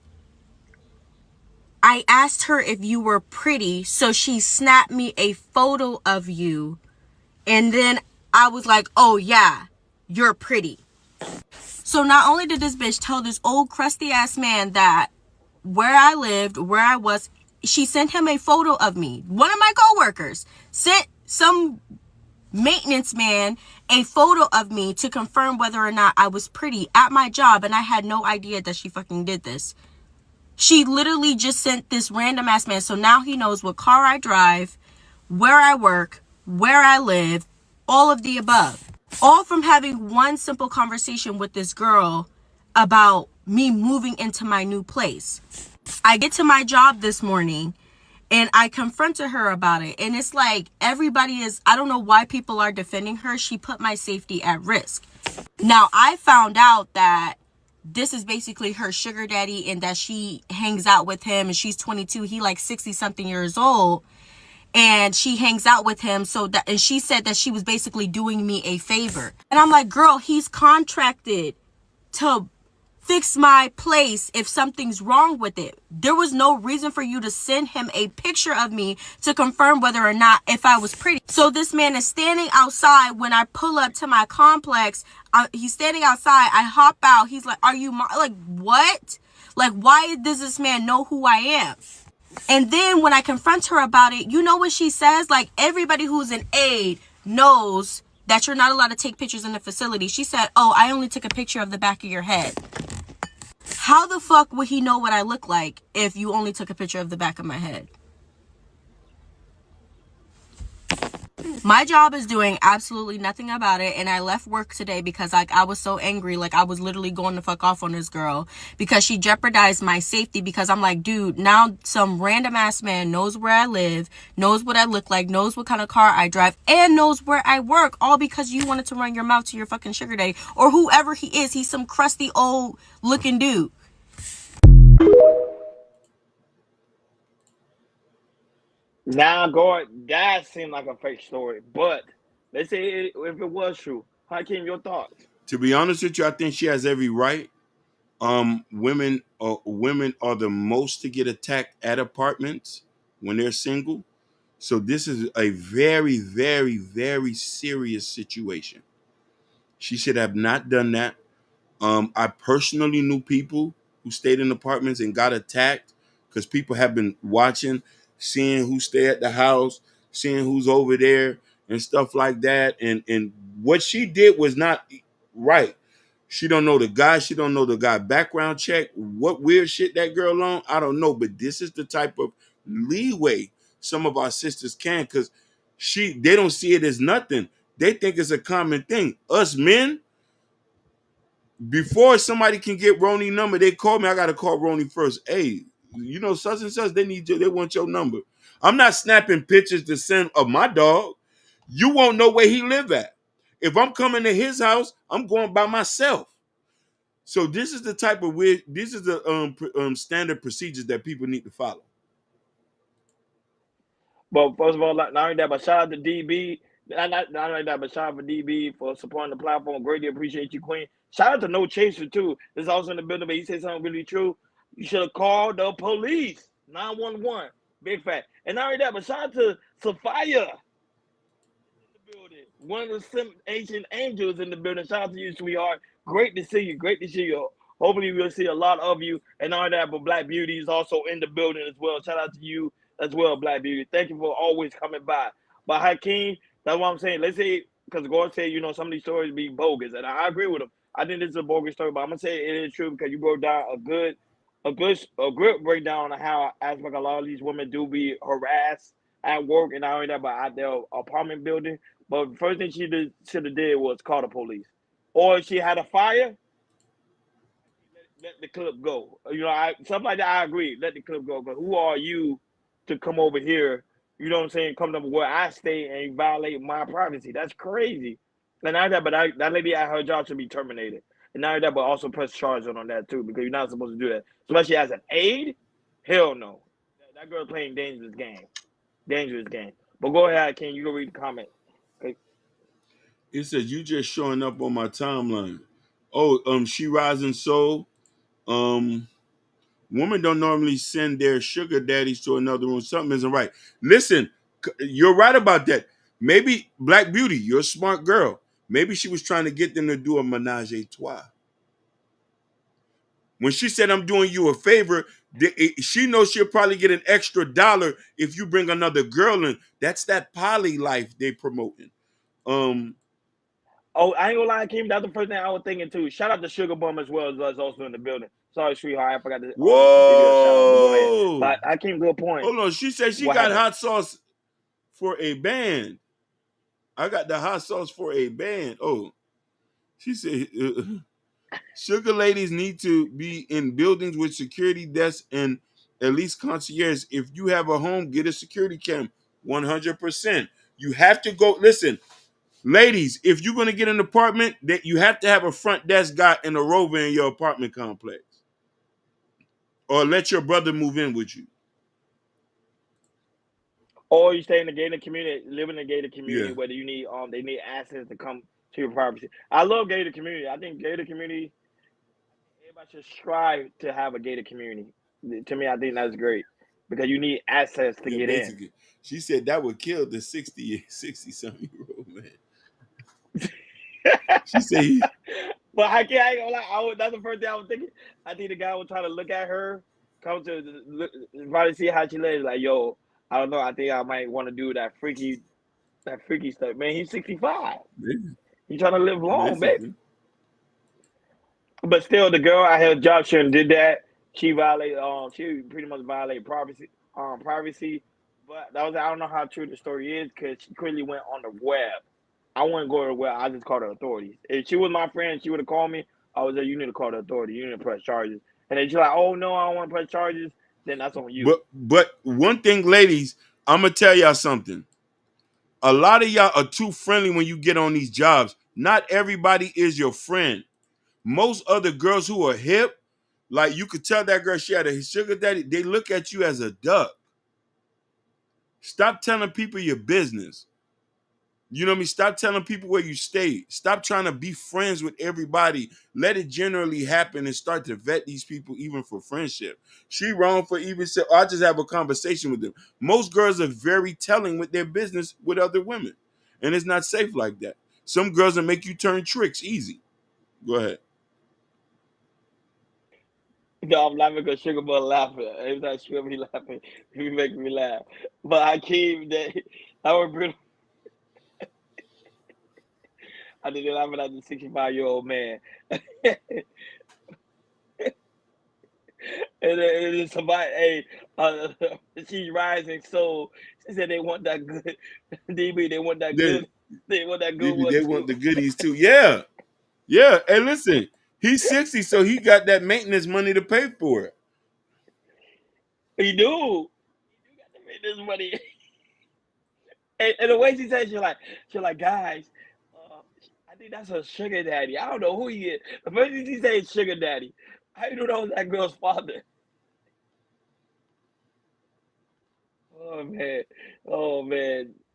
Speaker 22: I asked her if you were pretty, so she snapped me a photo of you. And then I was like, oh yeah, you're pretty. So not only did this bitch tell this old crusty ass man that where I lived, where I was, she sent him a photo of me. One of my coworkers sent some maintenance man a photo of me to confirm whether or not I was pretty at my job, and I had no idea that she fucking did this. She literally just sent this random ass man, so now he knows what car I drive, where I work, where I live, all of the above. All from having one simple conversation with this girl about me moving into my new place. I get to my job this morning and I confronted her about it. And it's like, everybody is, I don't know why people are defending her. She put my safety at risk. Now, I found out that this is basically her sugar daddy and that she hangs out with him, and she's 22. He like 60 something years old. And she hangs out with him, and she said that she was basically doing me a favor. And I'm like, girl, he's contracted to fix my place if something's wrong with it. There was no reason for you to send him a picture of me to confirm whether or not if I was pretty. So this man is standing outside when I pull up to my complex. He's standing outside. I hop out. He's like, are you like, what? Like, why does this man know who I am? And then when I confront her about it, you know what she says? Like, everybody who's an aide knows that you're not allowed to take pictures in the facility. She said, oh, I only took a picture of the back of your head. How the fuck would he know what I look like if you only took a picture of the back of my head? My job is doing absolutely nothing about it, and I left work today because I was so angry. Like, I was literally going to fuck off on this girl because she jeopardized my safety. Because I'm like, dude, now some random ass man knows where I live, knows what I look like, knows what kind of car I drive, and knows where I work, all because you wanted to run your mouth to your fucking sugar daddy or whoever he is. He's some crusty old looking dude.
Speaker 1: Now, that seemed like a fake story, but let's say if it was true. Hakeem, your thoughts?
Speaker 2: To be honest with you, I think she has every right. Women are the most to get attacked at apartments when they're single. So this is a very, very, very serious situation. She should have not done that. I personally knew people who stayed in apartments and got attacked because people have been watching, seeing who stay at the house, seeing who's over there and stuff like that. And what she did was not right. She don't know the guy. She don't know the guy background check. What weird shit that girl on, I don't know. But this is the type of leeway some of our sisters can, because they don't see it as nothing. They think it's a common thing. Us men, before somebody can get Roni number, they call me. I gotta call Roni first. Hey, you know, such and such, they want your number. I'm not snapping pictures to send of my dog. You won't know where he live at. If I'm coming to his house, I'm going by myself. So this is the type of this is the standard procedures that people need to follow.
Speaker 1: But first of all, not only that, but shout out to DB. Not only that, but shout out for DB for supporting the platform. Greatly appreciate you, Queen. Shout out to No Chaser too. This is also in the building, but he said something really true. You should have called the police. 911. Big fact. And not only that, but shout out to Sophia in the building. One of the ancient angels in the building. Shout out to you, sweetheart. Great to see you. Great to see you. Hopefully we'll see a lot of you. And not only that, but Black Beauty is also in the building as well. Shout out to you as well, Black Beauty. Thank you for always coming by. But Hakeem, that's what I'm saying. Let's say, because Gord said, you know, some of these stories be bogus. And I agree with him. I think this is a bogus story, but I'm going to say it is true because you broke down a good breakdown on how aspect a lot of these women do be harassed at work and not only that, but at their apartment building. But the first thing she should have did was call the police. Or if she had a fire, let the clip go. You know, something like that, I agree. Let the clip go. But who are you to come over here, you know what I'm saying, come to where I stay and violate my privacy? That's crazy. And not that, but that lady at her job should be terminated. And not that, but also press charges on that too, because you're not supposed to do that. Especially as an aide? Hell no. That girl playing dangerous game. Dangerous game. But go ahead, King. You can read the comment. Okay.
Speaker 2: It says you just showing up on my timeline. Oh, She Rising Soul. Women don't normally send their sugar daddies to another room. Something isn't right. Listen, you're right about that. Maybe Black Beauty, you're a smart girl. Maybe she was trying to get them to do a menage a trois. When she said, I'm doing you a favor, she knows she'll probably get an extra $1 if you bring another girl in. That's that poly life they promoting.
Speaker 1: Oh, I ain't gonna lie, Kim. That's the first thing I was thinking too. Shout out to Sugar Bum as well as also in the building. Sorry, sweetheart, I forgot to give you a shout out. But go ahead. But I came good point.
Speaker 2: Hold on, she said she got hot sauce for a band. I got the hot sauce for a band. Oh, she said sugar ladies need to be in buildings with security desks and at least concierge. If you have a home, get a security cam. 100%. You have to go. Listen, ladies, if you're going to get an apartment, that you have to have a front desk guy and a rover in your apartment complex, or let your brother move in with you.
Speaker 1: Or you stay in the gated community, live in the gated community, whether you need they need access to come to your privacy. I love gated community. I think gated community, everybody should strive to have a gated community. To me, I think that's great because you need access to get
Speaker 2: basically.
Speaker 1: in.
Speaker 2: She said that would kill the 60-something-year-old man. She said
Speaker 1: but I ain't gonna lie. That's the first thing I was thinking. I think the guy was trying to look at her, come to try to see how she lives. Like, yo, I don't know. I think I might want to do that freaky stuff. Man, he's 65. He's trying to live long, baby. But still, the girl I had job shouldn't did that. She violated. She pretty much violated privacy. But I don't know how true the story is because she clearly went on the web. I wouldn't go to the web. I just called the authorities. If she was my friend, she would have called me. I was like, you need to call the authorities. You need to press charges. And then she's like, oh no, I don't want to press charges. Then that's on you.
Speaker 2: But one thing, ladies, I'm gonna tell y'all something. A lot of y'all are too friendly when you get on these jobs. Not everybody is your friend. Most other girls who are hip, like you could tell that girl she had a sugar daddy, they look at you as a duck. Stop telling people your business. You know what I mean? Stop telling people where you stay. Stop trying to be friends with everybody. Let it generally happen and start to vet these people even for friendship. She wrong for even saying, I just have a conversation with them. Most girls are very telling with their business with other women. And it's not safe like that. Some girls will make you turn tricks easy. Go ahead.
Speaker 1: No, I'm laughing because Sugar Bud laughing. Every time Sugar be laughing, he be making me laugh. But Hakeem, I would bring. I did laughing at the 65-year-old man. And then somebody, hey, She's Rising Soul. She said they want that good. DB, they want that good. They want that good
Speaker 2: DB,
Speaker 1: one
Speaker 2: they
Speaker 1: too.
Speaker 2: want the goodies too. Yeah. Yeah. Hey, listen, he's 60, so he got that maintenance money to pay for it.
Speaker 1: He do. You got to make this money. And the way she said, she's like, guys, I think that's a sugar daddy. I don't know who he is. The first thing she said is sugar daddy. How you know that was that girl's father? Oh man.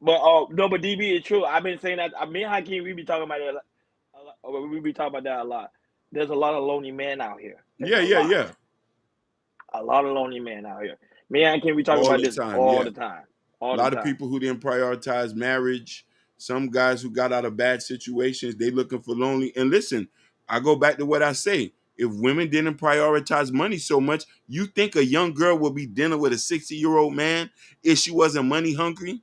Speaker 1: But no, but DB is true. I've been saying that. Me and Hakeem, we be talking about that a lot. We be talking about that a lot. There's a lot of lonely men out here.
Speaker 2: Yeah.
Speaker 1: A lot of lonely men out here. Me and Hakeem, we talk about this all the time.
Speaker 2: A lot of people who didn't prioritize marriage. Some guys who got out of bad situations, they looking for lonely. And listen, I go back to what I say. If women didn't prioritize money so much, you think a young girl would be dealing with a 60-year-old man if she wasn't money hungry?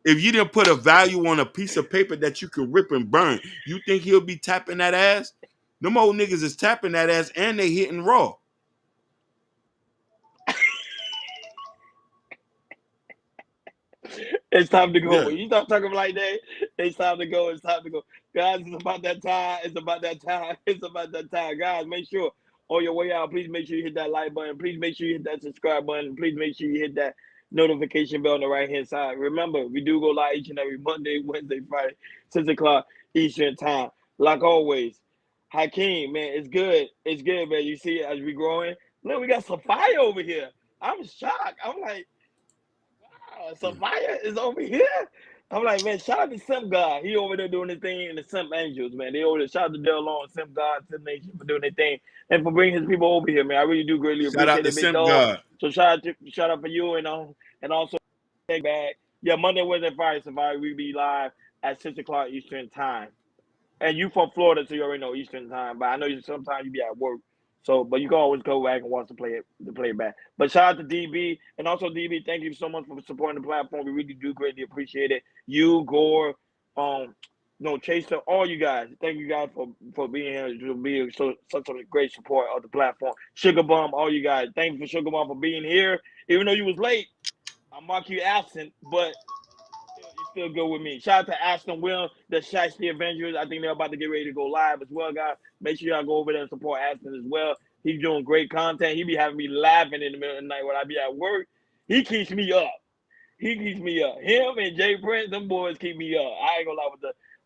Speaker 2: If you didn't put a value on a piece of paper that you can rip and burn, you think he'll be tapping that ass? Them old niggas is tapping that ass and they hitting raw.
Speaker 1: It's time to go. Yeah. When you stop talking like that, it's time to go. It's time to go. Guys, it's about that time. It's about that time. It's about that time. Guys, make sure on your way out, please make sure you hit that like button. Please make sure you hit that subscribe button. Please make sure you hit that notification bell on the right-hand side. Remember, we do go live each and every Monday, Wednesday, Friday, 6 o'clock Eastern time. Like always, Hakeem, man, it's good. It's good, man. You see, as we growing, look, we got some fire over here. I'm shocked. I'm like, Sophia is over here. I'm like, man, shout out to Simp God. He over there doing his thing in the Simp Angels, man. They over there. Shout out to Dale Long, Simp God, Simp Nation for doing their thing and for bringing his people over here, man. I really do greatly
Speaker 2: Shout out
Speaker 1: appreciate
Speaker 2: to
Speaker 1: it, big
Speaker 2: Simp
Speaker 1: dog.
Speaker 2: God.
Speaker 1: So shout out for you and also take back. Yeah, Monday, Wednesday, Friday, Survivor. We be live at 6:00 Eastern time. And you from Florida, so you already know Eastern time. But I know sometimes you be at work. So, but you can always go back and watch the play back. But shout out to DB and also DB. Thank you so much for supporting the platform. We really do greatly appreciate it. You, Gore, Chaser, all you guys. Thank you guys for being here, to be such a great support of the platform. Sugar Bum, all you guys. Thank you for Sugar Bum for being here. Even though you was late, I mark you absent, but you still good with me. Shout out to Aston Will, the Shiesty Avengers. I think they're about to get ready to go live as well, guys. Make sure y'all go over there and support Aston as well. He's doing great content. He be having me laughing in the middle of the night when I be at work. He keeps me up. Him and Jay Prince, them boys keep me up. I ain't gonna lie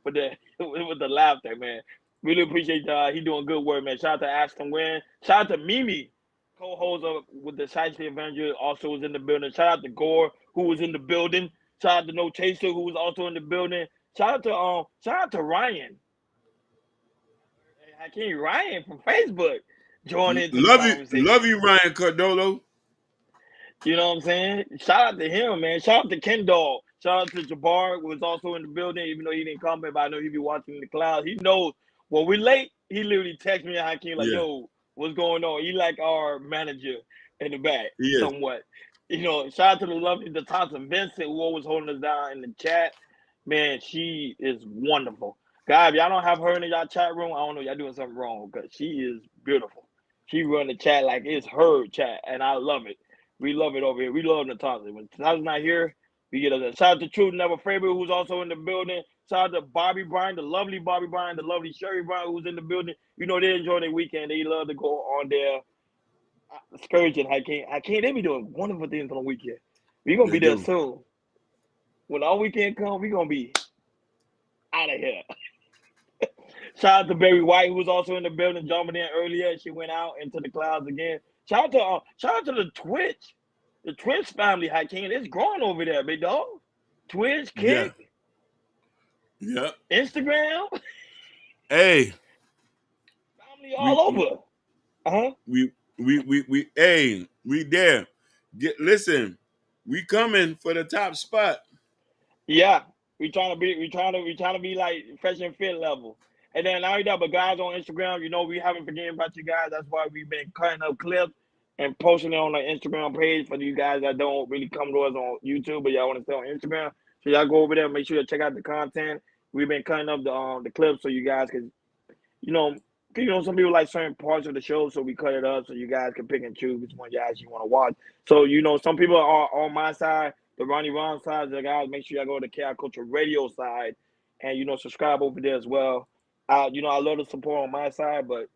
Speaker 1: with the laughter, man. Really appreciate he doing good work, man. Shout out to Aston Wynn. Shout out to Mimi, co-host with the Shiesty Avengers, also was in the building. Shout out to Gore, who was in the building. Shout out to No Chaser, who was also in the building. Shout out to Ryan. Hakeem Ryan from Facebook joining into the conversation.
Speaker 2: Love you, Ryan Cardolo.
Speaker 1: You know what I'm saying? Shout out to him, man. Shout out to Kendall. Shout out to Jabbar, who was also in the building, even though he didn't come in, but I know he be watching the clouds. He knows when we're late, he literally texts me and Hakeem like, yo, what's going on? He like our manager in the back, somewhat. You know, shout out to the lovely Thompson Vincent, who always holding us down in the chat. Man, she is wonderful. Guys, if y'all don't have her in y'all chat room, I don't know, y'all doing something wrong, because she is beautiful. She run the chat like it's her chat, and I love it. We love it over here. We love Natasha. When Natasha's not here, we get a shout out to Truth Never Favorite, who's also in the building. Shout out to Bobby Bryan, the lovely Bobby Bryan, the lovely Sherry Bryan, who's in the building. You know, they enjoy their weekend. They love to go on their excursion. Hakeem, they be doing wonderful things on the weekend. We're going to be there soon. When our weekend comes, we're going to be out of here. Shout out to Barry White, who was also in the building, jumping in earlier. She went out into the clouds again. Shout out to the Twitch family, Hakeem. It's growing over there, big dog. Twitch, Kick, Instagram.
Speaker 2: Hey,
Speaker 1: family all over.
Speaker 2: We there. Listen, we coming for the top spot.
Speaker 1: Yeah, we trying to be like fresh and fit level. And then not only that, but guys on Instagram, you know, we haven't forgotten about you guys. That's why we've been cutting up clips and posting it on the Instagram page for you guys that don't really come to us on YouTube, but y'all want to stay on Instagram. So y'all go over there, make sure you check out the content. We've been cutting up the clips so you guys can, you know, some people like certain parts of the show, so we cut it up so you guys can pick and choose which one you actually want to watch. So, you know, some people are on my side, the Ronnie Ron side. So guys, make sure y'all go to Chaos Culture Radio side and, you know, subscribe over there as well. You know, I love the support on my side, but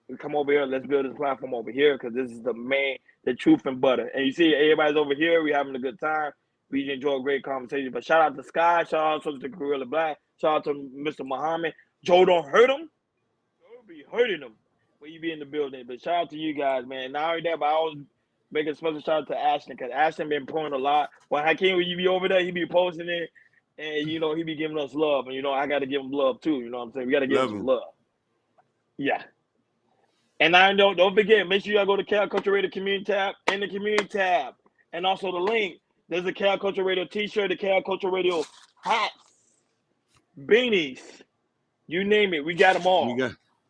Speaker 1: we come over here, let's build this platform over here because this is the truth and butter. And you see, everybody's over here. We're having a good time. We enjoy a great conversation. But shout out to Sky. Shout out to Gorilla Black. Shout out to Mr. Muhammad. Joe don't hurt him. Joe be hurting him when you be in the building. But shout out to you guys, man. Not only that, but I always make a special shout out to Ashton because Ashton been pouring a lot. When Hakeem, when you be over there, he be posting it. And, you know, he be giving us love. And, you know, I got to give him love, too. You know what I'm saying? We got to give him some love. Yeah. And I don't forget, make sure y'all go to Chaos Culture Radio Community tab, in the Community tab. And also the link, there's a Chaos Culture Radio t-shirt, the Chaos Culture Radio hats, beanies, you name it. We got them all.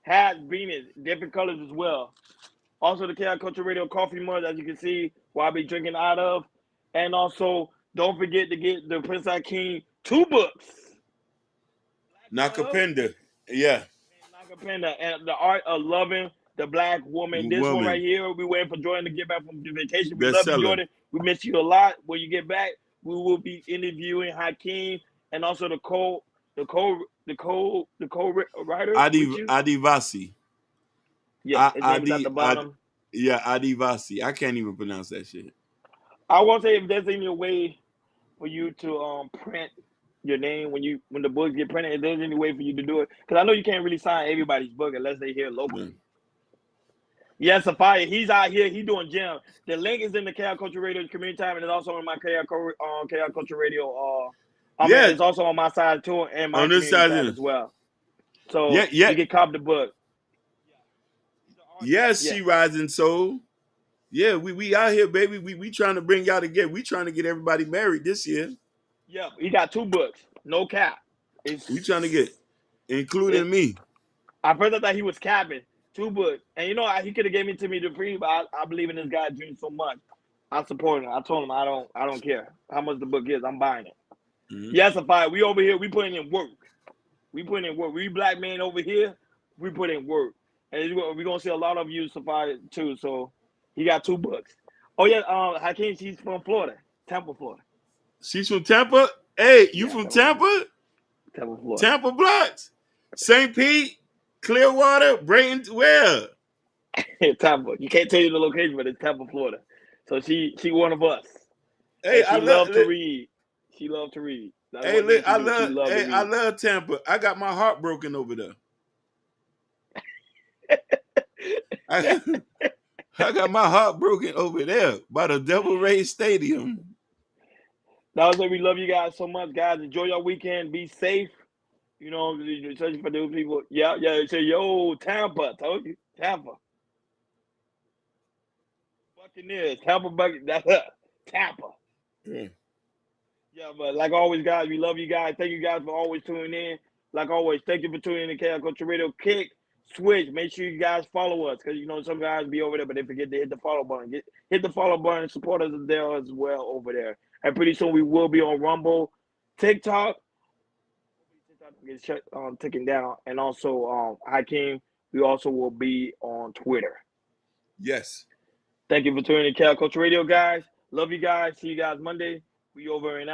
Speaker 1: Hats, beanies, different colors as well. Also the Chaos Culture Radio coffee mug, as you can see, what I be drinking out of. And also, don't forget to get the Prince Hakeem 2 books.
Speaker 2: Nakapenda. Yeah.
Speaker 1: Nakapenda and the art of loving the black woman. This one right here, we waiting for Jordan to get back from vacation. We love you, Jordan. We miss you a lot. When you get back, we will be interviewing Hakeem and also the co-writer.
Speaker 2: Adivasi.
Speaker 1: Yeah, his name is at the bottom.
Speaker 2: Adivasi. I can't even pronounce that shit.
Speaker 1: I won't say if there's any way for you to print your name when the books get printed. If there's any way for you to do it, because I know you can't really sign everybody's book unless they here locally. Yeah, Safaya, he's out here. He's doing jam. The link is in the Chaos Culture Radio Community tab, and it's also in my Chaos Culture Radio I mean, it's also on my side too, and my
Speaker 2: on this
Speaker 1: community
Speaker 2: side
Speaker 1: side as well. So
Speaker 2: yeah.
Speaker 1: you can cop the book.
Speaker 2: Yes, She Rising Soul. Yeah, we out here, baby. We trying to bring y'all together. We trying to get everybody married this year.
Speaker 1: Yeah, he got 2 books, no cap.
Speaker 2: We trying to get, including me.
Speaker 1: I first thought he was capping 2 books, and you know he could have gave me to me the free, but I believe in this guy dream so much. I support him. I told him I don't care how much the book is. I'm buying it. Yes, Sophia, we over here. We putting in work. We black men over here. We put in work, and we're gonna see a lot of you, Sophia, too. So he got 2 books. Oh yeah, Hakeem, she's from Florida, Tampa, Florida.
Speaker 2: She's from Tampa. Hey, you from Tampa?
Speaker 1: Tampa, Florida.
Speaker 2: Tampa Blocks, St. Pete, Clearwater, Brayton. Where?
Speaker 1: Tampa. You can't tell you the location, but it's Tampa, Florida. So she one of us.
Speaker 2: Hey,
Speaker 1: I love to read. She loved to read.
Speaker 2: Hey, I love Tampa. I got my heart broken over there. I got my heart broken over there by the Devil Rays Stadium.
Speaker 1: That was it. We love you guys so much, guys. Enjoy your weekend. Be safe. You know, searching for those people. Yeah. Say, yo, Tampa. Told you, Tampa. Buccaneers, Tampa Buccaneers. That's Tampa. Yeah, but like always, guys, we love you guys. Thank you guys for always tuning in. Like always, thank you for tuning in to Chaos Culture Radio. Kick, switch. Make sure you guys follow us because, you know, some guys be over there, but they forget to hit the follow button. Hit the follow button. Support us there as well over there. And pretty soon we will be on Rumble, TikTok. TikTok taken down. And also, Hakeem, we also will be on Twitter.
Speaker 2: Yes.
Speaker 1: Thank you for tuning in to Chaos Culture Radio, guys. Love you guys. See you guys Monday. We over and out.